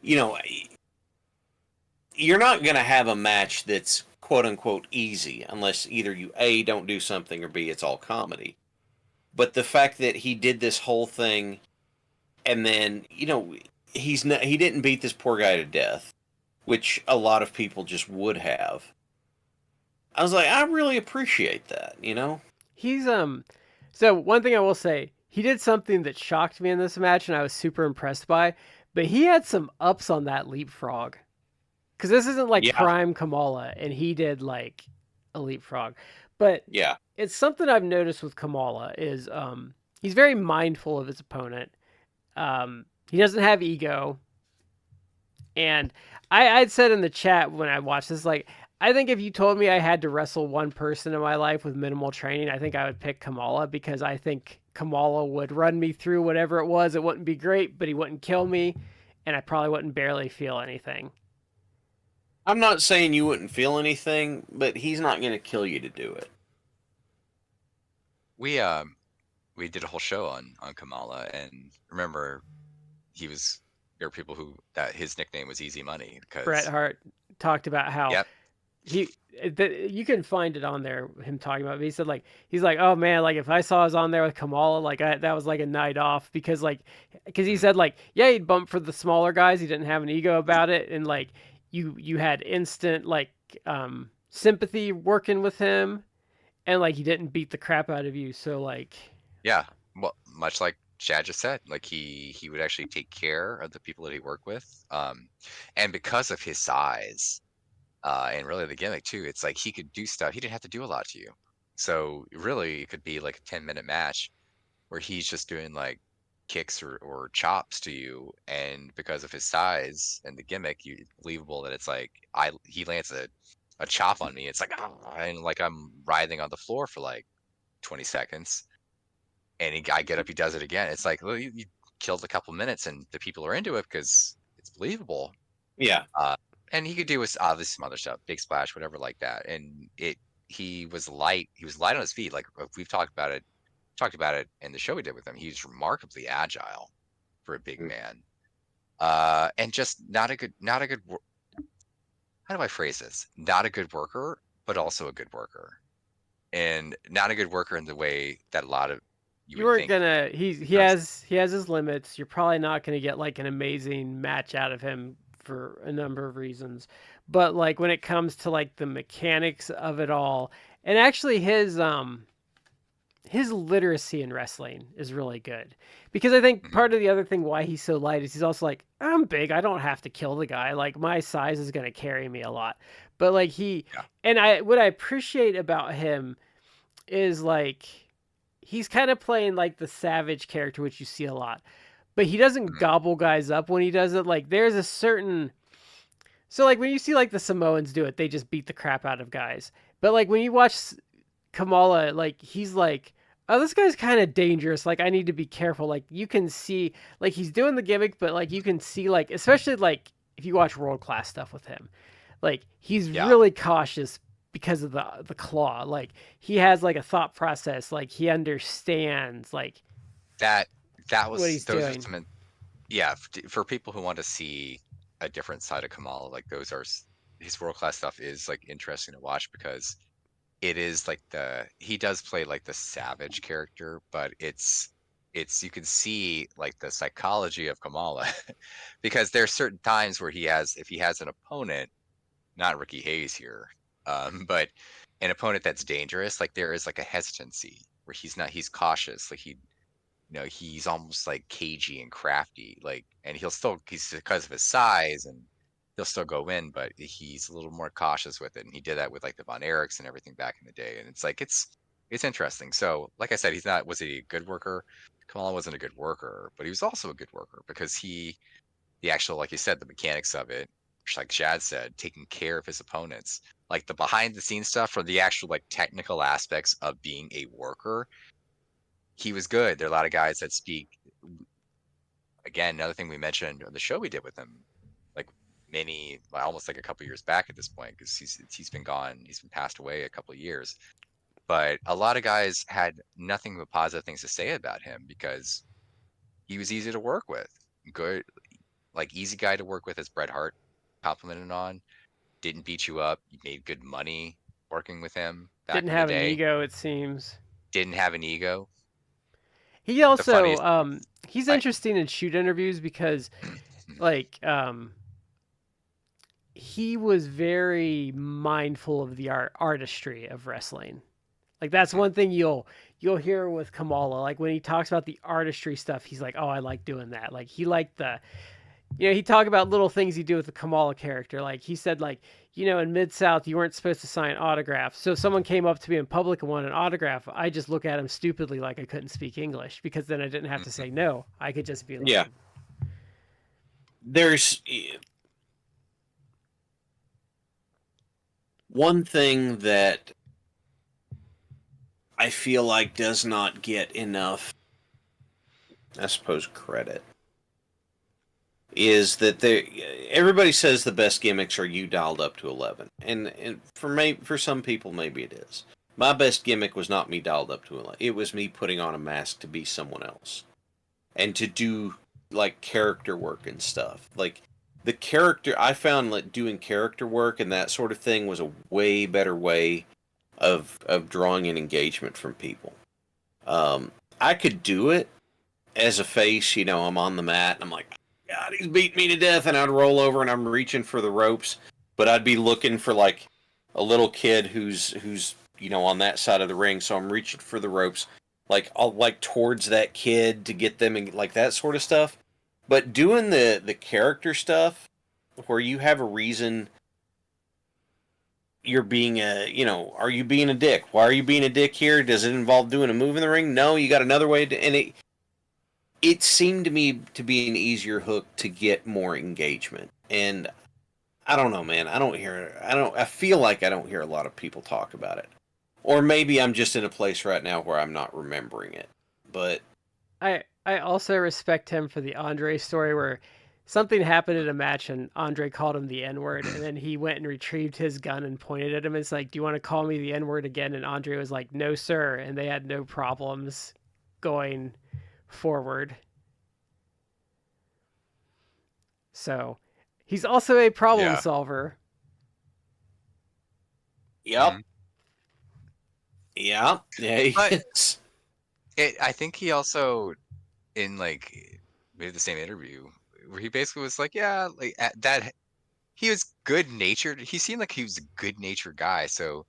you know, you're not going to have a match that's quote unquote easy unless either you A, don't do something, or B, it's all comedy. But the fact that he did this whole thing and then, you know, he didn't beat this poor guy to death, which a lot of people just would have. I was like, I really appreciate that, you know? He's so one thing I will say, he did something that shocked me in this match and I was super impressed by, but he had some ups on that leapfrog. Cuz this isn't like prime Kamala and he did like a leapfrog. But yeah, it's something I've noticed with Kamala is he's very mindful of his opponent. He doesn't have ego. And I'd said in the chat when I watched this, like, I think if you told me I had to wrestle one person in my life with minimal training, I think I would pick Kamala because I think Kamala would run me through whatever it was. It wouldn't be great, but he wouldn't kill me, and I probably wouldn't barely feel anything. I'm not saying you wouldn't feel anything, but he's not going to kill you to do it. We did a whole show on Kamala, and remember, there were people that his nickname was Easy Money because Bret Hart talked about how you can find it on there, him talking about it. He said he's like, oh man, like if I saw us on there with Kamala, like that was like a night off because he said yeah, he'd bump for the smaller guys. He didn't have an ego about it. And like you had instant sympathy working with him and like he didn't beat the crap out of you. So like, yeah, well, much like Chad just said, like he would actually take care of the people that he worked with. And because of his size, and really the gimmick too, it's like he could do stuff. He didn't have to do a lot to you. So really it could be like a 10-minute match where he's just doing like kicks or chops to you. And because of his size and the gimmick, it's believable that it's like he lands a chop on me. It's like, and like I'm writhing on the floor for like 20 seconds. And I get up, he does it again. It's like, well, you killed a couple minutes and the people are into it because it's believable. Yeah. And he could do obviously some other stuff, big splash, whatever like that. And he was light. He was light on his feet. Like we've talked about it in the show we did with him. He's remarkably agile for a big man. And just not a good. How do I phrase this? Not a good worker, but also a good worker, and not a good worker in the way that a lot of you weren't gonna. He has his limits. You're probably not gonna get like an amazing match out of him for a number of reasons, but like when it comes to like the mechanics of it all, and actually his literacy in wrestling is really good because I think part of the other thing why he's so light is he's also like, I'm big, I don't have to kill the guy, like my size is gonna carry me a lot. But like what I appreciate about him is like he's kind of playing like the savage character, which you see a lot. But he doesn't gobble guys up when he does it. Like there's a certain, so like when you see like the Samoans do it, they just beat the crap out of guys. But like when you watch Kamala, like he's like, oh, this guy's kind of dangerous. Like I need to be careful. Like you can see, like he's doing the gimmick, but like you can see, like especially like if you watch World Class stuff with him, like he's really cautious because of the claw. Like he has like a thought process. Like he understands like that was what he's doing. For people who want to see a different side of Kamala, like his World Class stuff is like interesting to watch because it is like he does play like the savage character, but it's you can see like the psychology of Kamala because there are certain times where if he has an opponent, not Ricky Hayes here, but an opponent that's dangerous, like there is like a hesitancy where he's cautious, like he he's almost like cagey and crafty, like, and he's because of his size and he'll still go in, but he's a little more cautious with it. And he did that with like the Von Erichs and everything back in the day. And it's like, it's interesting. So like I said, was he a good worker? Kamala wasn't a good worker, but he was also a good worker because the actual, like you said, the mechanics of it, like Shad said, taking care of his opponents, like the behind the scenes stuff for the actual like technical aspects of being a worker, he was good. There are a lot of guys that speak. Again, another thing we mentioned on the show we did with him, like almost like a couple years back at this point, because he's been gone, he's been passed away a couple of years. But a lot of guys had nothing but positive things to say about him because he was easy to work with. Good, like easy guy to work with, as Bret Hart complimented on. Didn't beat you up. You made good money working with him. Didn't have an ego, it seems. Didn't have an ego. He also, he's interesting in shoot interviews because, like, he was very mindful of the artistry of wrestling. Like, that's one thing you'll hear with Kamala. Like, when he talks about the artistry stuff, he's like, oh, I like doing that. Like, he liked he talked about little things he do with the Kamala character. Like, he said, like, in Mid-South, you weren't supposed to sign autographs. So if someone came up to me in public and wanted an autograph, I just look at him stupidly like I couldn't speak English, because then I didn't have to say no. I could just be like... Yeah. There's one thing that I feel like does not get enough, I suppose, credit, is that everybody says the best gimmicks are you dialed up to 11, and for some people maybe it is. My best gimmick was not me dialed up to 11. It was me putting on a mask to be someone else, and to do like character work and stuff. Like the character, I found like doing character work and that sort of thing was a way better way of drawing an engagement from people. I could do it as a face, I'm on the mat and I'm like, God, he's beating me to death, and I'd roll over and I'm reaching for the ropes, but I'd be looking for like a little kid who's on that side of the ring, so I'm reaching for the ropes, like I'll like towards that kid to get them, and like that sort of stuff. But doing the character stuff where you have a reason you're being are you being a dick? Why are you being a dick here? Does it involve doing a move in the ring? No, you got another way to, and it seemed to me to be an easier hook to get more engagement. And I don't know, man. I feel like I don't hear a lot of people talk about it. Or maybe I'm just in a place right now where I'm not remembering it. But I also respect him for the Andre story where something happened in a match and Andre called him the N-word, and then he went and retrieved his gun and pointed at him. It's like, do you want to call me the N-word again? And Andre was like, no, sir. And they had no problems going forward. So he's also a problem solver. Yep. Yeah. Yeah. I think he also, in like maybe the same interview, where he basically was like, yeah, like that he was good natured. He seemed like he was a good natured guy. So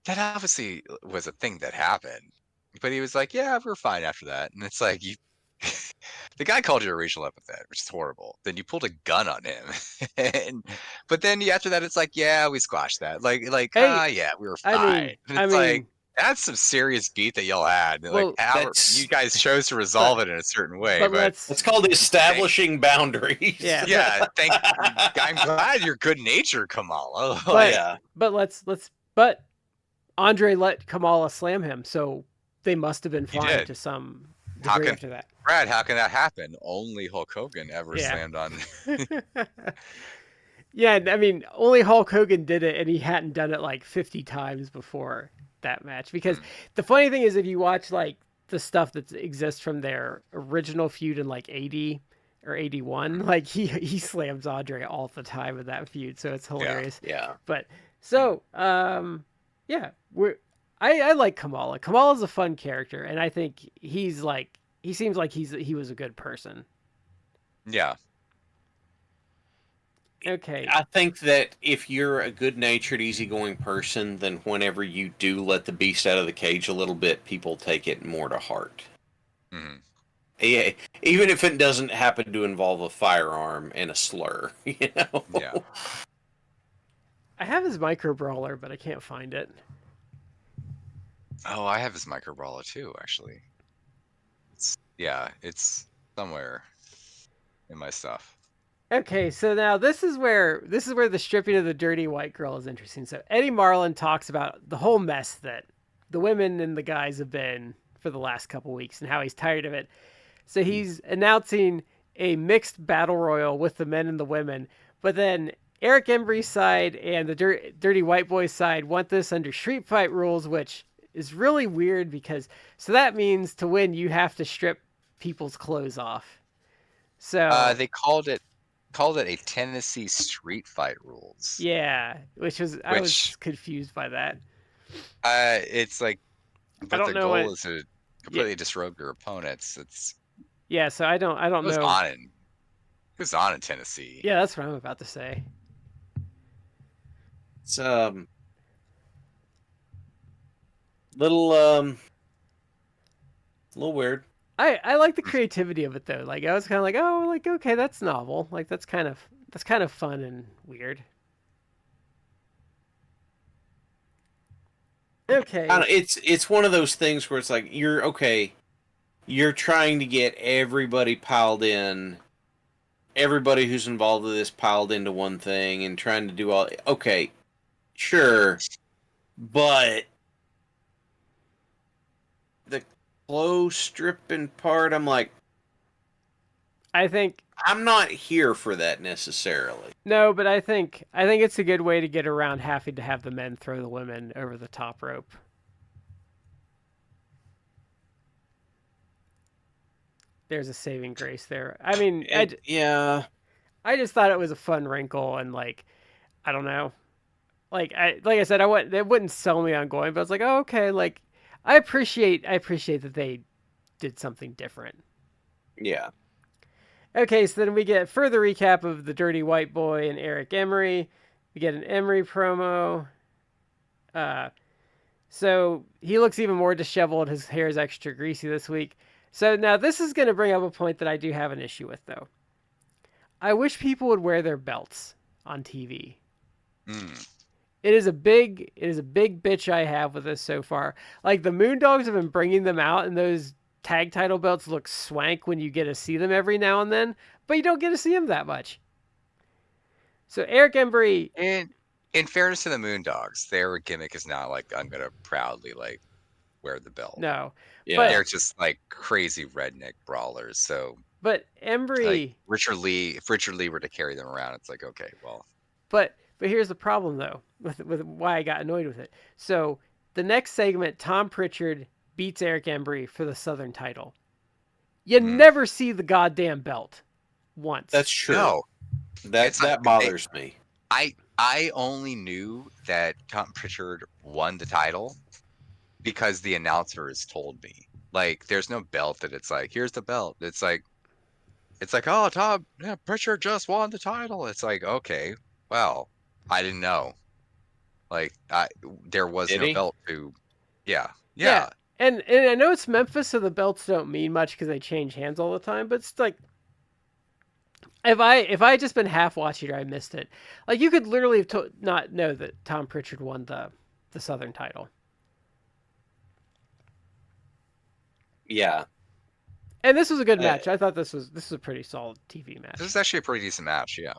that obviously was a thing that happened. But he was like, yeah, we're fine after that. And it's like, the guy called you a racial epithet, which is horrible. Then you pulled a gun on him. But then after that, it's like, yeah, we squashed that. Yeah, we were fine. Like, that's some serious beat that y'all had. Well, like, you guys chose to resolve it in a certain way. But it's called establishing boundaries. Yeah. Yeah. I'm glad you're good natured, Kamala. But Andre let Kamala slam him, so they must have been fine to some degree after that. Brad, how can that happen? Only Hulk Hogan ever slammed on. Yeah, I mean, only Hulk Hogan did it, and he hadn't done it like 50 times before that match. Because the funny thing is, if you watch like the stuff that exists from their original feud in like 80 or 81, like he slams Andre all the time in that feud, so it's hilarious. Yeah. But so I like Kamala. Kamala's a fun character, and I think he seems like he was a good person. Yeah. Okay. I think that if you're a good-natured, easygoing person, then whenever you do let the beast out of the cage a little bit, people take it more to heart. Mm-hmm. Yeah, even if it doesn't happen to involve a firearm and a slur, Yeah. I have his micro brawler, but I can't find it. Oh, I have his micro brawler too, actually. It's somewhere in my stuff. Okay, so now this is where the stripping of the dirty white girl is interesting. So Eddie Marlin talks about the whole mess that the women and the guys have been for the last couple weeks and how he's tired of it. So he's announcing a mixed battle royal with the men and the women, but then Eric Embry's side and the Dirty White Boys side want this under street fight rules, which is really weird because so that means to win you have to strip people's clothes off. So They called it a Tennessee street fight rules. yeah, I was confused by that. It's like, but I don't the know goal what- is to completely disrobe your opponents. It's Yeah, so I don't who's know. on in who's on in Tennessee. Yeah, that's what I'm about to say. It's little weird. I like the creativity of it though. Like I was kind of like, oh, like okay, that's novel. Like that's kind of fun and weird. Okay. I don't, it's one of those things where it's like you're trying to get everybody piled in, everybody who's involved with this piled into one thing and trying to do all. Okay, sure, but the clothes stripping part, I'm like, I think I'm not here for that necessarily. no, but I think it's a good way to get around having to have the men throw the women over the top rope. There's a saving grace there. I mean, Yeah. I just thought it was a fun wrinkle and like I don't know. Like I said, it wouldn't sell me on going, but I was like, oh, okay, like I appreciate that they did something different. Yeah. Okay, so then we get further recap of the Dirty White Boy and Eric Emery. We get an Emery promo. So he looks even more disheveled. His hair is extra greasy this week. So now this is going to bring up a point that I do have an issue with, though. I wish people would wear their belts on TV. It is a big bitch I have with this so far. Like the Moondogs have been bringing them out, and those tag title belts look swank when you get to see them every now and then, but you don't get to see them that much. So Eric Embry, In fairness to the Moondogs, their gimmick is not like I'm gonna proudly like wear the belt. no, Yeah. But- They're just like crazy redneck brawlers. So but Embry, like if Richard Lee were to carry them around, it's like okay, well, but here's the problem though with why I got annoyed with it. So the next segment, Tom Pritchard beats Eric Embry for the Southern title. You never see the goddamn belt once. That's true. no. That bothers me. I only knew that Tom Pritchard won the title because the announcers told me. Like, there's no belt that it's like, here's the belt. It's like, oh, Tom, yeah, Pritchard just won the title. It's like, okay, well, I didn't know. Like, there was Did no he? belt to, yeah. And I know it's Memphis, so the belts don't mean much because they change hands all the time. But it's like, if I had just been half watching it, I missed it. Like you could literally have not know that Tom Pritchard won the Southern title. Yeah. And this was a good match. I thought this was a pretty solid TV match. This is actually a pretty decent match, yeah.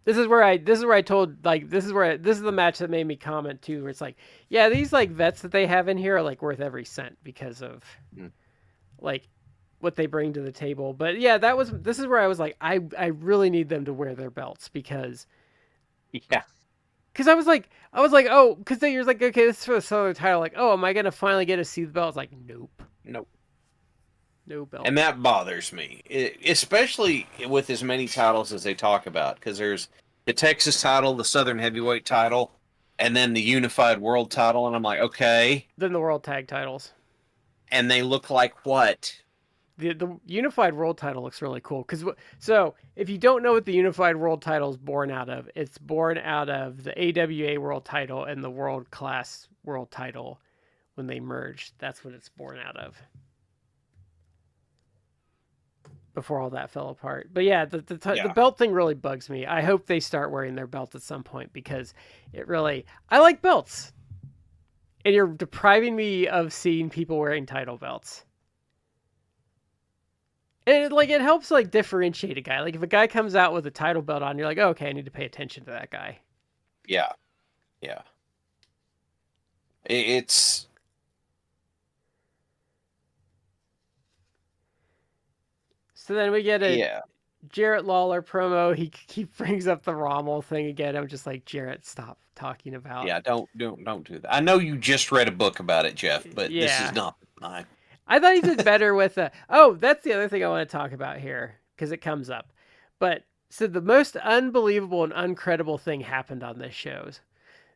This is where I told like this is the match that made me comment too, where it's like, yeah, these like vets that they have in here are like worth every cent because of like what they bring to the table. But yeah, this is where I was like, I really need them to wear their belts because Yeah. I was like, oh, because you're like, okay, this is for the Southern title. Like, oh, am I gonna finally get to see the belt? It's like, nope, no belt. And that bothers me, especially with as many titles as they talk about, because there's the Texas title, the Southern Heavyweight title, and then the Unified World title, and I'm like, okay. Then the World Tag titles. And they look like what? The Unified World title looks really cool. So if you don't know what the Unified World title is born out of, it's born out of the AWA World title and the World Class World title when they merged. That's what it's born out of. before all that fell apart. But yeah, the Yeah. belt thing really bugs me. I hope they start wearing their belt at some point because it really. I like belts, and you're depriving me of seeing people wearing title belts. And it helps like differentiate a guy. Like if a guy comes out with a title belt on, you're like, oh, okay, I need to pay attention to that guy. Yeah. Yeah. It's So then we get a yeah. Jarrett Lawler promo. He brings up the Rommel thing again. I'm just like, Jarrett, stop talking about. Yeah, don't do that. I know you just read a book about it, Jeff, but this Yeah. is not the time. I thought he did better with oh, that's the other thing I want to talk about here because it comes up. But so the most unbelievable and uncredible thing happened on this show.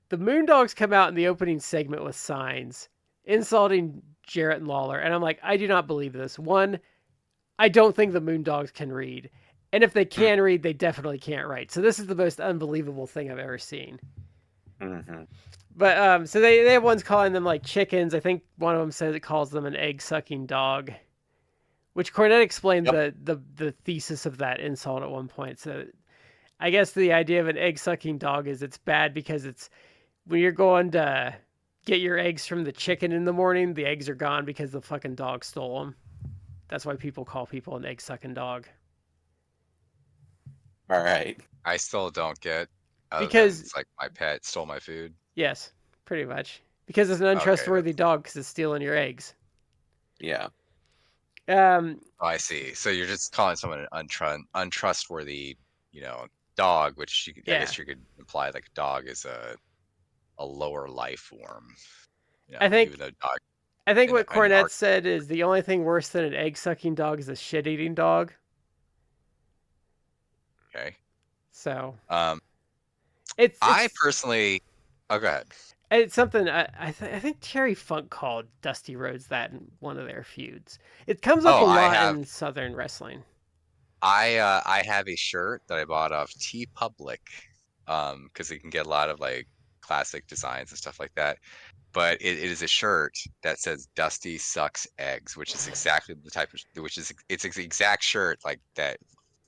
The Moondogs come out in the opening segment with signs insulting Jarrett and Lawler, and I'm like, I do not believe this. One, I don't think the Moondogs can read. And if they can read, they definitely can't write. So this is the most unbelievable thing I've ever seen. Mm-hmm. But so they have ones calling them like chickens. I think one of them says it calls them an egg-sucking dog, which Cornette explained the thesis of that insult at one point. So I guess the idea of an egg-sucking dog is it's bad because it's when you're going to get your eggs from the chicken in the morning, the eggs are gone because the fucking dog stole them. That's why people call people an egg-sucking dog. All right. I still don't get Because it's like my pet stole my food. Yes, pretty much. Because it's an untrustworthy dog because it's stealing your eggs. Yeah. Oh, I see. So you're just calling someone an untrustworthy, dog, which I guess you could imply like a dog is a lower life form. I think. Even though dog. I think what Cornette said is the only thing worse than an egg-sucking dog is a shit-eating dog. Okay. So. It's I personally. Oh, go ahead. It's something I think Terry Funk called Dusty Rhodes that in one of their feuds. It comes up a lot in Southern wrestling. I have a shirt that I bought off TeePublic, because you can get a lot of like classic designs and stuff like that. But it is a shirt that says Dusty sucks eggs, which is exactly the type of it's the exact shirt like that.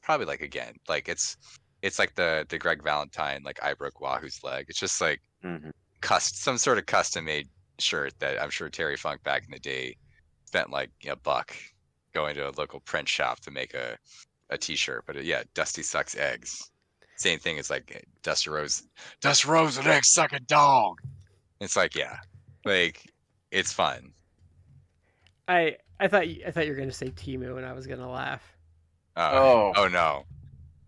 Probably like again like it's like the Greg Valentine like I broke Wahoo's leg. It's just like some sort of custom made shirt that I'm sure Terry Funk back in the day spent like $1 going to a local print shop to make a t-shirt. But yeah, Dusty sucks eggs. Same thing as like Dusty Rhodes an egg sucking dog. It's like like it's fun. I thought you were gonna say Temu and I was gonna laugh. Oh no.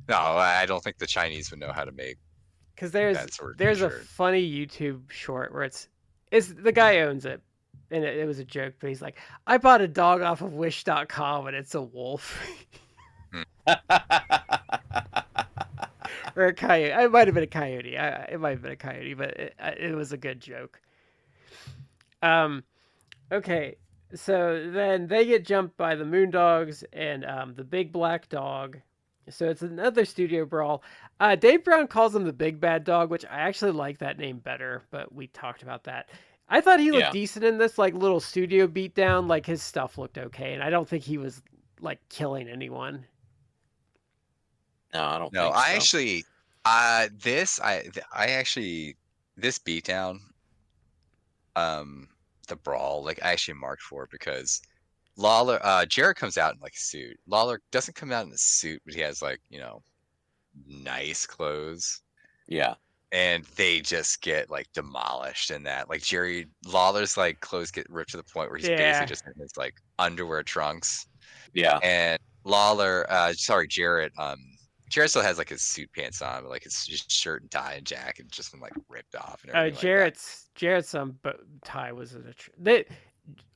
No, I don't think the Chinese would know how to make. Because there's a funny YouTube short where it's the guy owns it, and it was a joke, but he's like, I bought a dog off of Wish.com and it's a wolf. Or a coyote. It might have been a coyote. It might have been a coyote, but it was a good joke. Okay, so then they get jumped by the Moondogs and the big black dog. So it's another studio brawl. Dave Brown calls him the big bad dog, which I actually like that name better, but we talked about that. I thought he looked decent in this like little studio beatdown. Like his stuff looked okay, and I don't think he was like killing anyone. No, I don't. No, think I so. actually, this beatdown, the brawl, like I actually marked for it because Lawler, Jarrett comes out in like a suit. Lawler doesn't come out in a suit, but he has like, nice clothes. Yeah. And they just get like demolished in that. Like Lawler's like clothes get ripped to the point where he's basically just in his like underwear trunks. Yeah. And Jarrett, Jarrett still has like his suit pants on, but like his shirt and tie and jacket just been like ripped off. And Jarrett's tie was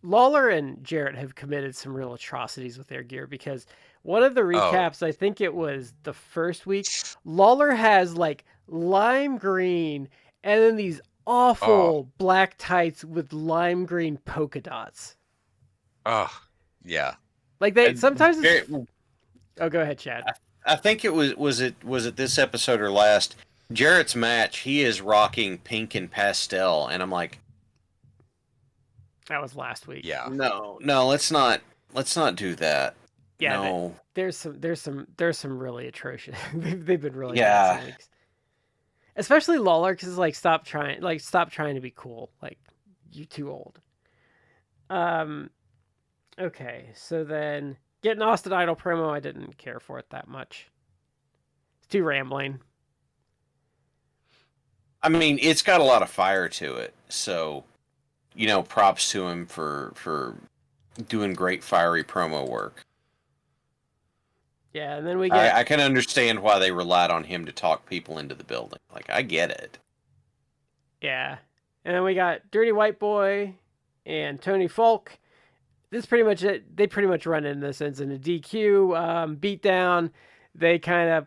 Lawler and Jarrett have committed some real atrocities with their gear because one of the recaps, I think it was the first week, Lawler has like lime green and then these awful black tights with lime green polka dots. Oh, yeah. Like they sometimes. Oh, go ahead, Chad. I think it was it this episode or last. Jarrett's match, he is rocking pink and pastel, and I'm like, that was last week. Yeah. No, let's not do that. Yeah, No. there's some really atrocious. They've been really bad Yeah. some weeks. Especially Lawler, because like stop trying to be cool. Like you too old. Um. Okay, so then getting Austin Idol promo, I didn't care for it that much. It's too rambling. I mean, it's got a lot of fire to it. So, props to him for doing great fiery promo work. Yeah, and then we get. I can understand why they relied on him to talk people into the building. Like, I get it. Yeah, and then we got Dirty White Boy and Tony Falk. This is pretty much it. They pretty much run in this ends in a DQ beatdown. They kind of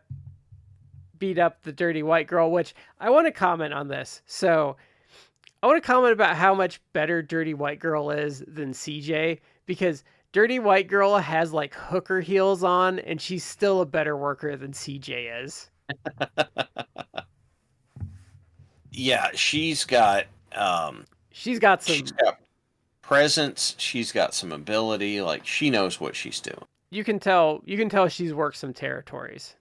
beat up the Dirty White Girl, which I want to comment on this. So I want to comment about how much better Dirty White Girl is than CJ, because Dirty White Girl has like hooker heels on, and she's still a better worker than CJ is. Yeah, she's got she's got presence, she's got some ability, like she knows what she's doing. You can tell she's worked some territories.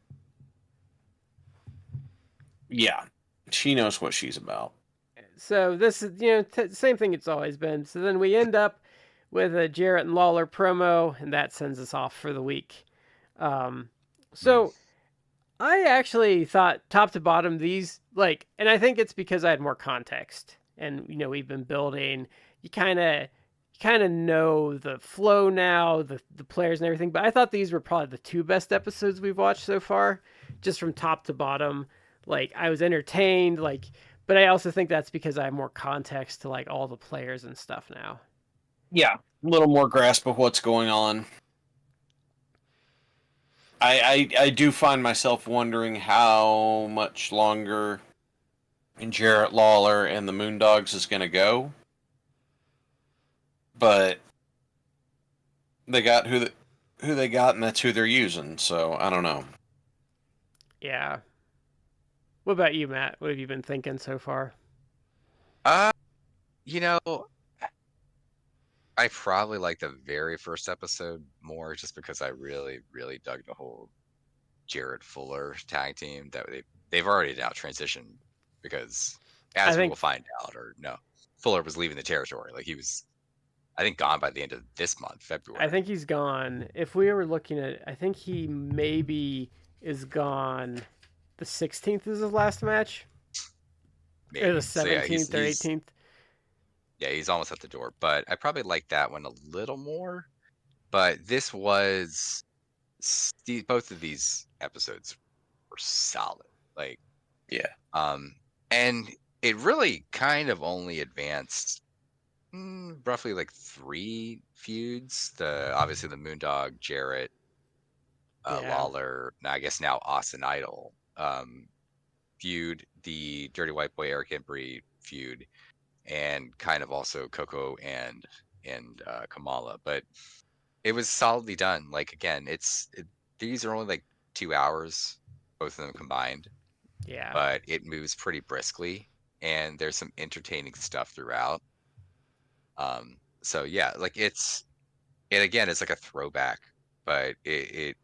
Yeah, she knows what she's about. So this is, same thing it's always been. So then we end up with a Jarrett and Lawler promo, and that sends us off for the week. So I actually thought top to bottom these, like, and I think it's because I had more context, and we've been building. You kind of know the flow now, the players and everything. But I thought these were probably the two best episodes we've watched so far, just from top to bottom. Like, I was entertained, like, but I also think that's because I have more context to like all the players and stuff now. Yeah, a little more grasp of what's going on. I do find myself wondering how much longer Jarrett, Lawler and the Moondogs is going to go. But they got who they got, and that's who they're using. So I don't know. Yeah. What about you, Matt? What have you been thinking so far? You know, I probably like the very first episode more, just because I really, really dug the whole Jarrett Fuller tag team. That they've already now transitioned, because as we will find out, or no, Fuller was leaving the territory. Like, he was, I think, gone by the end of this month, February. I think he's gone. If we were looking at it, I think he maybe is gone. The 16th is his last match? Maybe. Or the 17th or 18th? Yeah, he's almost at the door. But I probably like that one a little more. But this was... both of these episodes were solid. Like, yeah. And it really kind of only advanced roughly like 3 feuds. Obviously the Moondog, Jarrett, Lawler, and I guess now Austin Idol feud, the Dirty White Boy Eric Embry feud, and kind of also Koko and Kamala. But it was solidly done. Like, again, these are only like 2 hours, both of them combined. Yeah. But it moves pretty briskly, and there's some entertaining stuff throughout. So yeah, like again, it's like a throwback, but it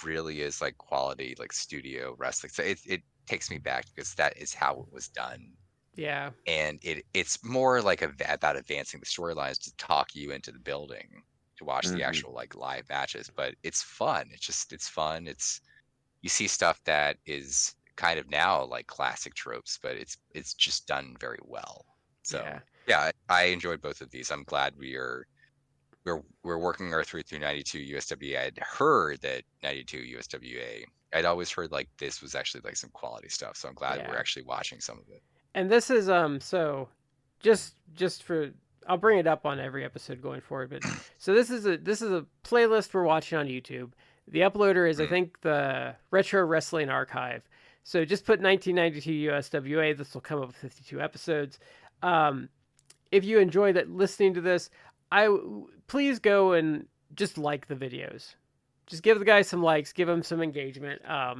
really is like quality, like studio wrestling. So it takes me back, because that is how it was done. Yeah. And it's more like about advancing the storylines to talk you into the building to watch the actual like live matches. But it's fun. It's fun. You see stuff that is kind of now like classic tropes, but it's just done very well. So yeah, I enjoyed both of these. I'm glad we're working our through 92 USWA. I'd heard that 92 USWA. I'd always heard like this was actually like some quality stuff. So I'm glad we're actually watching some of it. And this is so just for, I'll bring it up on every episode going forward. But so this is a playlist we're watching on YouTube. The uploader is I think the Retro Wrestling Archive. So just put 1992 USWA. This will come up with 52 episodes. If you enjoy listening to this, please go and just like the videos. Just give the guy some likes, give him some engagement. I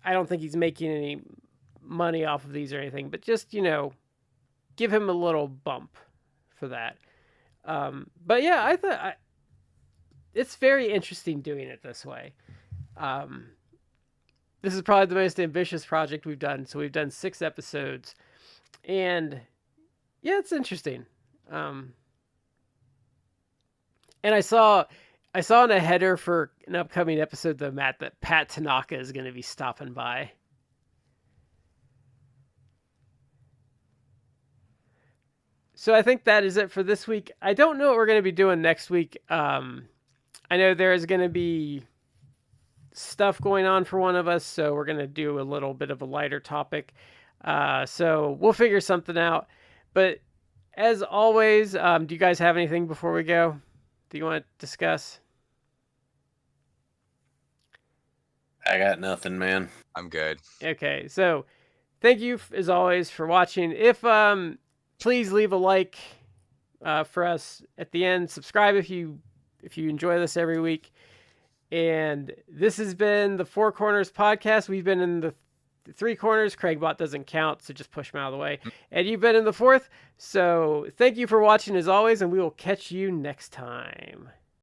don't think he's making any money off of these or anything, but just, give him a little bump for that. But yeah, it's very interesting doing it this way. This is probably the most ambitious project we've done. So we've done 6 episodes, and yeah, it's interesting. And I saw in a header for an upcoming episode, though, Matt, that Pat Tanaka is going to be stopping by. So I think that is it for this week. I don't know what we're going to be doing next week. I know there is going to be stuff going on for one of us, so we're going to do a little bit of a lighter topic. So we'll figure something out. But as always, do you guys have anything before we go that you want to discuss? I got nothing, man. I'm good. Okay, so thank you as always for watching. If please leave a like for us at the end. Subscribe if you enjoy this every week. And this has been the 4Corners podcast. We've been in the 3 corners. Craigbot doesn't count, so just push him out of the way. And you've been in the 4th. So thank you for watching as always, and we will catch you next time.